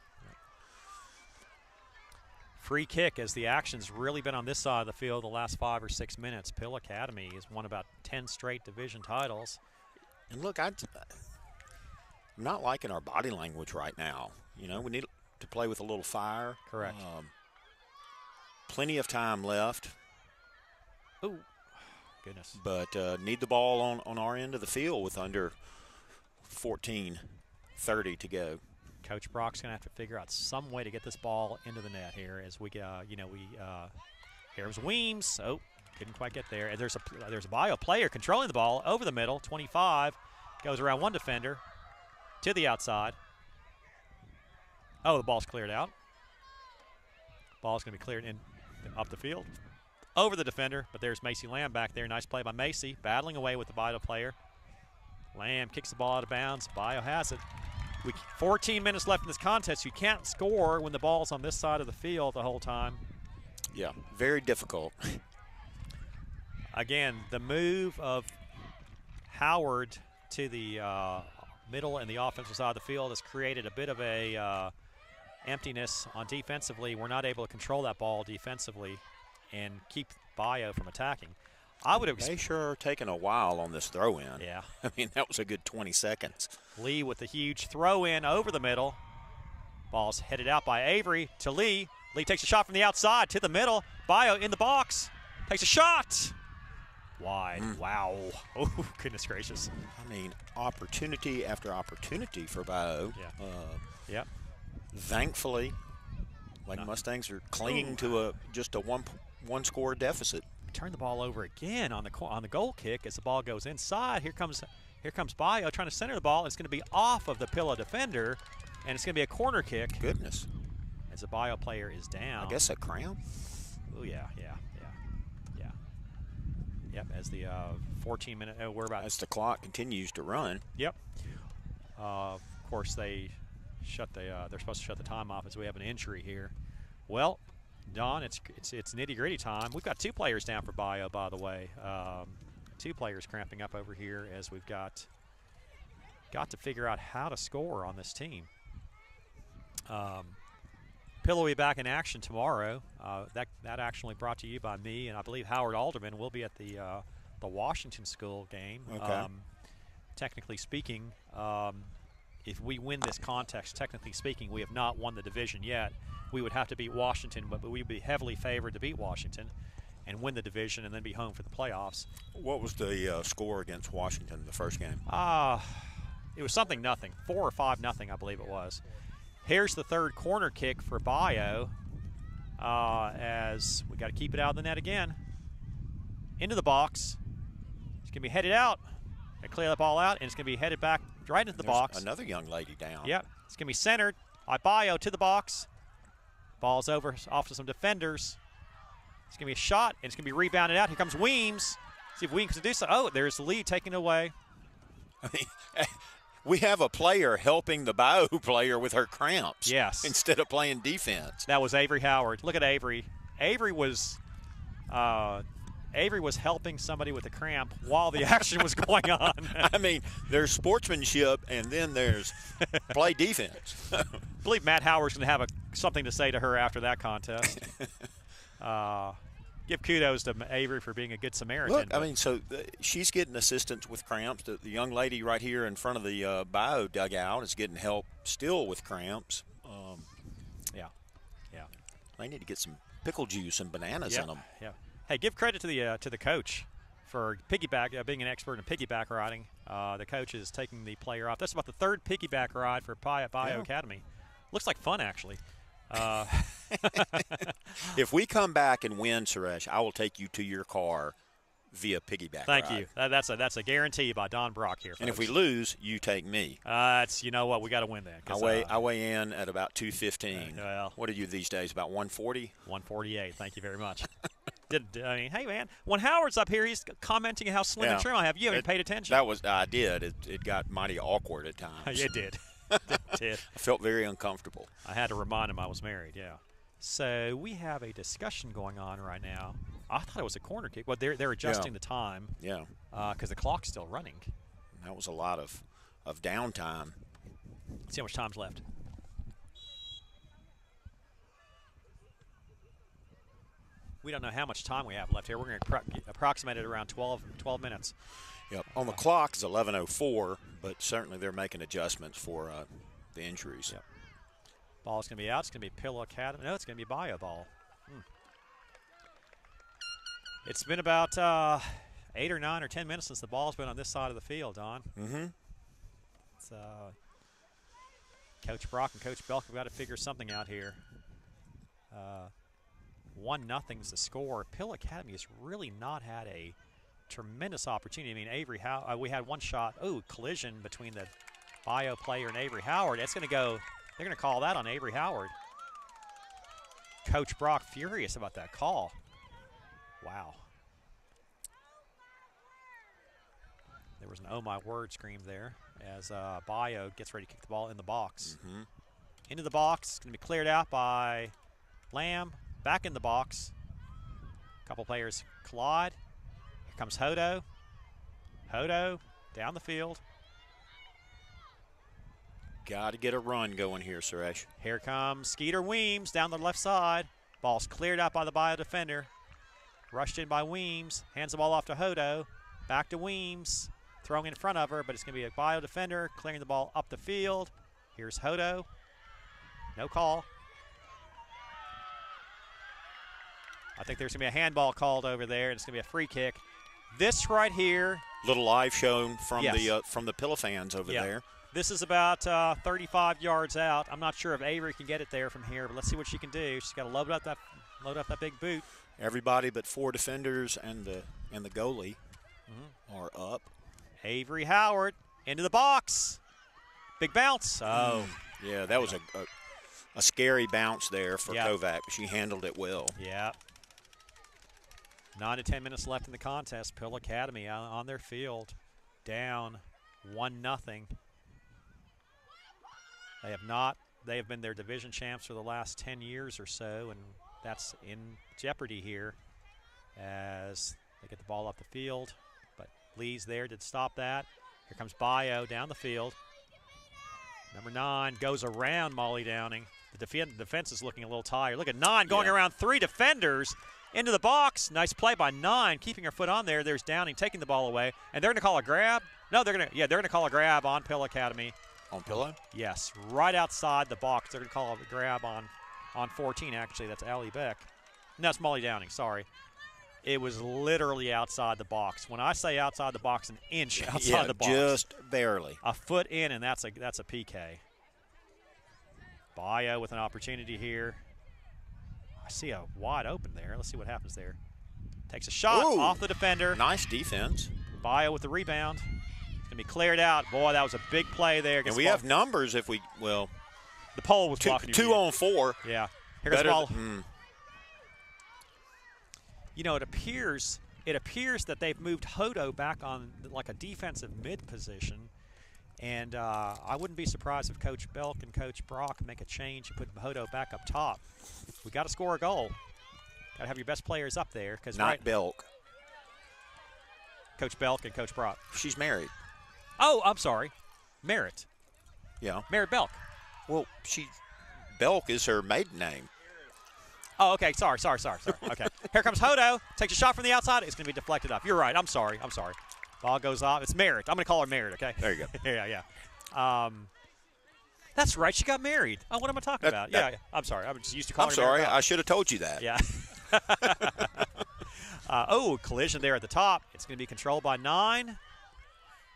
Free kick, as the action's really been on this side of the field the last 5 or 6 minutes. Pill Academy has won about 10 straight division titles. And look, I'm not liking our body language right now. You know, we need to play with a little fire. Correct. Plenty of time left. Oh, goodness. But need the ball on our end of the field with under 14:30 to go. Coach Brock's going to have to figure out some way to get this ball into the net here as we, here's Weems. Oh, couldn't quite get there. And there's a Bayou player controlling the ball over the middle. 25 goes around one defender to the outside. Oh, the ball's cleared out. Ball's going to be cleared in up the field over the defender, but there's Macy Lamb back there. Nice play by Macy, battling away with the Bayou player. Lamb kicks the ball out of bounds. Bayou has it. 14 minutes left in this contest. You can't score when the ball's on this side of the field the whole time. Yeah, very difficult. Again, the move of Howard to the middle and the offensive side of the field has created a bit of a emptiness on defensively. We're not able to control that ball defensively and keep Bayou from attacking. They sure are taking a while on this throw-in. Yeah. I mean, that was a good 20 seconds. Lee with the huge throw-in over the middle. Ball's headed out by Avery to Lee. Lee takes a shot from the outside to the middle. Bayou in the box. Takes a shot. Wide. Wow. Oh, goodness gracious. I mean, opportunity after opportunity for Bayou. Yeah. Yep. Thankfully, Mustangs are clinging to just a one score deficit. Turn the ball over again on the goal kick as the ball goes inside. Here comes Bayou trying to center the ball. It's going to be off of the Pilla defender, and it's going to be a corner kick. Goodness. As the Bayou player is down. I guess a cramp. Oh yeah. Yep. As the 14-minute. Oh, we're about. As the clock continues to run. Yep. Of course, they're supposed to shut the time off as we have an injury here. Well, Don, it's nitty-gritty time. We've got 2 players down for Bayou, by the way. 2 players cramping up over here as we've got to figure out how to score on this team. Pillow will be back in action tomorrow. That actually brought to you by me, and I believe Howard Alderman will be at the Washington School game. Okay. Technically speaking, if we win this contest, technically speaking, we have not won the division yet. We would have to beat Washington, but we would be heavily favored to beat Washington and win the division and then be home for the playoffs. What was the score against Washington the first game? It was something nothing, 4 or 5-0, I believe it was. Here's the third corner kick for Bayou as we got to keep it out of the net again. Into the box. It's going to be headed out. Going to clear the ball out, and it's going to be headed back right into the box. Another young lady down. Yep. It's going to be centered by Bayou to the box. Ball's over off to some defenders. It's going to be a shot, and it's going to be rebounded out. Here comes Weems. See if Weems can do so. Oh, there's the lead taken away. I mean, we have a player helping the Bayou player with her cramps. Yes. Instead of playing defense. That was Avery Howard. Look at Avery. Avery was helping somebody with a cramp while the action was going on. I mean, there's sportsmanship, and then there's play defense. I believe Matt Howard's going to have something to say to her after that contest. Give kudos to Avery for being a good Samaritan. Look, I mean, so she's getting assistance with cramps. The young lady right here in front of the Bayou dugout is getting help still with cramps. Yeah. They need to get some pickle juice and bananas in them. Yeah. Hey, give credit to the coach for being an expert in piggyback riding. The coach is taking the player off. That's about the 3rd piggyback ride for Bayou Academy. Looks like fun, actually. If we come back and win, Suresh, I will take you to your car via piggyback Thank ride. you. That's a guarantee by Don Brock here, folks. And if we lose, you take me. You know what, we got to win that. I weigh in at about 215. Well, what are you these days? About 140? 148. Thank you very much. Hey man, when Howard's up here, he's commenting how slim and trim I have. You haven't paid attention. I did. It got mighty awkward at times. It did. I felt very uncomfortable. I had to remind him I was married. Yeah. So we have a discussion going on right now. I thought it was a corner kick. Well, they're adjusting the time. Yeah. Because the clock's still running. That was a lot of downtime. Let's see how much time's left. We don't know how much time we have left here. We're going to approximate it around 12 minutes. Yep. On the clock is 11:04, but certainly they're making adjustments for the injuries. Yep. Ball's going to be out. It's going to be Pillow Academy. No, it's going to be Bayou ball. It's been about 8 or 9 or 10 minutes since the ball's been on this side of the field, Don. Mm-hmm. It's, Coach Brock and Coach Belk have got to figure something out here. 1-0 is the score. Pill Academy has really not had a tremendous opportunity. I mean, Avery we had one shot. Oh, collision between the Bayou player and Avery Howard. That's going to go. They're going to call that on Avery Howard. Coach Brock furious about that call. Wow. There was an oh my word scream there as Bayou gets ready to kick the ball in the box. Mm-hmm. Into the box. It's going to be cleared out by Lamb. Back in the box. A couple players collide. Here comes Hodo. Hodo down the field. Got to get a run going here, Suresh. Here comes Skeeter Weems down the left side. Ball's cleared out by the Bayou defender. Rushed in by Weems. Hands the ball off to Hodo. Back to Weems. Throwing in front of her, but it's going to be a Bayou defender clearing the ball up the field. Here's Hodo. No call. I think there's going to be a handball called over there, and it's going to be a free kick. This right here. Little live shown from Yes. the Pillow fans over there. This is about 35 yards out. I'm not sure if Avery can get it there from here, but let's see what she can do. She's got to load up that big boot. Everybody but 4 defenders and the goalie are up. Avery Howard into the box. Big bounce. Oh. Yeah, that was a scary bounce there for Kovac. She handled it well. Yeah. 9 to 10 minutes left in the contest. Pill Academy on their field, down 1-0. They have been their division champs for the last 10 years or so, and that's in jeopardy here as they get the ball off the field. But Lee's there to stop that. Here comes Bayou down the field. Number 9 goes around Molly Downing. The defense is looking a little tired. Look at 9 going around 3 defenders into the box. Nice play by 9, keeping her foot on there. There's Downing taking the ball away, and they're going to call a grab. No, they're going to call a grab on Pill Academy. On Pillow? Yes, right outside the box. They're going to call a grab on 14. Actually, that's Allie Beck. No, it's Molly Downing. Sorry. It was literally outside the box. When I say outside the box, an inch outside the box. Just barely. A foot in, and that's a PK. Bayou with an opportunity here. I see a wide open there. Let's see what happens there. Takes a shot off the defender. Nice defense. Bayou with the rebound. It's going to be cleared out. Boy, that was a big play there. And we have numbers if we, the pole was blocking 2 on 4. Yeah. Here goes the ball. You know, it appears that they've moved Hodo back on like a defensive mid position. And I wouldn't be surprised if Coach Belk and Coach Brock make a change and put Hodo back up top. We got to score a goal. Got to have your best players up there. Not Belk. Coach Belk and Coach Brock. She's married. Oh, I'm sorry. Merritt. Yeah. Merritt Belk. Well, Belk is her maiden name. Oh, okay. Sorry. Okay. Here comes Hodo. Takes a shot from the outside. It's going to be deflected up. You're right. I'm sorry. Ball goes off. It's Merritt. I'm going to call her Merritt, okay? There you go. yeah. That's right. She got married. Oh, what am I talking about? Yeah. I'm sorry. I'm just used to calling her Merritt. Merritt. I should have told you that. Yeah. Collision there at the top. It's going to be controlled by 9.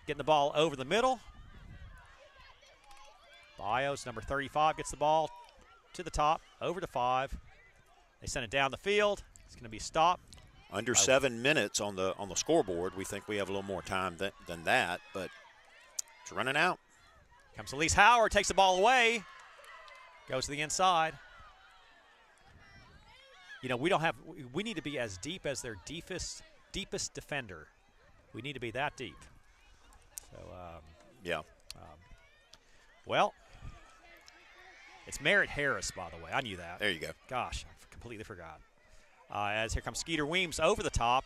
Getting the ball over the middle. Bios, number 35, gets the ball to the top, over to 5. They send it down the field. It's going to be stopped. Under 7 minutes on the scoreboard. We think we have a little more time than that, but it's running out. Comes Elise Howard, takes the ball away, goes to the inside. You know, we need to be as deep as their deepest defender. We need to be that deep. So, well, it's Merritt Harris, by the way. I knew that. There you go. Gosh, I completely forgot. As here comes Skeeter Weems over the top.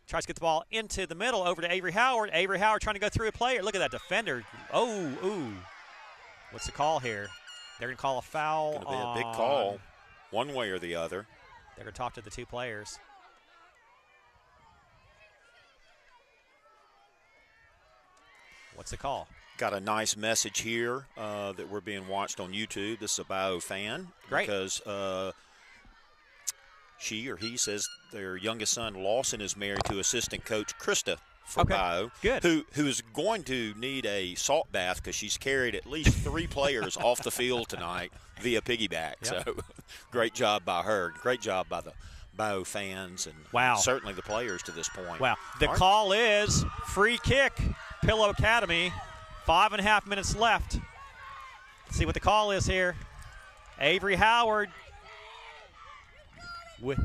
Tries to get the ball into the middle over to Avery Howard. Avery Howard trying to go through a player. Look at that defender. Oh. What's the call here? They're going to call a foul. Going to be a big call, one way or the other. They're going to talk to the 2 players. What's the call? Got a nice message here that we're being watched on YouTube. This is a Bayou fan. Great. Because she or he says their youngest son, Lawson, is married to assistant coach Krista for Bayou. Good. Who is going to need a salt bath because she's carried at least 3 players off the field tonight via piggyback. Yep. So great job by her. Great job by the Bayou fans and certainly the players to this point. Wow. The call is free kick, Pillow Academy. 5.5 minutes left. Let's see what the call is here. Avery Howard with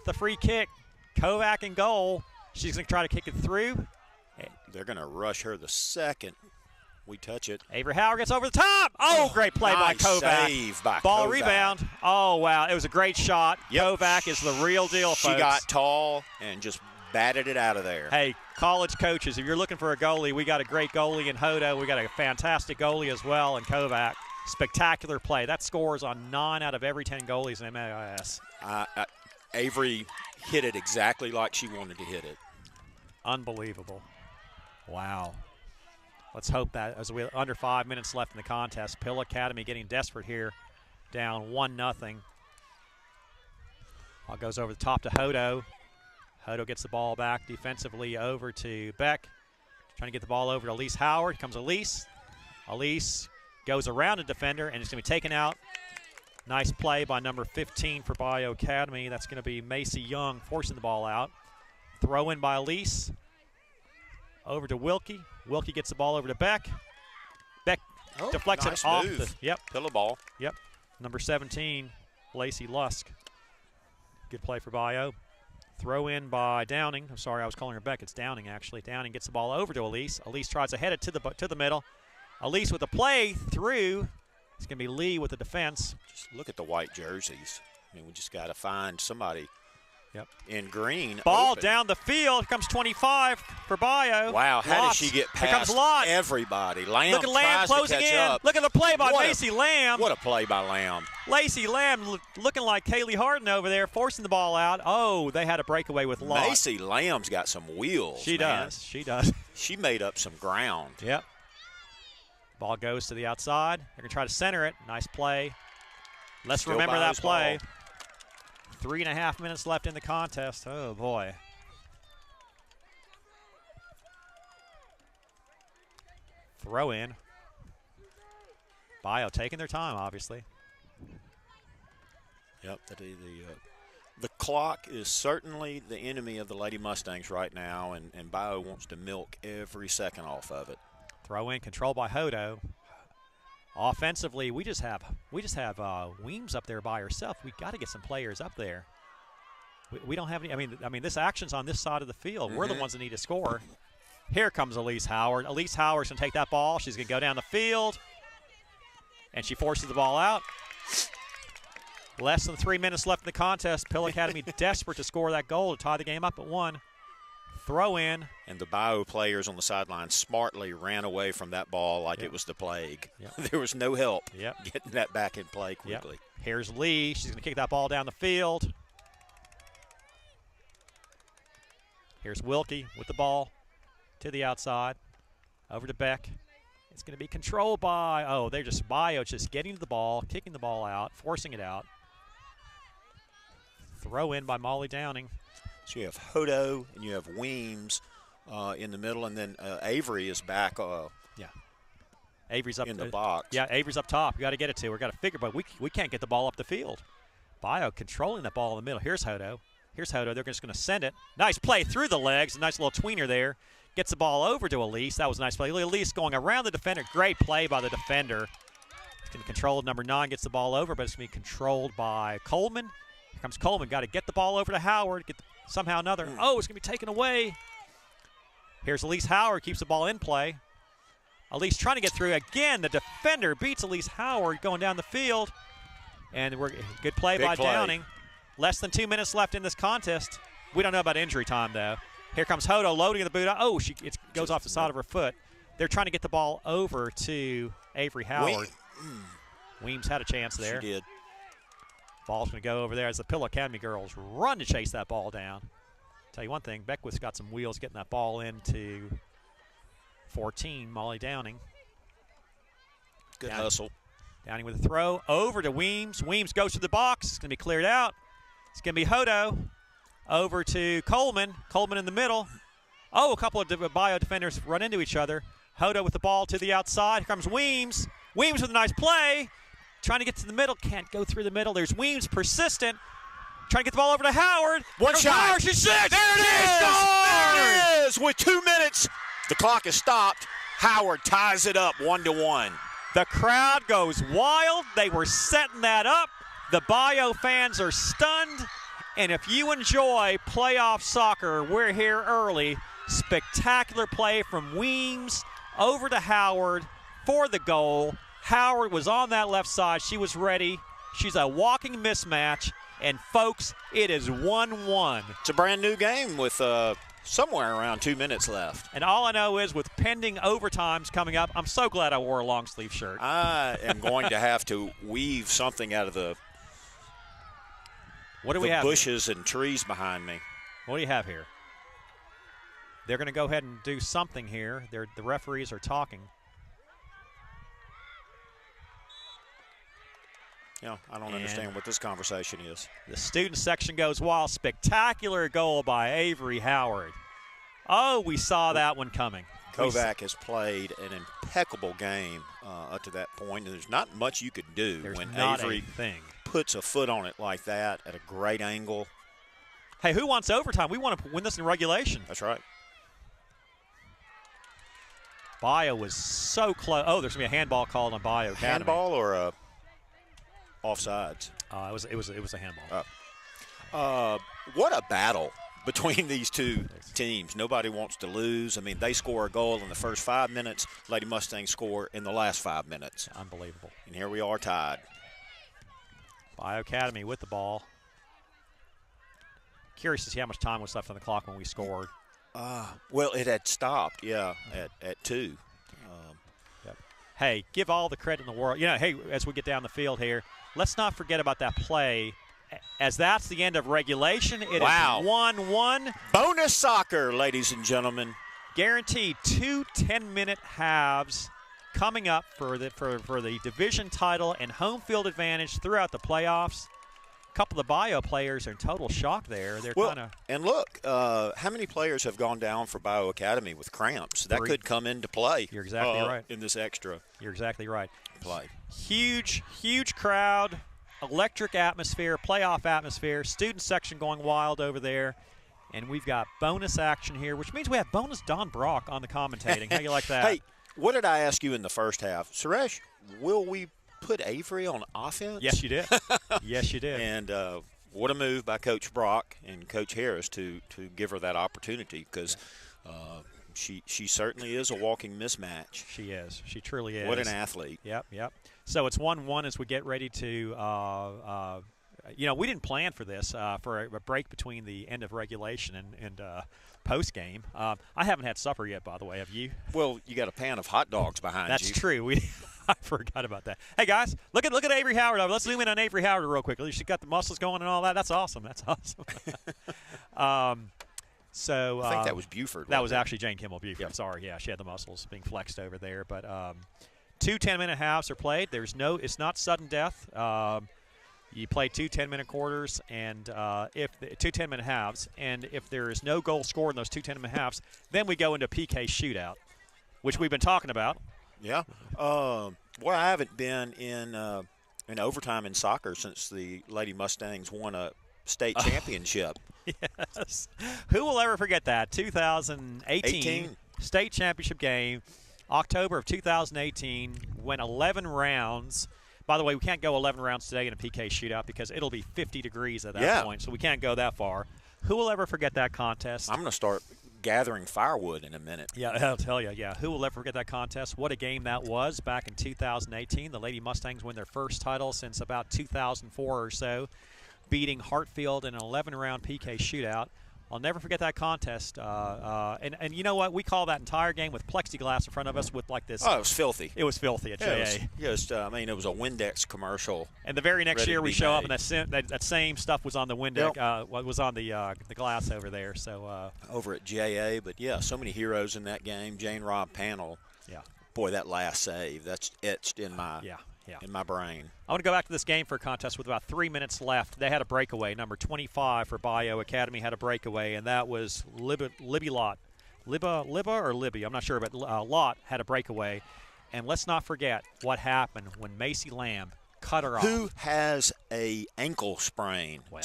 the free kick. Kovac in goal. She's going to try to kick it through. They're going to rush her the second we touch it. Avery Howard gets over the top. Oh, great play by Kovac. Save by Ball Kovac. rebound. Oh, wow. It was a great shot. Yep. Kovac is the real deal, folks. She got tall and just batted it out of there. Hey, college coaches, if you're looking for a goalie, we got a great goalie in Hodo. We got a fantastic goalie as well in Kovac. Spectacular play. That scores on 9 out of every 10 goalies in MAIS. Avery hit it exactly like she wanted to hit it. Unbelievable. Wow. Let's hope that as we under 5 minutes left in the contest. Pill Academy getting desperate here, down 1-0. Ball goes over the top to Hodo. Hodo gets the ball back defensively over to Beck. Trying to get the ball over to Elise Howard. Here comes Elise. Elise goes around a defender, and it's going to be taken out. Nice play by number 15 for Bayou Academy. That's going to be Macy Young forcing the ball out. Throw in by Elise. Over to Wilkie. Wilkie gets the ball over to Beck. Beck deflects nice it off move. the Pillow ball. Yep. Number 17, Lacey Lusk. Good play for Bayou. Throw in by Downing. I'm sorry, I was calling her Beck. It's Downing, actually. Downing gets the ball over to Elise. Elise tries to head it to the middle. Elise with the play through. It's going to be Lee with the defense. Just look at the white jerseys. I mean, we just got to find somebody Yep. in green. Ball open. down the field. Here comes 25 for Bayou. Wow, how Lotz. did she get Here comes past Lotz. everybody? Lamb Look at Lamb tries closing to catch in. up. Look at the play by What a- Macy Lamb. What a play by Lamb. Lacey Lamb looking like Kaylee Harden over there, forcing the ball out. Oh, they had a breakaway with Lotz. Macy Lamb's got some wheels. She man. does. She does. She made up some ground. Yep. Ball goes to the outside. They're going to try to center it. Nice play. Let's Still remember that Bayou's play. ball. 3.5 minutes left in the contest. Oh, boy. Throw in. Bayou taking their time, obviously. Yep. The clock is certainly the enemy of the Lady Mustangs right now, and Bayou wants to milk every second off of it. Throw in, control by Hodo. Offensively, we just have Weems up there by herself. We got to get some players up there. We don't have any. I mean, this action's on this side of the field. We're the ones that need to score. Here comes Elise Howard. Elise Howard's gonna take that ball. She's gonna go down the field, and she forces the ball out. Less than 3 minutes left in the contest. Pill Academy desperate to score that goal to tie the game up at 1. Throw in. And the Bayou players on the sideline smartly ran away from that ball like it was the plague. Yep. There was no help Yep. getting that back in play quickly. Yep. Here's Lee. She's going to kick that ball down the field. Here's Wilkie with the ball to the outside. Over to Beck. It's going to be controlled by, Bayou just getting to the ball, kicking the ball out, forcing it out. Throw in by Molly Downing. So you have Hodo and you have Weems in the middle, and then Avery is back Avery's up in the box. Yeah, Avery's up top. You got to get it to. We got to figure, but we can't get the ball up the field. Bayou controlling that ball in the middle. Here's Hodo. They're just going to send it. Nice play through the legs. A nice little tweener there. Gets the ball over to Elise. That was a nice play. Elise going around the defender. Great play by the defender. It's going to control. Number 9 gets the ball over, but it's going to be controlled by Coleman. Here comes Coleman. Got to get the ball over to Howard. Somehow another. Oh, it's going to be taken away. Here's Elise Howard. Keeps the ball in play. Elise trying to get through. Again, the defender beats Elise Howard going down the field. And good play by Downing. Less than 2 minutes left in this contest. We don't know about injury time, though. Here comes Hodo loading the boot. Oh, it goes off the side of her foot. They're trying to get the ball over to Avery Howard. Weems had a chance there. She did. Ball's going to go over there as the Pill Academy girls run to chase that ball down. Tell you one thing, Beckwith's got some wheels getting that ball into 14, Molly Downing. Good hustle. Downing with a throw over to Weems. Weems goes to the box. It's going to be cleared out. It's going to be Hodo. Over to Coleman. Coleman in the middle. Oh, a couple of Bayou defenders run into each other. Hodo with the ball to the outside. Here comes Weems. Weems with a nice play. Trying to get to the middle. Can't go through the middle. There's Weems persistent. Trying to get the ball over to Howard. One shot. Howard. She's there it is. There it is. With 2 minutes, the clock is stopped. Howard ties it up 1-1. The crowd goes wild. They were setting that up. The Bayou fans are stunned. And if you enjoy playoff soccer, we're here early. Spectacular play from Weems over to Howard for the goal. Howard was on that left side. She was ready. She's a walking mismatch. And, folks, it is 1-1. It's a brand new game with somewhere around 2 minutes left. And all I know is with pending overtimes coming up, I'm so glad I wore a long sleeve shirt. I am going to have to weave something out of the What do we have bushes and trees behind me. What do you have here? they're going to go ahead and do something here. The referees are talking. Yeah, I don't understand what this conversation is. The student section goes wild. Spectacular goal by Avery Howard. Oh, we saw that one coming. Kovac has played an impeccable game up to that point, and there's not much you could do when Avery puts a foot on it like that at a great angle. Hey, who wants overtime? We want to win this in regulation. That's right. Bayou was so close. Oh, there's going to be a handball called on Bayou Academy. Handball or a offsides? It was a handball. What a battle between these two teams. Nobody wants to lose. I mean, they score a goal in the first 5 minutes. Lady Mustangs score in the last 5 minutes. Unbelievable. And here we are tied. Bayou Academy with the ball. Curious to see how much time was left on the clock when we scored. Well, it had stopped, at 2. Yep. Hey, give all the credit in the world. Hey, as we get down the field here, let's not forget about that play. As that's the end of regulation, it is 1-1. Bonus soccer, ladies and gentlemen. Guaranteed 2 10-minute halves coming up for the division title and home field advantage throughout the playoffs. A couple of the Bayou players are in total shock there. They're kind of. And look, how many players have gone down for Bayou Academy with cramps? That could come into play. You're exactly right. In this extra. You're exactly right. Play. Huge crowd, electric atmosphere, playoff atmosphere, student section going wild over there. And we've got bonus action here, which means we have bonus Don Brock on the commentating. How you like that? Hey, what did I ask you in the first half? Suresh, will we put Avery on offense? Yes, you did. Yes, you did. And what a move by Coach Brock and Coach Harris to give her that opportunity, because she certainly is a walking mismatch. She is. She truly is. What an athlete. Yep. So it's 1-1 as we get ready to we didn't plan for this, for a break between the end of regulation and post game. I haven't had supper yet, by the way. Have you? Well, you got a pan of hot dogs behind you. That's true. I forgot about that. Hey guys, look at Avery Howard. Let's zoom in on Avery Howard real quick. She's got the muscles going and all that. That's awesome. So I think that was Buford. That was actually Jane Kimmel Buford. Yep. Sorry, yeah, she had the muscles being flexed over there. But 2 10-minute halves are played. It's not sudden death. You play 2 10-minute quarters, and if 2 10-minute halves, and if there is no goal scored in those 2 10-minute halves, then we go into a PK shootout, which we've been talking about. Yeah. Well, I haven't been in overtime in soccer since the Lady Mustangs won a state championship. Yes. Who will ever forget that? 2018 state championship game, October of 2018, went 11 rounds. By the way, we can't go 11 rounds today in a PK shootout because it'll be 50 degrees at that point, so we can't go that far. Who will ever forget that contest? I'm going to start gathering firewood in a minute. Yeah, I'll tell you. Yeah, who will ever forget that contest? What a game that was back in 2018. The Lady Mustangs win their first title since about 2004 or so, beating Hartfield in an 11-round PK shootout. I'll never forget that contest. And you know what? We call that entire game with plexiglass in front of us with like this. Oh, it was filthy. It was filthy at JA. It was a Windex commercial. And the very next year we show up and that same stuff was on the Windex, was on the glass over there. So over at JA, but yeah, so many heroes in that game. Jane Robb Panel. Yeah. Boy, that last save, that's etched in my in my brain. I want to go back to this game for a contest with about 3 minutes left. They had a breakaway. Number 25 for Bayou Academy had a breakaway, and that was Libby Lott. Libba or Libby, I'm not sure, but Lott had a breakaway. And let's not forget what happened when Macy Lamb cut her off. Who has a ankle sprain? Well,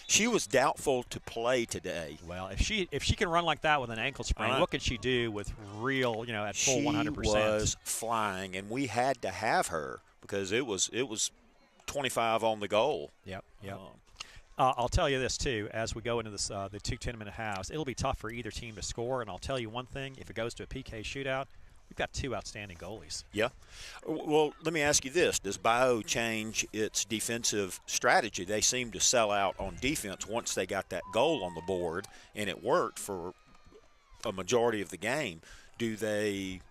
she was doubtful to play today. Well, if she can run like that with an ankle sprain, what could she do with real, at full 100%? She was flying, and we had to have her because it was 25 on the goal. Yep. I'll tell you this, too, as we go into this the 2 10-minute halves, it'll be tough for either team to score, and I'll tell you one thing, if it goes to a PK shootout, we've got 2 outstanding goalies. Yeah. Well, let me ask you this. Does Bayou change its defensive strategy? They seemed to sell out on defense once they got that goal on the board, and it worked for a majority of the game. Do they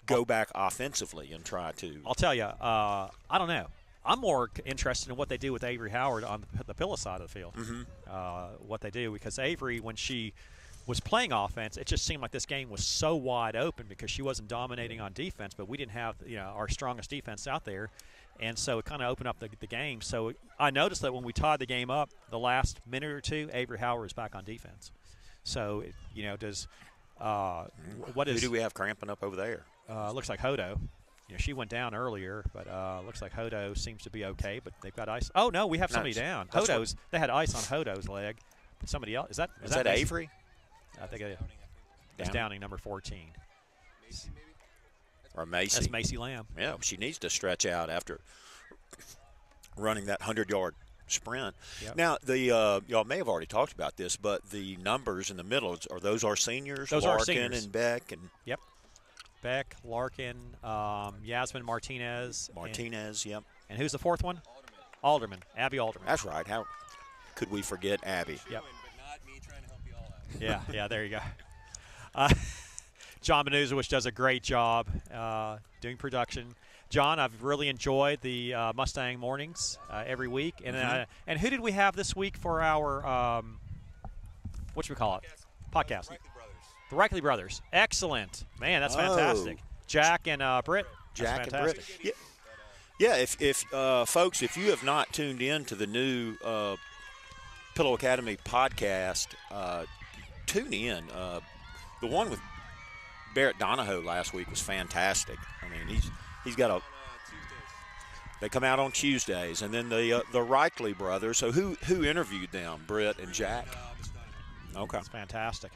go back offensively and try to? I'll tell you, I don't know. I'm more interested in what they do with Avery Howard on the Pillow side of the field. Mm-hmm. What they do, because Avery, when she was playing offense, it just seemed like this game was so wide open because she wasn't dominating on defense, but we didn't have our strongest defense out there. And so it kind of opened up the game. So I noticed that when we tied the game up, the last minute or two, Avery Howard was back on defense. So, what is – Who do we have cramping up over there? Looks like Hodo. She went down earlier, but looks like Hodo seems to be okay, but they've got ice. Oh, no, we have somebody down. They had ice on Hodo's leg. But somebody else – is that Avery? I think it's Downing, number 14. Macy, maybe? Or Macy. That's Macy Lamb. Yeah, she needs to stretch out after running that 100-yard sprint. Yep. Now, y'all may have already talked about this, but the numbers in the middle, are those our seniors? Those Larkin are seniors. And Beck? And Yep. Beck, Larkin, Yasmin Martinez. Yep. And who's the fourth one? Alderman. Abby Alderman. That's right. How could we forget Abby? Yep. But not me trying to help you all out. Yeah, there you go. John Benuza, which does a great job doing production. John, I've really enjoyed the Mustang mornings every week. And who did we have this week for our podcast? The Reichley Brothers. Excellent. Man, that's fantastic. Jack and Britt. Jack and Britt. Yeah. Yeah, if folks, if you have not tuned in to the new Pillow Academy podcast, tune in. The one with Barrett Donahoe last week was fantastic. I mean, he's got a. They come out on Tuesdays, and then the Reichley brothers. So who interviewed them? Britt and Jack. Okay, it's fantastic.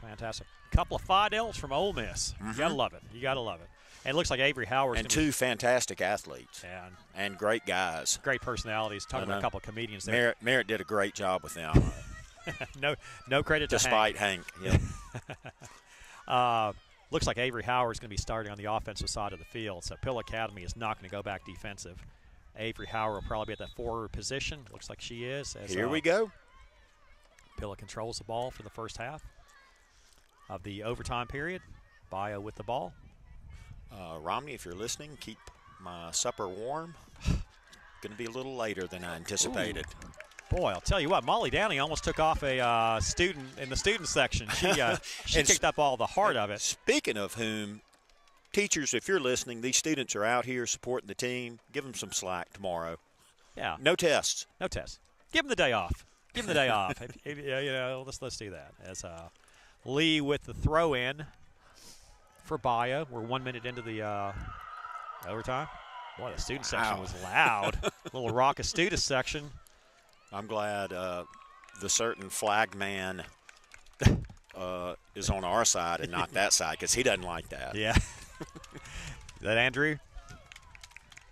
Couple of Fidels from Ole Miss. You gotta love it. And it looks like Avery Howard and two fantastic athletes and great guys, great personalities. Talking about a couple of comedians there. Merritt did a great job with them. no credit to despite Hank. Yeah. Looks like Avery Howard is going to be starting on the offensive side of the field. So Pill Academy is not going to go back defensive. Avery Howard will probably be at that forward position. Looks like she is. Here we go. Pilla controls the ball for the first half of the overtime period. Bayou with the ball. Romney, if you're listening, keep my supper warm. Going to be a little later than I anticipated. Ooh. Boy, I'll tell you what, Molly Downey almost took off a student in the student section. She kicked up all the heart of it. Speaking of whom, teachers, if you're listening, these students are out here supporting the team. Give them some slack tomorrow. Yeah. No tests. Give them the day off. Let's do that. As Lee with the throw-in for Bayou. We're 1 minute into the overtime. Boy, the student section was loud. Little raucous student section. I'm glad the certain flag man is on our side and not that side because he doesn't like that. Yeah. Is that Andrew?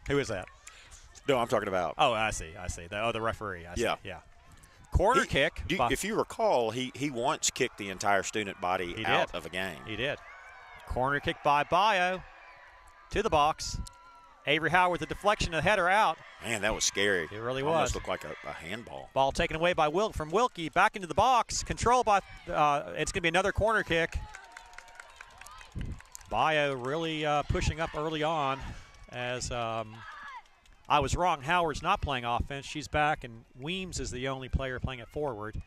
Who is that? No, I'm talking about. Oh, I see. The referee. I see. Yeah. Corner kick. If you recall, he once kicked the entire student body out of a game. He did. Corner kick by Bayou to the box. Avery Howard with the deflection, the header out. Man, that was scary. It really was. Almost looked like a handball. Ball taken away by from Wilkie, back into the box. Control by, it's going to be another corner kick. Bayou really pushing up early on as I was wrong. Howard's not playing offense. She's back, and Weems is the only player playing it forward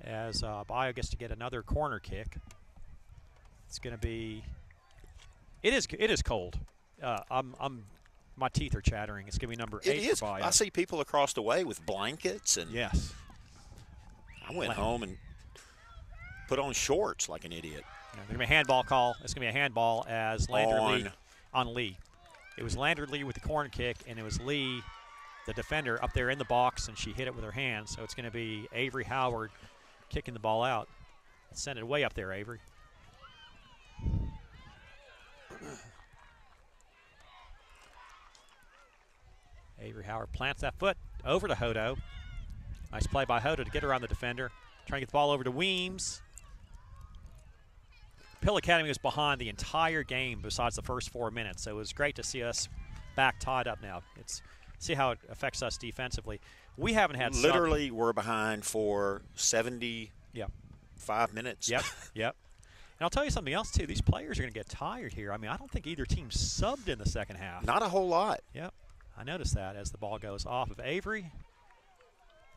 as Bayou gets to get another corner kick. It's going to be – it is cold. My teeth are chattering. It's going to be number 8 for Bayou. I see people across the way with blankets. And yes. I went home and put on shorts like an idiot. There's going to be a handball call. It's going to be a handball as Lander Lee on Lee. It was Lander Lee with the corner kick, and it was Lee, the defender, up there in the box, and she hit it with her hand. So it's going to be Avery Howard kicking the ball out. Send it way up there, Avery. Avery Howard plants that foot over to Hodo. Nice play by Hodo to get around the defender. Trying to get the ball over to Weems. Pill Academy was behind the entire game besides the first 4 minutes, so it was great to see us back tied up now. See how it affects us defensively. We haven't had literally we're behind for 75 minutes. Yep. And I'll tell you something else too. These players are going to get tired here. I mean, I don't think either team subbed in the second half. Not a whole lot. Yep. I noticed that as the ball goes off of Avery.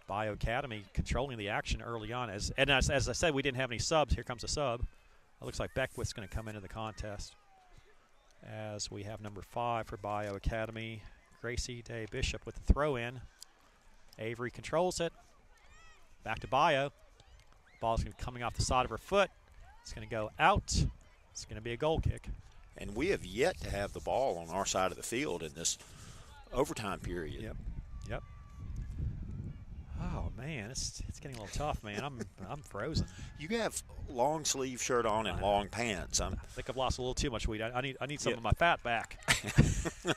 Bayou Academy controlling the action early on. As I said, we didn't have any subs. Here comes a sub. It looks like Beckwith's going to come into the contest. As we have number 5 for Bayou Academy, Gracie Day Bishop with the throw in. Avery controls it. Back to Bayou. Ball's going to be coming off the side of her foot. It's going to go out. It's going to be a goal kick. And we have yet to have the ball on our side of the field in this overtime period. Yep. Oh man, it's getting a little tough, man. I'm frozen. You have long sleeve shirt on and long pants. I think I've lost a little too much weight. I need some of my fat back.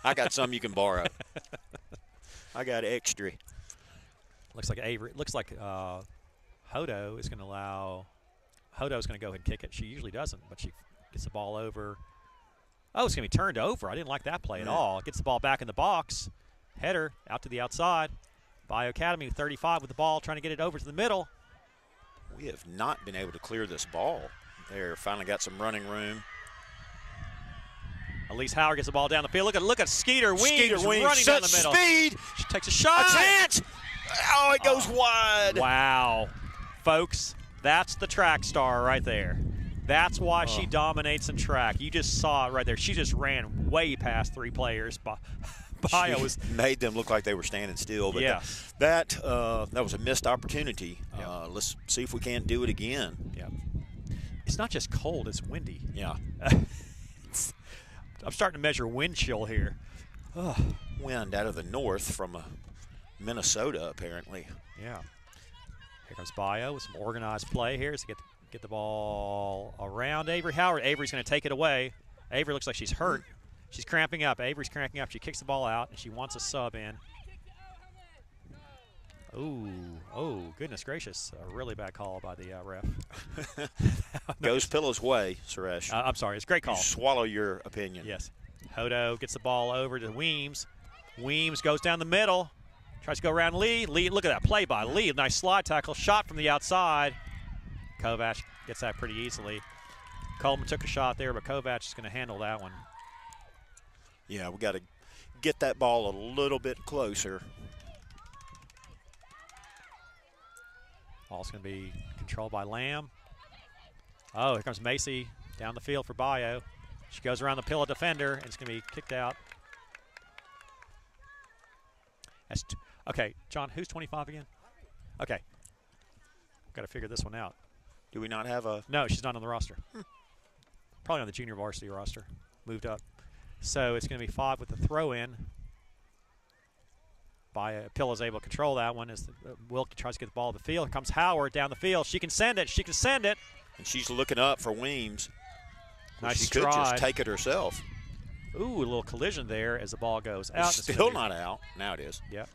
I got some you can borrow. I got extra. Looks like Avery. Looks like Hodo is going to allow. Hodo's going to go ahead and kick it. She usually doesn't, but she gets the ball over. Oh, it's going to be turned over. I didn't like that play at all. Gets the ball back in the box. Header out to the outside. Bayou Academy 35 with the ball, trying to get it over to the middle. We have not been able to clear this ball. There, finally got some running room. Elise Howard gets the ball down the field. Look at Skeeter Weems running down the middle. Speed. She takes a shot. A chance. Oh, it goes wide. Wow. Folks, that's the track star right there. That's why she dominates in track. You just saw it right there. She just ran way past 3 players. Bayou was made them look like they were standing still. But yeah. that was a missed opportunity. Yep. Let's see if we can't do it again. Yeah. It's not just cold, it's windy. Yeah. I'm starting to measure wind chill here. Wind out of the north from Minnesota, apparently. Yeah. Here comes Bayou with some organized play here to get the ball around Avery Howard. Avery's going to take it away. Avery looks like she's hurt. She's cramping up. Avery's cramping up. She kicks the ball out, and she wants a sub in. Oh, goodness gracious. A really bad call by the ref. Goes Pillow's way, Suresh. I'm sorry. It's a great call. You swallow your opinion. Yes. Hodo gets the ball over to Weems. Weems goes down the middle. Tries to go around Lee. Lee, look at that play by Lee. Nice slide tackle. Shot from the outside. Kovac gets that pretty easily. Coleman took a shot there, but Kovac is going to handle that one. Yeah, we got to get that ball a little bit closer. Ball's going to be controlled by Lamb. Oh, here comes Macy down the field for Bayou. She goes around the pillow defender, and it's going to be kicked out. Okay, John, who's 25 again? Okay. Got to figure this one out. Do we not have a? No, she's not on the roster. Probably on the junior varsity roster. Moved up. So it's going to be 5 with the throw-in. Pillow's able to control that one as Wilkie tries to get the ball to the field. Here comes Howard down the field. She can send it. She can send it. And she's looking up for Weems. Nice she stride. could just take it herself. Ooh, a little collision there as the ball goes out. It's still not out. Now it is. Yep.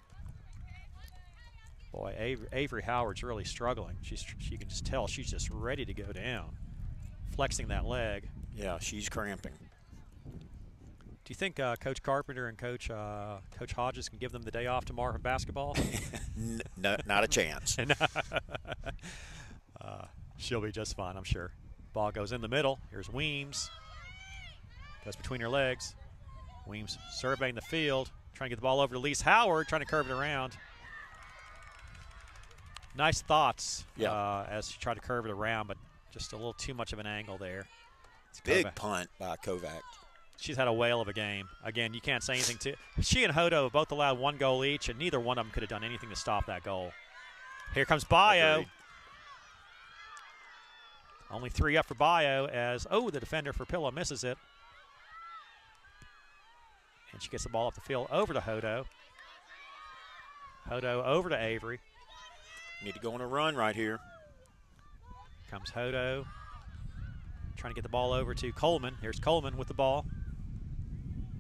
Boy, Avery Howard's really struggling. She can just tell she's just ready to go down, flexing that leg. Yeah, she's cramping. Do you think Coach Carpenter and Coach Hodges can give them the day off tomorrow from basketball? No, not a chance. She'll be just fine, I'm sure. Ball goes in the middle. Here's Weems. Goes between her legs. Weems surveying the field, trying to get the ball over to Elise Howard, trying to curve it around. Nice thoughts as she tried to curve it around, but just a little too much of an angle there. Big punt by Kovac. She's had a whale of a game. Again, you can't say anything to. She and Hodo have both allowed 1 goal each, and neither one of them could have done anything to stop that goal. Here comes Bayou. Agreed. Only 3 up for Bayou as, the defender for Pillow misses it. And she gets the ball up the field over to Hodo. Hodo over to Avery. Need to go on a run right here. Comes Hodo. Trying to get the ball over to Coleman. Here's Coleman with the ball.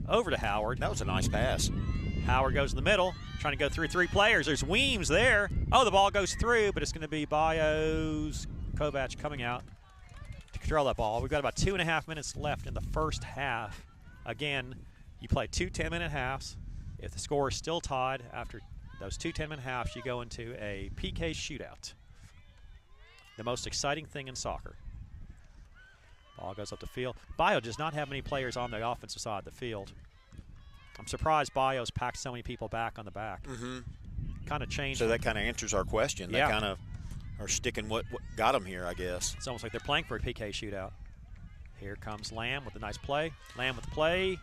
Over to Howard. That was a nice pass. Howard goes in the middle, trying to go through 3 players. There's Weems there. Oh, the ball goes through, but it's going to be Bayou's Kovac coming out to control that ball. We've got about 2.5 minutes left in the first half. Again, you play 2 10-minute halves. If the score is still tied after those 2 10-minute halves, you go into a PK shootout. The most exciting thing in soccer. Ball goes up the field. Bayou does not have many players on the offensive side of the field. I'm surprised Bayou's packed so many people back on the back. kind of changed. So that kind of answers our question. Yeah. They kind of are sticking what got them here, I guess. It's almost like they're playing for a PK shootout. Here comes Lamb with a nice play. Lamb with the play.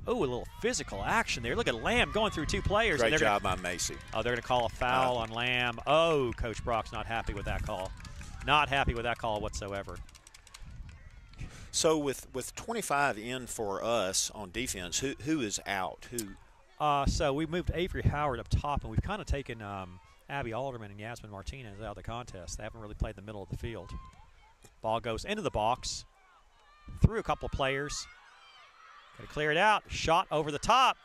Oh, a little physical action there. Look at Lamb going through 2 players. Great job by Macy. Oh, they're going to call a foul on Lamb. Oh, Coach Brock's not happy with that call. Not happy with that call whatsoever. So with 25 in for us on defense, who is out? So we moved Avery Howard up top, and we've kind of taken Abby Alderman and Yasmin Martinez out of the contest. They haven't really played in the middle of the field. Ball goes into the box, through a couple of players. Got to clear it out. Shot over the top.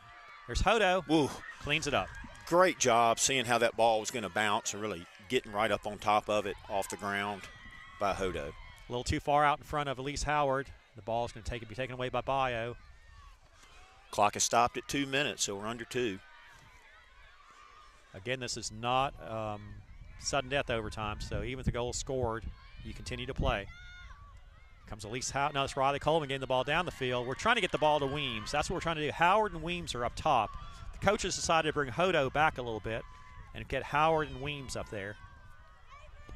There's Hodo. Woo. Cleans it up. Great job seeing how that ball was going to bounce and really getting right up on top of it off the ground by Hodo. A little too far out in front of Elise Howard. The ball is going to be taken away by Bayou. Clock has stopped at 2 minutes, so we're under 2. Again, this is not sudden death overtime, so even if the goal is scored, you continue to play. Comes Elise Howard. No, it's Riley Coleman getting the ball down the field. We're trying to get the ball to Weems. That's what we're trying to do. Howard and Weems are up top. The coaches decided to bring Hodo back a little bit and get Howard and Weems up there.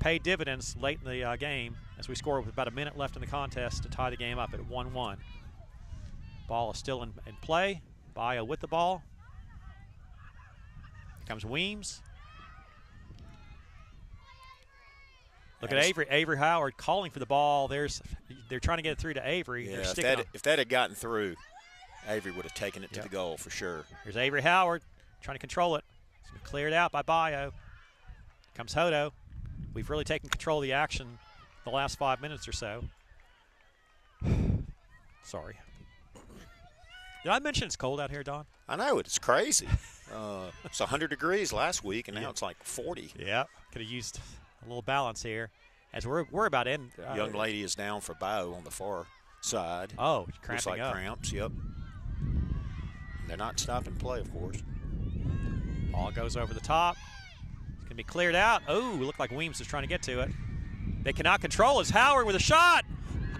Paid dividends late in the game as we score with about a minute left in the contest to tie the game up at 1-1. Ball is still in play. Bayou with the ball. Here comes Weems. Look at Avery. Avery Howard calling for the ball. They're trying to get it through to Avery. Yeah, if that had gotten through, Avery would have taken it to the goal for sure. Here's Avery Howard trying to control it. It's been cleared out by Bayou. Comes Hodo. We've really taken control of the action the last 5 minutes or so. Sorry. Did I mention it's cold out here, Don? I know, it's crazy. It's 100 degrees last week, and now it's like 40. Yeah, could have used a little balance here. As we're about in. Young lady is down for Bayou on the far side. Oh, cramping looks like up. Cramps, yep. And they're not stopping play, of course. Ball goes over the top. It's going to be cleared out. Oh, looked like Weems is trying to get to it. They cannot control as Howard with a shot.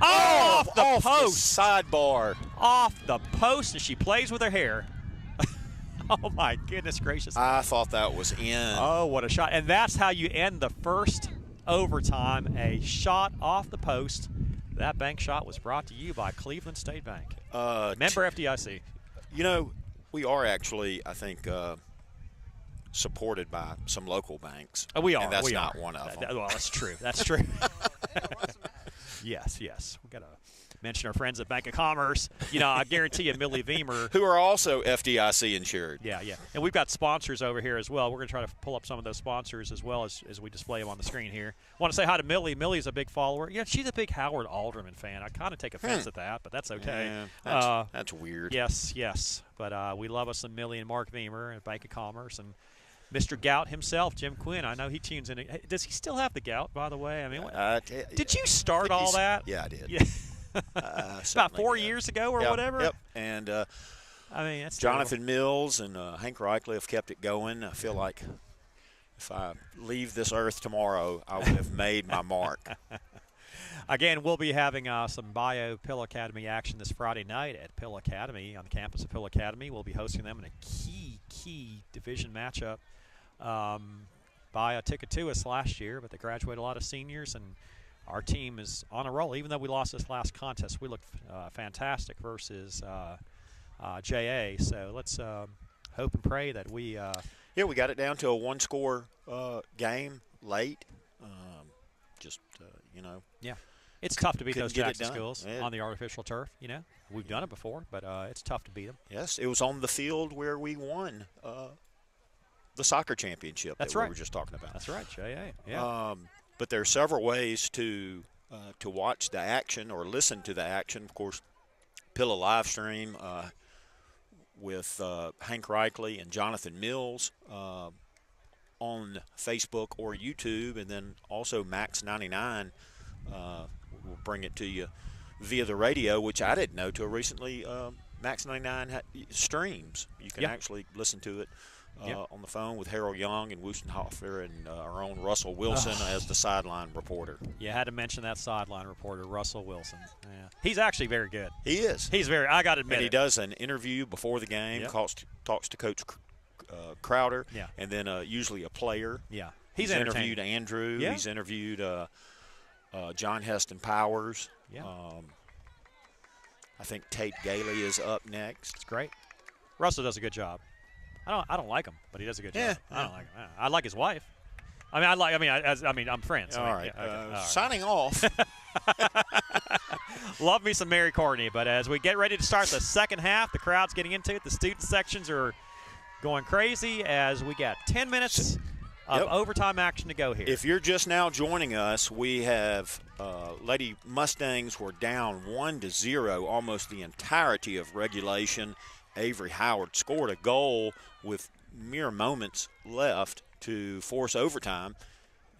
Oh, off the post. The sidebar. Off the post as she plays with her hair. Oh, my goodness gracious. I thought that was in. Oh, what a shot. And that's how you end the first overtime, a shot off the post. That bank shot was brought to you by Cleveland State Bank. Member FDIC. You know, we are actually, I think, supported by some local banks. Oh, we are. And that's not one of them. Well, that's true. That's true. Yes. We got to mention our friends at Bank of Commerce. You know, I guarantee you, Millie Veemer. Who are also FDIC insured. Yeah. And we've got sponsors over here as well. We're going to try to pull up some of those sponsors as well as we display them on the screen here. I want to say hi to Millie. Millie's a big follower. Yeah, she's a big Howard Alderman fan. I kind of take offense at that, but that's okay. Yeah, that's weird. Yes. But we love us some Millie and Mark Veemer at Bank of Commerce. And Mr. Gout himself, Jim Quinn, I know he tunes in. Does he still have the gout, by the way? I mean, did you start all that? Yeah, I did. Yeah. About 4 years ago or whatever? Yep. And I mean, that's Jonathan Mills and Hank Reichley have kept it going. I feel like if I leave this earth tomorrow, I would have made my mark. Again, we'll be having some Bayou Pill Academy action this Friday night at Pill Academy, on the campus of Pill Academy. We'll be hosting them in a key division matchup. Bayou took it to us last year, but they graduated a lot of seniors, and our team is on a roll. Even though we lost this last contest, we looked fantastic versus JA. So let's hope and pray that we we got it down to a one-score game late. Yeah. It's tough to beat those Jackson schools on the artificial turf, you know. We've done it before, but it's tough to beat them. Yes, it was on the field where we won the soccer championship that we were just talking about. That's right, JA. Yeah. But there are several ways to watch the action or listen to the action. Of course, Pilla live stream with Hank Reichley and Jonathan Mills on Facebook or YouTube, and then also Max 99 will bring it to you via the radio, which I didn't know till recently. Max 99 streams. You can actually listen to it on the phone with Harold Young and Wustenhofer and our own Russell Wilson as the sideline reporter. You had to mention that sideline reporter, Russell Wilson. Yeah. He's actually very good. He is. He's very, I got to admit And he does an interview before the game, talks to Coach Crowder, Yeah. and then usually a player. Yeah. He's interviewed Andrew. Yeah. He's interviewed John Heston Powers. Yeah. I think Tate Gailey is up next. It's great. Russell does a good job. I don't like him, but he does a good job. I don't like him. I like his wife. I'm friends. All right. All right. Signing off. Love me some Mary Courtney, but as we get ready to start the second half, the crowd's getting into it. The student sections are going crazy as we got 10 minutes of overtime action to go here. If you're just now joining us, we have Lady Mustangs were down 1-0 almost the entirety of regulation. Avery Howard scored a goal with mere moments left to force overtime,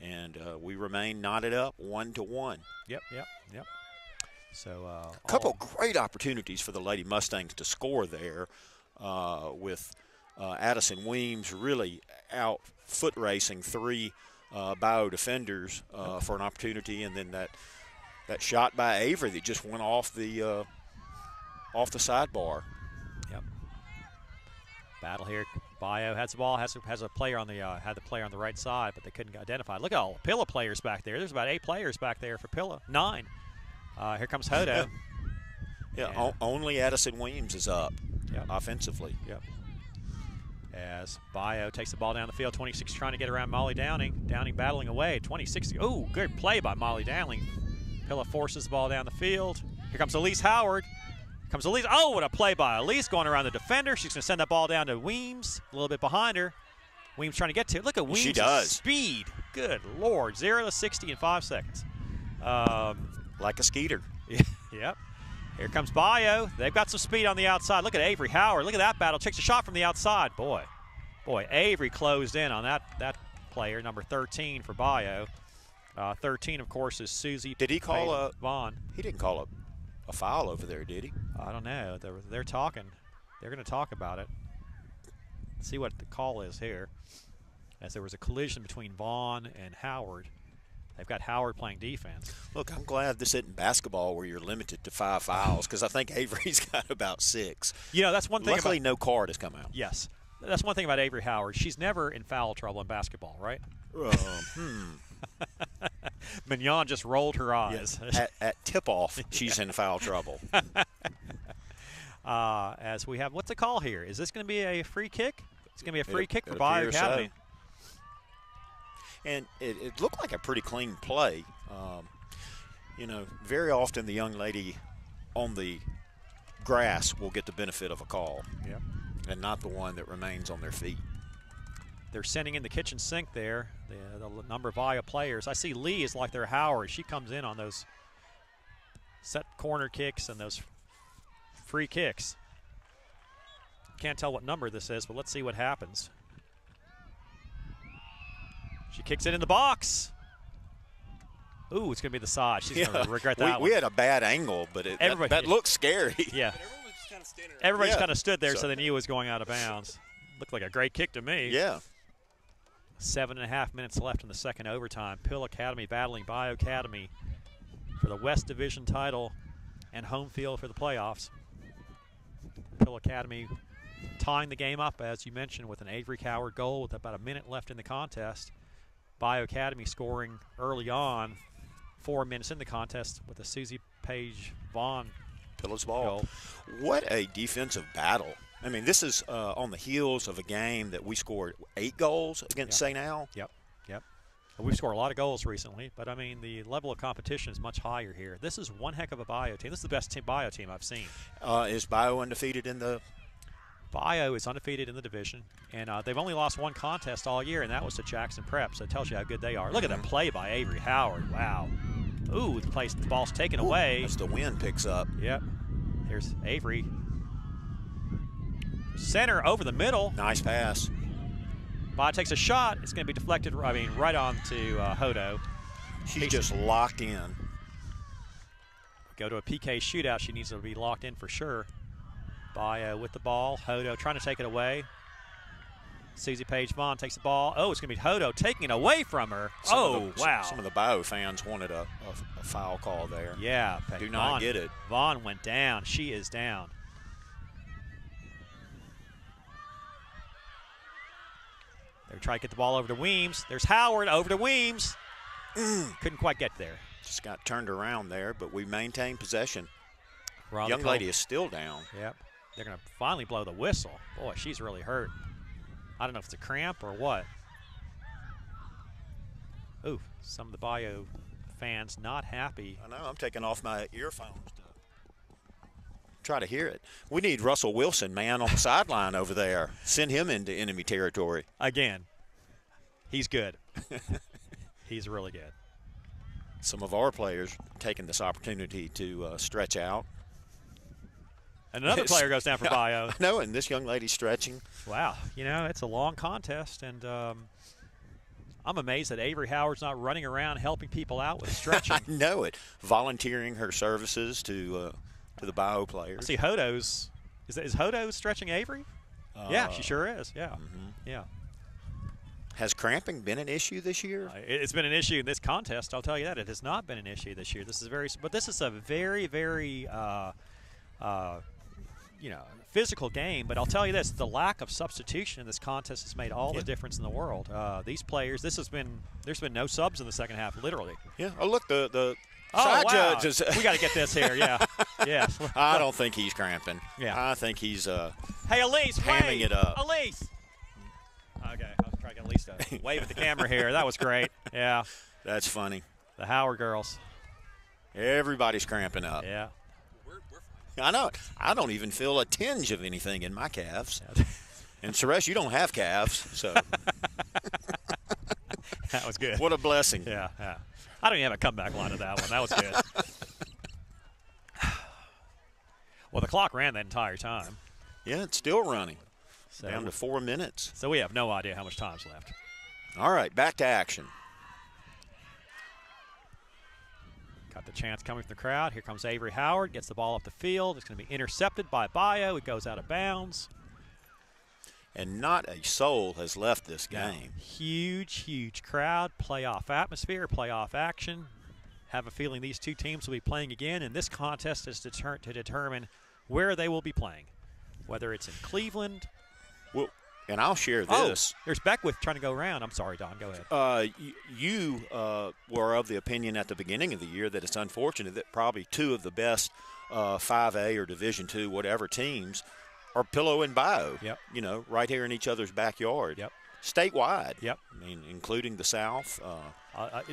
and we remain knotted up 1-1. Yep. So a couple great opportunities for the Lady Mustangs to score there with Addison Weems really out foot racing 3 Bayou defenders for an opportunity, and then that shot by Avery that just went off the sidebar. Yep. Battle here. Bayou has the ball, has a player on the had the player on the right side, but they couldn't identify. Look at all the Pilla players back there. There's about 8 players back there for Pilla. 9. Here comes Hodo. Only Addison Weems is up offensively. Yep. As Bayou takes the ball down the field, 26 trying to get around Molly Downing. Downing battling away. 26. Oh, good play by Molly Downing. Pilla forces the ball down the field. Here comes Elise Howard. Comes Elise. Oh, what a play by Elise going around the defender. She's going to send that ball down to Weems, a little bit behind her. Weems trying to get to it. Look at Weems' speed. Good Lord. 0 to 60 in 5 seconds. Like a skeeter. Yep. Here comes Bayou. They've got some speed on the outside. Look at Avery Howard. Look at that battle. Takes a shot from the outside. Boy, Avery closed in on that player, number 13 for Bayou. 13, of course, is Susie. Did he call Vaughn? He didn't call a foul over there, did he? I don't know. They're talking. They're going to talk about it. See what the call is here. As there was a collision between Vaughn and Howard. They've got Howard playing defense. Look, I'm glad this isn't basketball where you're limited to 5 fouls, because I think Avery's got about 6. That's one thing. Luckily, no card has come out. Yes. That's one thing about Avery Howard. She's never in foul trouble in basketball, right? Mignon just rolled her eyes. Yes. At tip-off, she's in foul trouble. As we have, what's the call here? Is this going to be a free kick? It's going to be a free kick for Bayou Academy. So. And it looked like a pretty clean play. Very often the young lady on the grass will get the benefit of a call. Yep. And not the one that remains on their feet. They're sending in the kitchen sink there, the number of Bayou players. I see Lee is like their Howard. She comes in on those set corner kicks and those free kicks. Can't tell what number this is, but let's see what happens. She kicks it in the box. Ooh, it's going to be the side. She's going to regret that one. We had a bad angle, but that looks scary. Yeah. Everybody's kind of stood there, so they knew it was going out of bounds. Looked like a great kick to me. Yeah. 7.5 minutes left in the second overtime. Pill Academy battling Bayou Academy for the West Division title and home field for the playoffs. Pill Academy tying the game up, as you mentioned, with an Avery Howard goal with about a minute left in the contest. Bayou Academy scoring early on, 4 minutes in the contest with a Susie Page Vaughn Pilla's ball. Goal. What a defensive battle. I mean, this is on the heels of a game that we scored 8 goals against St. Al. Yep. We've scored a lot of goals recently, but, I mean, the level of competition is much higher here. This is one heck of a Bayou team. This is the best Bayou team I've seen. Is Bayou undefeated in the – Bayou is undefeated in the division, and they've only lost 1 contest all year, and that was to Jackson Prep, so it tells you how good they are. Look at that play by Avery Howard. Wow. Ooh, the ball's taken away. As the wind picks up. Yep. There's Avery. Center over the middle. Nice pass. Bayou takes a shot. It's going to be deflected, right on to Hodo. She's just locked in. Go to a PK shootout. She needs to be locked in for sure. Bayou with the ball. Hodo trying to take it away. Susie Page Vaughn takes the ball. Oh, it's going to be Hodo taking it away from her. Wow. Some of the Bayou fans wanted a foul call there. Yeah. Do not get it. Vaughn went down. She is down. They're trying to get the ball over to Weems. There's Howard over to Weems. Couldn't quite get there. Just got turned around there, but we maintained possession. Ron Young lady is still down. Yep. They're going to finally blow the whistle. Boy, she's really hurt. I don't know if it's a cramp or what. Ooh, some of the Bayou fans not happy. I know. I'm taking off my earphones to try to hear it. We need Russell Wilson, man, on the sideline over there. Send him into enemy territory. Again, he's good. He's really good. Some of our players taking this opportunity to stretch out. And another player goes down for Bayou. No, and this young lady's stretching. Wow. You know, it's a long contest, and I'm amazed that Avery Howard's not running around helping people out with stretching. I know it. Volunteering her services to the Bayou players. I see Hodo's. Is Hodo stretching Avery? Yeah, she sure is. Yeah. Yeah. Has cramping been an issue this year? It's been an issue in this contest. I'll tell you that. It has not been an issue this year. This is a very, very, physical game. But I'll tell you this: the lack of substitution in this contest has made all the difference in the world. These players, there's been no subs in the second half, literally. Yeah. Oh, look, the side judge is. We got to get this here. Yeah. Yeah. I don't think he's cramping. Yeah. I think he's. Hey, Elise, hamming it up. Elise. Okay, I was trying to get Elise to wave at the camera here. That was great. Yeah. That's funny. The Howard girls. Everybody's cramping up. Yeah. I know. I don't even feel a tinge of anything in my calves. And Suresh, you don't have calves, so. That was good. What a blessing. Yeah, yeah. I don't even have a comeback line to that one. That was good. Well, the clock ran that entire time. Yeah, it's still running. So, down to 4 minutes. So we have no idea how much time's left. All right, back to action. Got the chance coming from the crowd. Here comes Avery Howard. Gets the ball up the field. It's going to be intercepted by Bayou. It goes out of bounds. And not a soul has left this game. Huge, huge crowd. Playoff atmosphere, playoff action. Have a feeling these two teams will be playing again, and this contest is to determine where they will be playing, whether it's in Cleveland. Well, and I'll share this. Oh, there's Beckwith trying to go around. I'm sorry, Don. Go ahead. You were of the opinion at the beginning of the year that it's unfortunate that probably two of the best 5A or Division II, whatever teams, are Pillow and Bayou. Yep. You know, right here in each other's backyard. Yep. Statewide. Yep. I mean, including the South.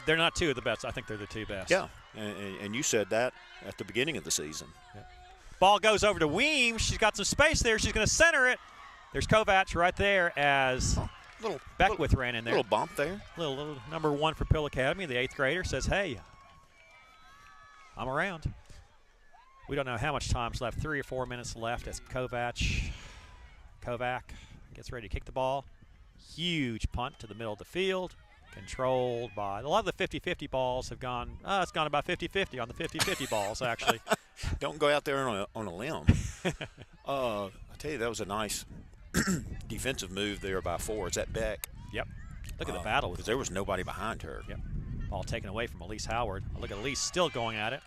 They're not two of the best. I think they're the two best. Yeah, and you said that at the beginning of the season. Yep. Ball goes over to Weems. She's got some space there. She's going to center it. There's Kovacs right there as Beckwith ran in there. Little bump there. Little number 1 for Pill Academy. The 8th grader says, hey, I'm around. We don't know how much time's left. 3 or 4 minutes left as Kovac gets ready to kick the ball. Huge punt to the middle of the field. Controlled by – a lot of the 50-50 balls have gone it's gone about 50-50 on the 50-50 balls, actually. Don't go out there on a limb. I tell you, that was a nice defensive move there by 4. Is that Beck? Yep. Look at the battle. Because there was nobody behind her. Yep. Ball taken away from Elise Howard. Look at Elise still going at it.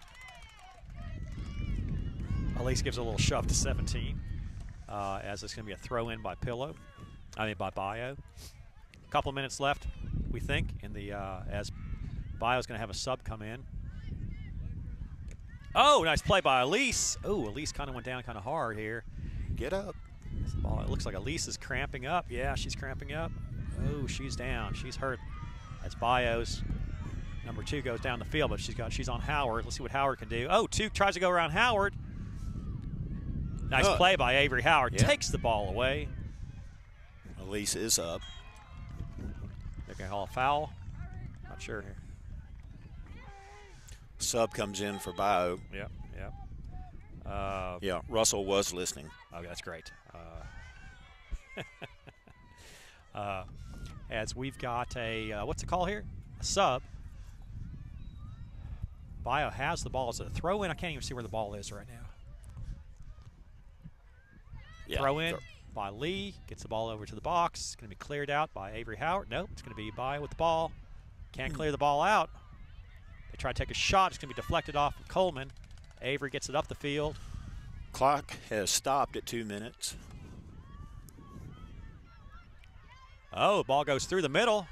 Elise gives a little shove to 17 as it's going to be a throw-in by Bayou. A couple of minutes left, we think, in the as Bayou's going to have a sub come in. Oh, nice play by Elise. Oh, Elise kind of went down kind of hard here. Get up. It looks like Elise is cramping up. Yeah, she's cramping up. Oh, she's down. She's hurt. As Bayou's number 2 goes down the field, but she's on Howard. Let's see what Howard can do. Oh, 2 tries to go around Howard. Nice play by Avery Howard. Yeah. Takes the ball away. Elise is up. They're going to call a foul. Not sure here. Sub comes in for Bayou. Yep. Yeah, Russell was listening. Oh, that's great. As we've got a, what's the call here? A sub. Bayou has the ball. Is it a throw-in? I can't even see where the ball is right now. Yeah, throw-in by Lee. Gets the ball over to the box. It's going to be cleared out by Avery Howard. Nope, it's going to be Bayou with the ball. Can't clear the ball out. They try to take a shot. It's going to be deflected off of Coleman. Avery gets it up the field. Clock has stopped at 2 minutes. Oh, ball goes through the middle.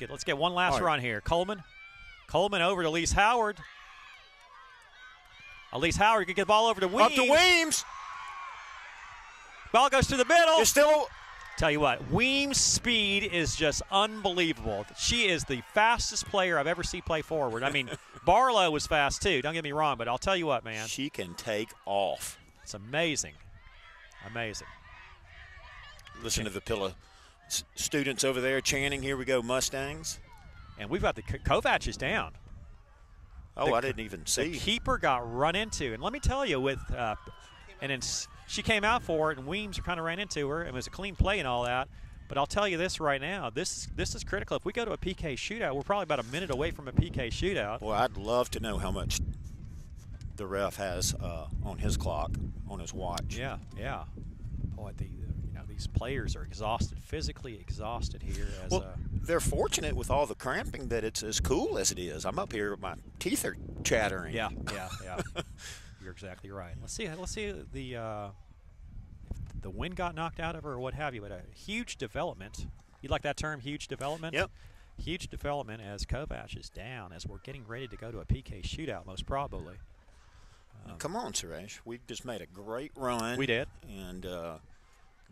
Let's get one last run here. Coleman over to Elise Howard. Elise Howard can get the ball over to Weems. Up to Weems. Ball goes through the middle. It's still. Tell you what, Weems' speed is just unbelievable. She is the fastest player I've ever seen play forward. I mean, Barlow was fast too, don't get me wrong, but I'll tell you what, man. She can take off. It's amazing. Amazing. Listen to the Pilla students over there chanting, "Here we go, Mustangs." And we've got the Kovac is down. Oh, I didn't even see. The keeper got run into. And let me tell you, she came out for it, and Weems kind of ran into her. It was a clean play and all that. But I'll tell you this right now, this is critical. If we go to a PK shootout, we're probably about a minute away from a PK shootout. Well, I'd love to know how much the ref has on his clock, on his watch. Yeah. Boy, these players are exhausted, physically exhausted here. They're fortunate with all the cramping that it's as cool as it is. I'm up here, my teeth are chattering. Yeah. You're exactly right. Let's see the wind got knocked out of her or what have you, but a huge development. You like that term, huge development? Yep. Huge development as Kovac is down, as we're getting ready to go to a PK shootout, most probably. Come on, Suresh. We just made a great run. We did. And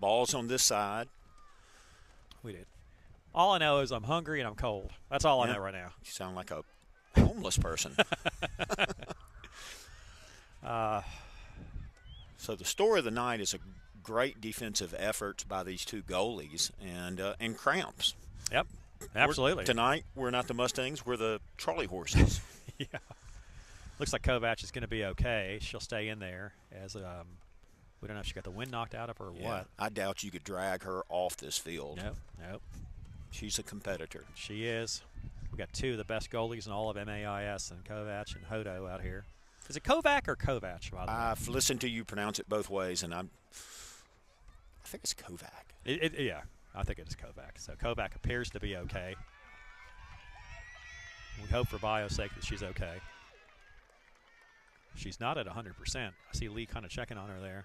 ball's on this side. We did. All I know is I'm hungry and I'm cold. That's all I know right now. You sound like a homeless person. So the story of the night is a great defensive effort by these two goalies and cramps. Yep, absolutely. Tonight, we're not the Mustangs. We're the trolley horses. Yeah. Looks like Kovac is going to be okay. She'll stay in there as we don't know if she got the wind knocked out of her or what. I doubt you could drag her off this field. Nope. She's a competitor. She is. We got two of the best goalies in all of MAIS, and Kovac and Hodo out here. Is it Kovac or Kovac, by the way? I've listened to you pronounce it both ways, and I think it's Kovac. Yeah, I think it is Kovac. So Kovac appears to be okay. We hope for Bayou's sake that she's okay. She's not at 100%. I see Lee kind of checking on her there.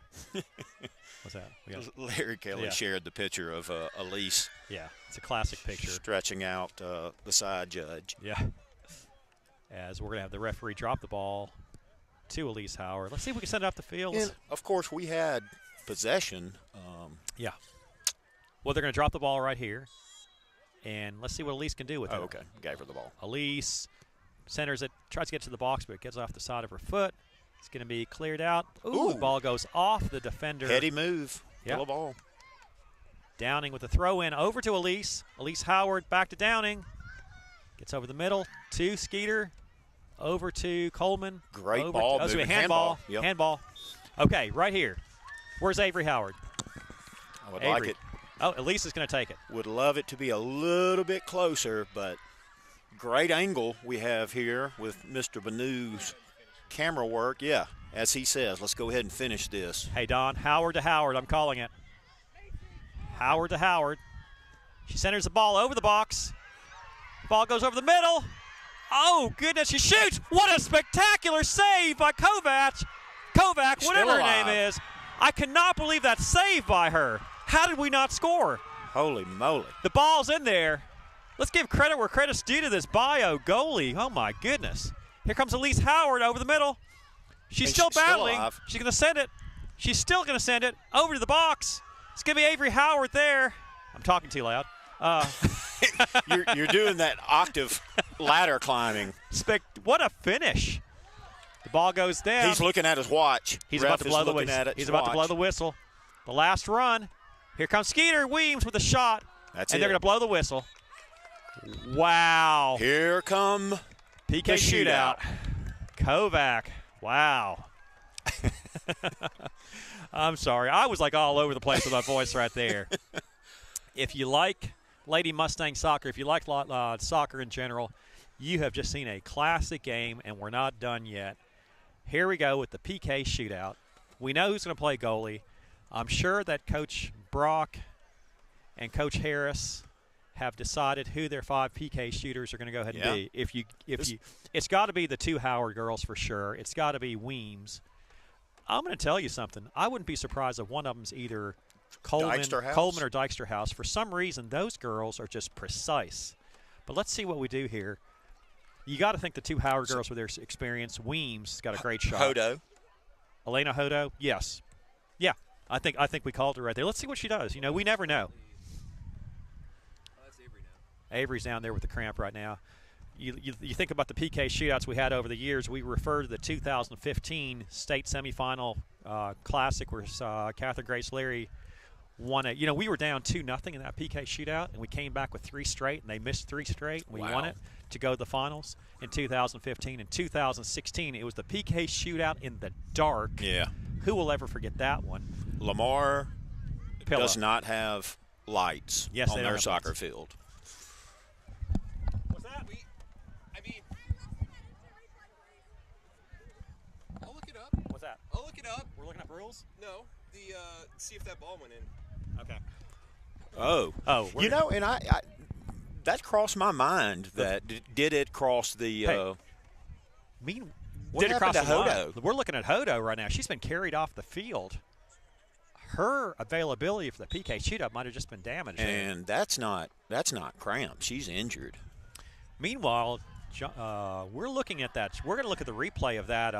What's that? Larry Kelly shared the picture of Elise. Yeah, it's a classic picture. Stretching out the side judge. Yeah. As we're going to have the referee drop the ball to Elise Howard. Let's see if we can send it off the field. And, of course, we had possession. Yeah. Well, they're going to drop the ball right here. And let's see what Elise can do with it. Oh, okay. Gave her the ball. Elise centers it, tries to get to the box, but it gets off the side of her foot. It's going to be cleared out. Ooh, the ball goes off the defender. Heady move. Yeah. Ball. Downing with the throw in over to Elise. Elise Howard back to Downing. Gets over the middle to Skeeter. Over to Coleman. Great ball. Handball. Yep. Handball. Okay, right here. Where's Avery Howard? I would like it. Oh, Elise is going to take it. Would love it to be a little bit closer, but great angle we have here with Mr. Banu's camera work. Yeah, as he says, let's go ahead and finish this. Hey, Don, Howard to Howard, I'm calling it. Howard to Howard. She centers the ball over the box. Ball goes over the middle. Oh, goodness, she shoots. What a spectacular save by Kovac. Kovac, whatever her name is. I cannot believe that save by her. How did we not score? Holy moly. The ball's in there. Let's give credit where credit's due to this Bayou goalie. Oh, my goodness. Here comes Elise Howard over the middle. She's still battling. She's going to send it. She's still going to send it over to the box. It's going to be Avery Howard there. I'm talking too loud. You're doing that octave ladder climbing. What a finish. The ball goes down. He's looking at his watch. He's about to blow the whistle. He's about to blow the whistle. The last run. Here comes Skeeter Weems with a shot. That's and they're going to blow the whistle. Wow. Here come PK shootout. Kovac. Wow. I'm sorry. I was like all over the place with my voice right there. If you like Lady Mustang soccer, if you like soccer in general, you have just seen a classic game, and we're not done yet. Here we go with the PK shootout. We know who's going to play goalie. I'm sure that Coach Brock and Coach Harris have decided who their 5 PK shooters are going to go ahead and be. It's got to be the 2 Howard girls for sure. It's got to be Weems. I'm going to tell you something. I wouldn't be surprised if one of them's either Coleman Dykstra or Dykstra House. For some reason, those girls are just precise. But let's see what we do here. You got to think the two Howard girls with their experience. Weems got a great shot. Hodo. Elena Hodo, yes. Yeah, I think we called her right there. Let's see what she does. You know, we never know. Oh, that's Avery now. Avery's down there with the cramp right now. You think about the PK shootouts we had over the years. We refer to the 2015 state semifinal classic where Catherine Grace Leary won it. You know, we were down 2-0 in that PK shootout, and we came back with 3 straight, and they missed 3 straight, and we won it to go to the finals in 2015. In 2016, it was the PK shootout in the dark. Yeah. Who will ever forget that one? Lamar Pillow. does not have lights Yes, on they don't their have soccer lights. field. What's that? I'll look it up. What's that? I'll look it up. We're looking up rules? No, see if that ball went in. Okay. Oh. You know, and I that crossed my mind that did it cross the what did it cross happened the to line? Hodo? We're looking at Hodo right now. She's been carried off the field. Her availability for the PK shootout might have just been damaged. And that's not cramp. She's injured. Meanwhile, we're looking at that. We're going to look at the replay of that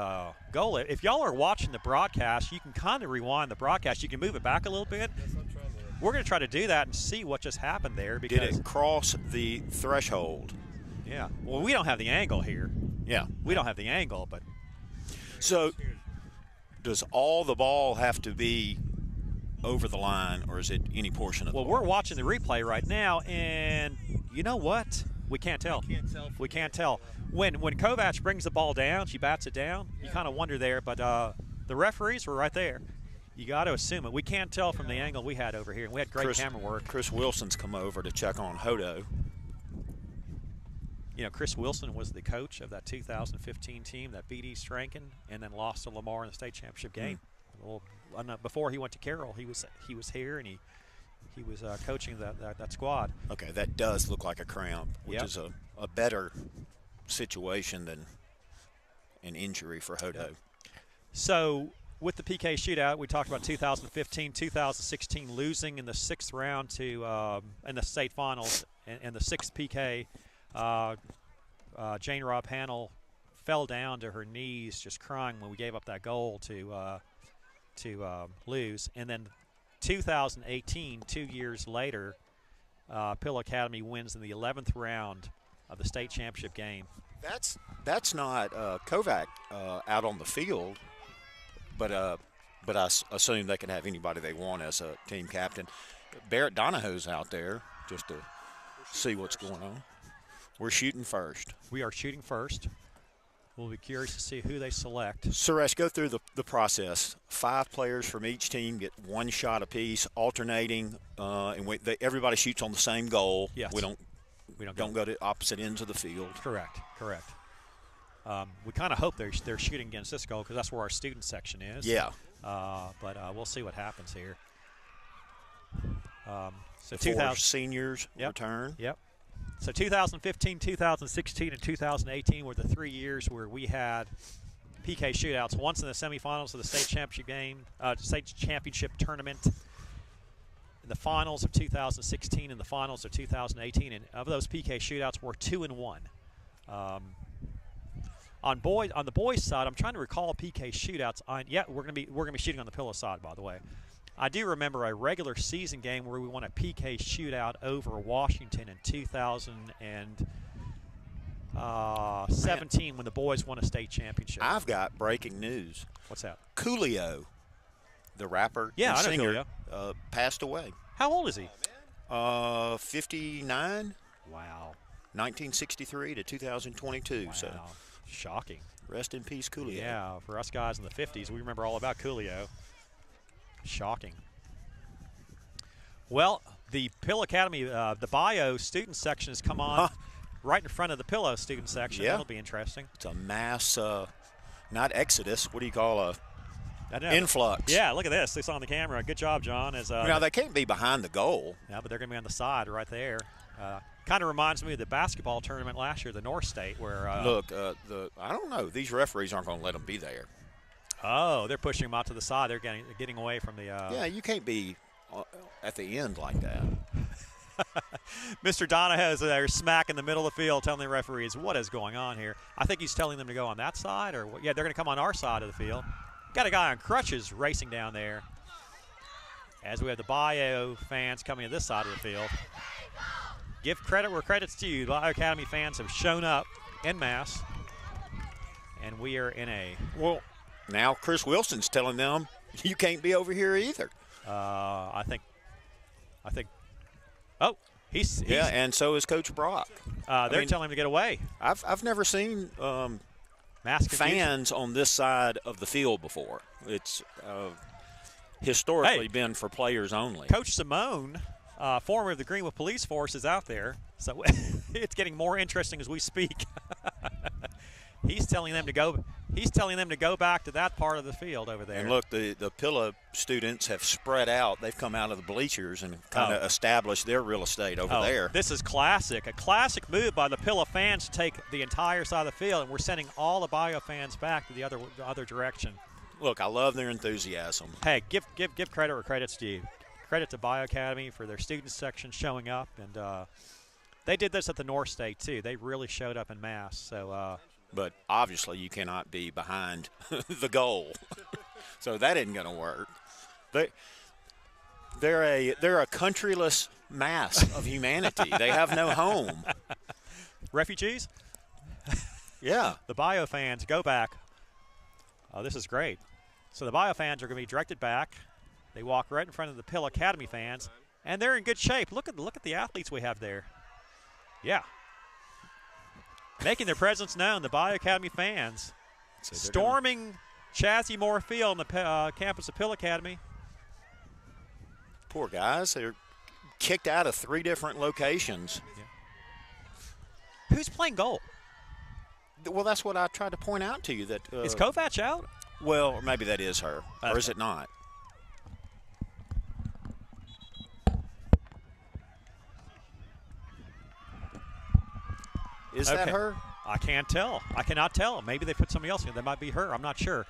goal. If y'all are watching the broadcast, you can kind of rewind the broadcast. You can move it back a little bit. We're going to try to do that and see what just happened there. Because, Did it cross the threshold? Yeah. Well, we don't have the angle here. Yeah. We don't have the angle, but. So, does all the ball have to be over the line, or is it any portion of the ball? Well, we're watching the replay right now, and you know what? We can't tell. We can't tell. When Kovac brings the ball down, she bats it down, you kind of wonder there, but the referees were right there. You got to assume it. We can't tell from the angle we had over here, and we had great camera work. Chris Wilson's come over to check on Hodo. You know, Chris Wilson was the coach of that 2015 team that beat East Rankin and then lost to Lamar in the state championship game. Well, before he went to Carroll, he was here, and he was coaching that squad. Okay, that does look like a cramp, which is a better situation than an injury for Hodo. Yep. So with the PK shootout, we talked about 2015, 2016 losing in the 6th round to in the state finals, and the 6th PK. Jane Robb Hannell fell down to her knees, just crying when we gave up that goal to lose. And then 2018, 2 years later, Pill Academy wins in the 11th round of the state championship game. That's not Kovac out on the field, but I assume they can have anybody they want as a team captain. Barrett Donahoe's out there just to see what's going on. We're shooting first. We are shooting first. We'll be curious to see who they select. Suresh, go through the process. 5 players from each team get 1 shot apiece, alternating, and everybody shoots on the same goal. Yes. We don't go to opposite ends of the field. Correct. We kind of hope they're shooting against this goal because that's where our student section is. Yeah. But we'll see what happens here. So the 4 seniors return. Yep. So 2015, 2016, and 2018 were the 3 years where we had PK shootouts. Once in the semifinals of the state championship game, state championship tournament, in the finals of 2016 and the finals of 2018. And of those PK shootouts, we're 2-1. On the boys' side, I'm trying to recall PK shootouts. We're gonna be shooting on the Pillow side, by the way. I do remember a regular season game where we won a PK shootout over Washington in 2017 when the boys won a state championship. I've got breaking news. What's that? Coolio, the rapper and singer, passed away. How old is he? 59. Wow. 1963 to 2022. Wow. So shocking. Rest in peace, Coolio. Yeah, for us guys in the 50s, we remember all about Coolio. Shocking. Well, the Pill Academy, the Bayou student section has come on right in front of the Pillow student section. Yeah. That'll be interesting. It's a mass, not exodus. What do you call influx? Yeah, look at this. They saw on the camera. Good job, John. Now, they can't be behind the goal. Yeah, but they're going to be on the side right there. Kind of reminds me of the basketball tournament last year, the North State, where look, I don't know. These referees aren't going to let them be there. Oh, they're pushing them out to the side. They're getting away from the. Yeah, you can't be at the end like that. Mr. Donahoe's there smack in the middle of the field telling the referees what is going on here. I think he's telling them to go on that side, or yeah, they're going to come on our side of the field. Got a guy on crutches racing down there as we have the Bayou fans coming to this side of the field. Give credit where credit's due. The Bayou Academy fans have shown up en masse, and we are in a... Well, now Chris Wilson's telling them you can't be over here either. I think. Oh, he's yeah, and so is Coach Brock. They're telling him to get away. I've never seen fans on this side of the field before. It's historically been for players only. Coach Simone, former of the Greenwood Police Force, is out there, so it's getting more interesting as we speak. He's telling them to go. He's telling them to go back to that part of the field over there. And look, the Pilla students have spread out. They've come out of the bleachers and kind of established their real estate over there. This is classic. A classic move by the Pilla fans to take the entire side of the field, and we're sending all the Bayou fans back to the other direction. Look, I love their enthusiasm. Hey, give credit where credit's due. Credit to Bayou Academy for their student section showing up, and they did this at the North State too. They really showed up en masse. So. But obviously you cannot be behind the goal. So that isn't going to work. They're a countryless mass of humanity. They have no home. Refugees? Yeah. The Bayou fans go back. Oh, this is great. So the Bayou fans are going to be directed back. They walk right in front of the Pill Academy fans, and they're in good shape. Look at the athletes we have there. Yeah. Making their presence known, the Bayou Academy fans storming Chassie Moore Field on the campus of Pill Academy. Poor guys. They're kicked out of 3 different locations. Yeah. Who's playing goal? Well, that's what I tried to point out to you. That is Kovac out? Well, maybe that is her. Or is it not? Is that her? I can't tell. I cannot tell. Maybe they put somebody else in. That might be her. I'm not sure.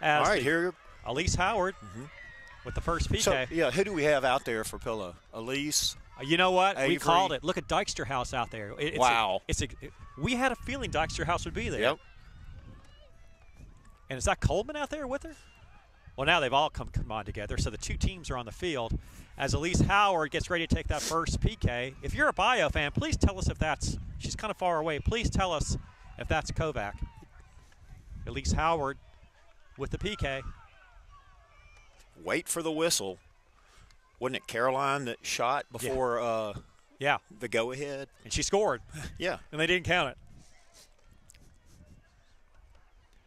All right, here. Elise Howard with the first PK. So, yeah, who do we have out there for Pilla? Elise? You know what? Avery. We called it. Look at Dykstra House out there. Wow. We had a feeling Dykstra House would be there. Yep. And is that Coleman out there with her? Well, now they've all come on together, so the 2 teams are on the field. As Elise Howard gets ready to take that first PK, if you're a Bayou fan, please tell us if that's – she's kind of far away. Please tell us if that's Kovac. Elise Howard with the PK. Wait for the whistle. Wasn't it Caroline that shot before the go-ahead? And she scored. Yeah. And they didn't count it.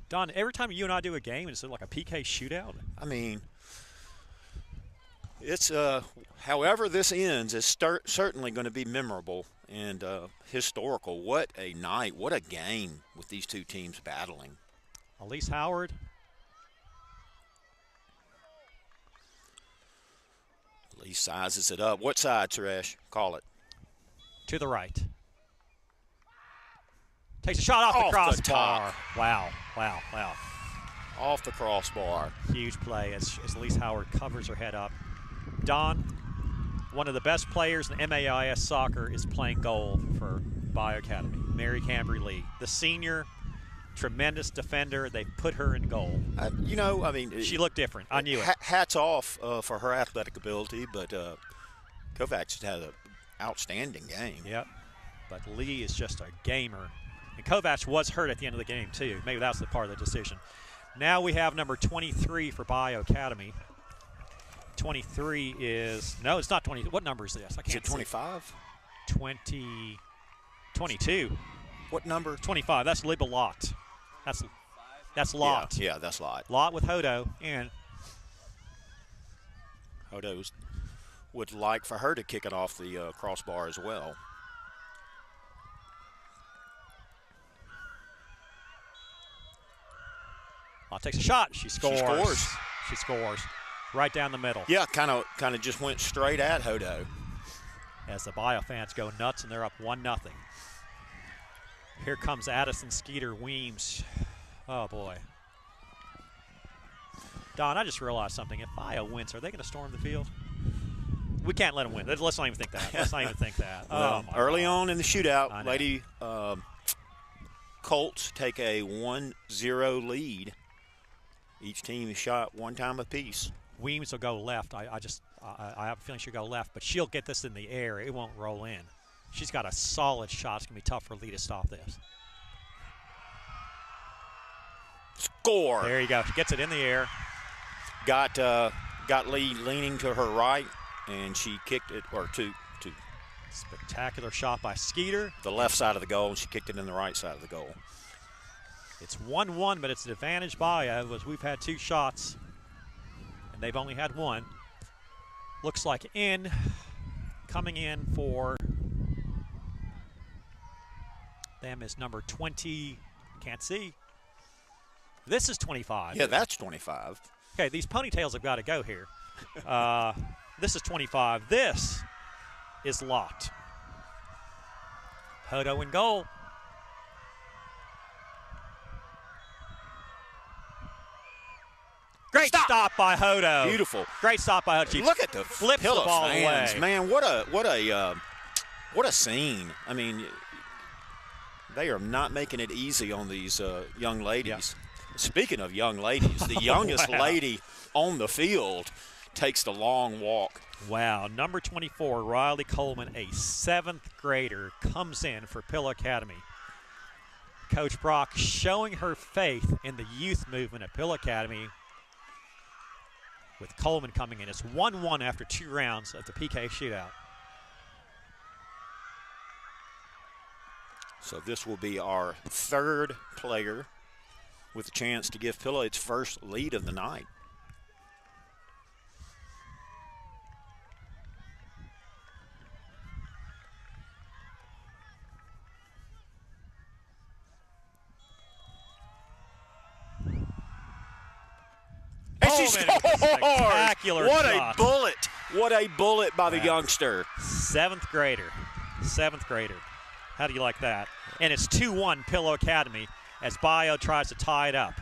Don, every time you and I do a game, is it like a PK shootout? I mean, it's however this ends, it's certainly going to be memorable and historical. What a night. What a game with these 2 teams battling. Elise Howard. Elise sizes it up. What side, Suresh? Call it. To the right. Takes a shot off the crossbar. Wow. Off the crossbar. Huge play as Elise Howard covers her head up. Don, one of the best players in MAIS soccer, is playing goal for Bayou Academy. Mary Cambry Lee, the senior, tremendous defender. They put her in goal. She looked different. I knew it. Hats off for her athletic ability, but Kovac just had an outstanding game. Yep. But Lee is just a gamer. And Kovac was hurt at the end of the game, too. Maybe that's the part of the decision. Now we have number 23 for Bayou Academy. 23 is – no, it's not 20. What number is this? Is it 25? 22. What number? 25. That's Liba Lott. That's Lott. Yeah, that's Lott. Lott with Hodo. And Hodo would like for her to kick it off the crossbar as well. Lott takes a shot. She scores. She scores. Right down the middle. Yeah, kind of just went straight at Hodo. As the Bayou fans go nuts, and they're up 1-0. Here comes Addison Skeeter Weems. Oh, boy. Don, I just realized something. If Bayou wins, are they going to storm the field? We can't let them win. Let's not even think that. Let's not even think that. Well, early on in the shootout, Lady Colts take a 1-0 lead. Each team is shot one time apiece. Weems will go left. I have a feeling she'll go left, but she'll get this in the air. It won't roll in. She's got a solid shot. It's going to be tough for Lee to stop this. Score. There you go. She gets it in the air. Got Lee leaning to her right, and she kicked it, or to spectacular shot by Skeeter. The left side of the goal, and she kicked it in the right side of the goal. It's 1-1, but it's an advantage Bayou, as we've had 2 shots, and they've only had 1. Looks like coming in for them is number 20. Can't see. This is 25. Yeah, that's 25. Okay, these ponytails have got to go here. This is 25. This is locked. Hodo in goal. Great stop by Hodo. Beautiful. Great stop by Hodo. Look at the flips the ball fans, away. Man, what a scene. I mean, they are not making it easy on these young ladies. Yeah. Speaking of young ladies, the youngest lady on the field takes the long walk. Wow, number 24, Riley Coleman, a 7th grader, comes in for Pillow Academy. Coach Brock showing her faith in the youth movement at Pillow Academy with Coleman coming in. It's 1-1 after 2 rounds of the PK shootout. So this will be our 3rd player with a chance to give Pillow its first lead of the night. And she scores! Spectacular What shot. a bullet! What a bullet by the youngster. 7th grader. 7th grader. How do you like that? And it's 2-1 Pillow Academy as Bayou tries to tie it up.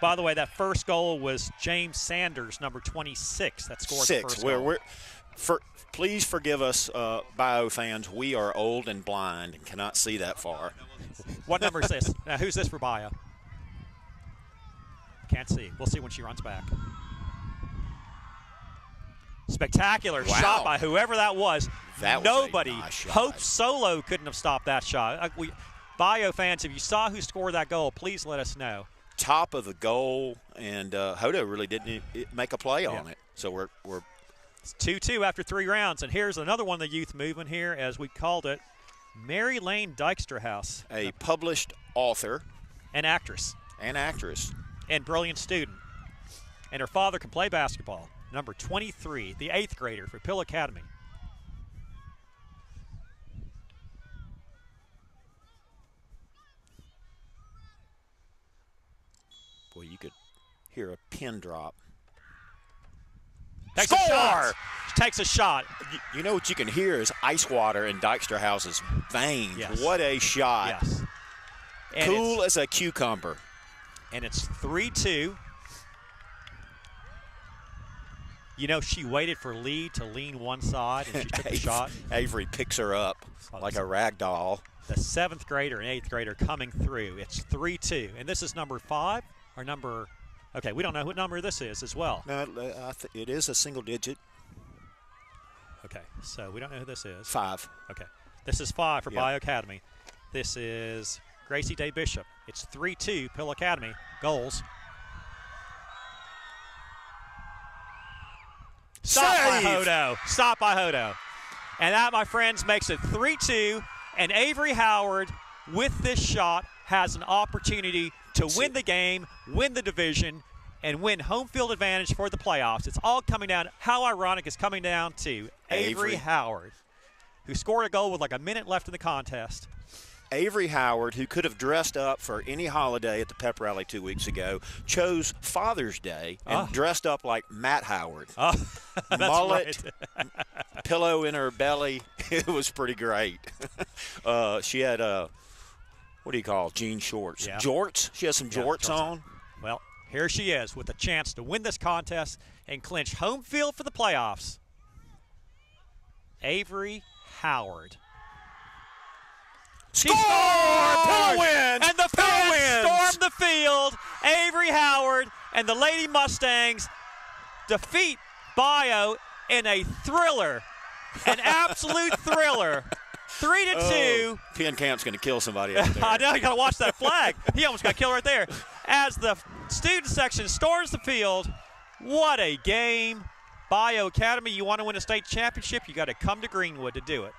By the way, that first goal was James Sanders, number 26, that scored the first goal. Please forgive us, Bayou fans. We are old and blind and cannot see that far. What number is this? Now, who's this for Bayou? Can't see. We'll see when she runs back. Spectacular shot by whoever that was. Nobody. Was a nice shot. Hope Solo couldn't have stopped that shot. Bayou fans, if you saw who scored that goal, please let us know. Top of the goal, and Hodo really didn't make a play on it. So we're it's 2-2 after 3 rounds, and here's another one of the youth movement here, as we called it, Mary Lane Dykstra-House. A published author. And actress. And brilliant student. And her father can play basketball. Number 23, the 8th grader for Pillow Academy. Boy, you could hear a pin drop. Takes a shot. She takes a shot. You know what you can hear is ice water in Dykstra-House's veins. Yes. What a shot. Yes. And cool as a cucumber. And it's 3-2. You know, she waited for Lee to lean one side, and she took the shot. Avery picks her up like a rag doll. The 7th grader and 8th grader coming through. It's 3-2. And this is number 5 or number – okay, we don't know what number this is as well. No, it is a single digit. Okay, so we don't know who this is. 5. Okay. This is 5 for Bayou Academy. This is Gracie Day Bishop. It's 3-2 Pillow Academy. Goals. Stop by Hodo. Stop by Hodo. And that, my friends, makes it 3-2. And Avery Howard, with this shot, has an opportunity to win the game, win the division, and win home field advantage for the playoffs. It's all coming down. How ironic is coming down to Avery Howard, who scored a goal with like a minute left in the contest. Avery Howard, who could have dressed up for any holiday at the pep rally 2 weeks ago, chose Father's Day and dressed up like Matt Howard. Mullet, pillow in her belly. It was pretty great. She had, what do you call it, jean shorts? Yeah. Jorts? She has some jorts on. Well, here she is with a chance to win this contest and clinch home field for the playoffs. Avery Howard. Score! Pillow wins! And the fans storm the field. Avery Howard and the Lady Mustangs defeat Bayou in a thriller, an absolute thriller. 3-2. Ken Camp's going to kill somebody out there. I know, you got to watch that flag. He almost got killed right there. As the student section storms the field, what a game. Bayou Academy, you want to win a state championship, you got to come to Greenwood to do it.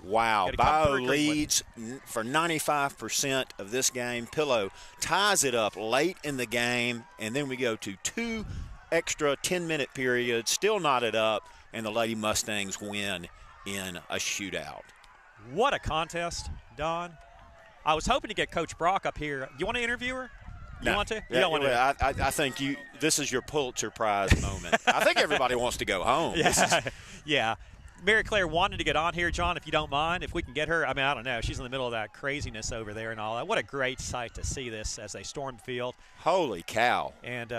Wow, Bayou leads for 95% of this game. Pillow ties it up late in the game, and then we go to 2 extra 10-minute periods, still knotted up, and the Lady Mustangs win in a shootout. What a contest, Don. I was hoping to get Coach Brock up here. You want to interview her? You want to? You don't want to? I think this is your Pulitzer Prize moment. I think everybody wants to go home. Yeah. Mary Claire wanted to get on here, John, if you don't mind. If we can get her, I mean, I don't know. She's in the middle of that craziness over there and all that. What a great sight to see this as they storm the field. Holy cow. And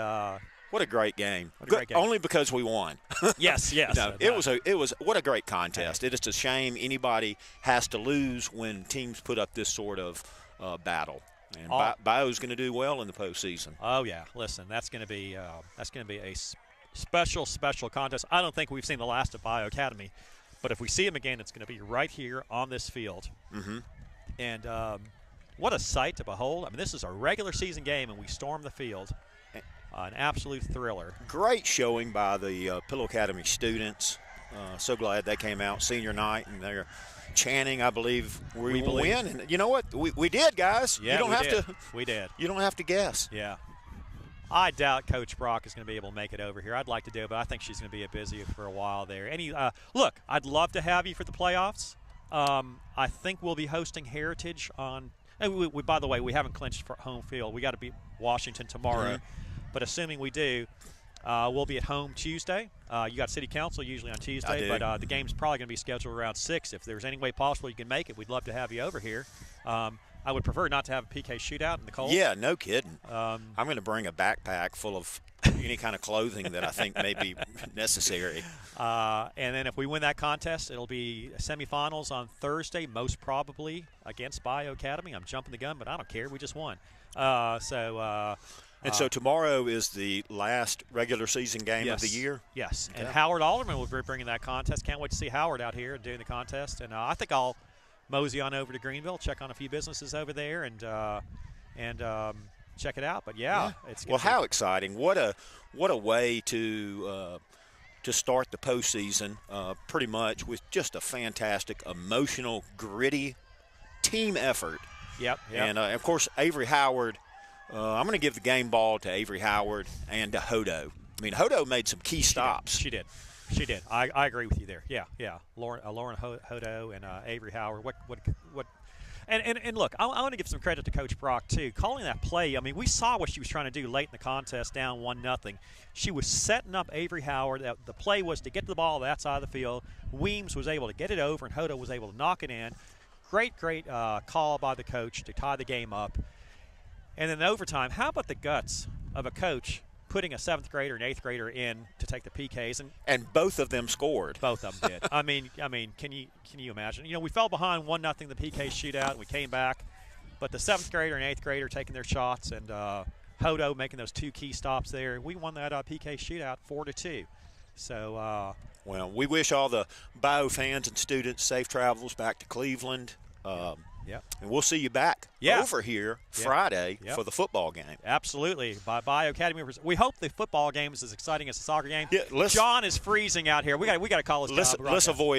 what a great game. What a great game. Only because we won. Yes. No, it was what a great contest. It is a shame anybody has to lose when teams put up this sort of battle. And Bayou's going to do well in the postseason. Oh yeah, listen, that's going to be a special contest. I don't think we've seen the last of Bayou Academy, but if we see them again, it's going to be right here on this field. Mm-hmm. And what a sight to behold! I mean, this is a regular season game, and we storm the field. An absolute thriller. Great showing by the Pillow Academy students. So glad they came out senior night, and they're chanting, I believe we will win. And you know what? We did, guys. Yeah, you don't have to. We did. You don't have to guess. Yeah. I doubt Coach Brock is going to be able to make it over here. I'd like to do it, but I think she's going to be busy for a while there. Look, I'd love to have you for the playoffs. I think we'll be hosting Heritage on. And by the way, we haven't clinched for home field. We got to beat Washington tomorrow. Mm-hmm. But assuming we do, we'll be at home Tuesday. You got city council usually on Tuesday, but the game's probably going to be scheduled around 6. If there's any way possible you can make it, we'd love to have you over here. I would prefer not to have a PK shootout in the cold. Yeah, no kidding. I'm going to bring a backpack full of any kind of clothing that I think may be necessary. And then if we win that contest, it'll be semifinals on Thursday, most probably against Bayou Academy. I'm jumping the gun, but I don't care. We just won. So tomorrow is the last regular season game of the year? Yes, and Howard Alderman will be bringing that contest. Can't wait to see Howard out here doing the contest. And I think I'll mosey on over to Greenville, check on a few businesses over there, and check it out. But it's how exciting! What a way to start the postseason. Pretty much with just a fantastic, emotional, gritty team effort. Yep. And of course, Avery Howard. I'm going to give the game ball to Avery Howard and to Hodo. I mean, Hodo made some key stops. She did. I agree with you there. Yeah. Lauren Hodo and Avery Howard. And look, I want to give some credit to Coach Brock too. Calling that play. I mean, we saw what she was trying to do late in the contest, down 1-0. She was setting up Avery Howard. The play was to get to the ball that side of the field. Weems was able to get it over, and Hodo was able to knock it in. Great call by the coach to tie the game up. And then in overtime, how about the guts of a coach putting a 7th grader and 8th grader in to take the PKs? And both of them scored. Both of them did. I mean, can you imagine? You know, we fell behind 1-0 the PK shootout, and we came back. But the 7th grader and 8th grader taking their shots, and Hodo making those 2 key stops there. We won that PK shootout 4-2. So. Well, we wish all the Bayou fans and students safe travels back to Cleveland. And we'll see you back over here Friday for the football game. Absolutely. By Bayou Academy. We hope the football game is as exciting as the soccer game. Yeah, John is freezing out here. We got to call his job. Let's avoid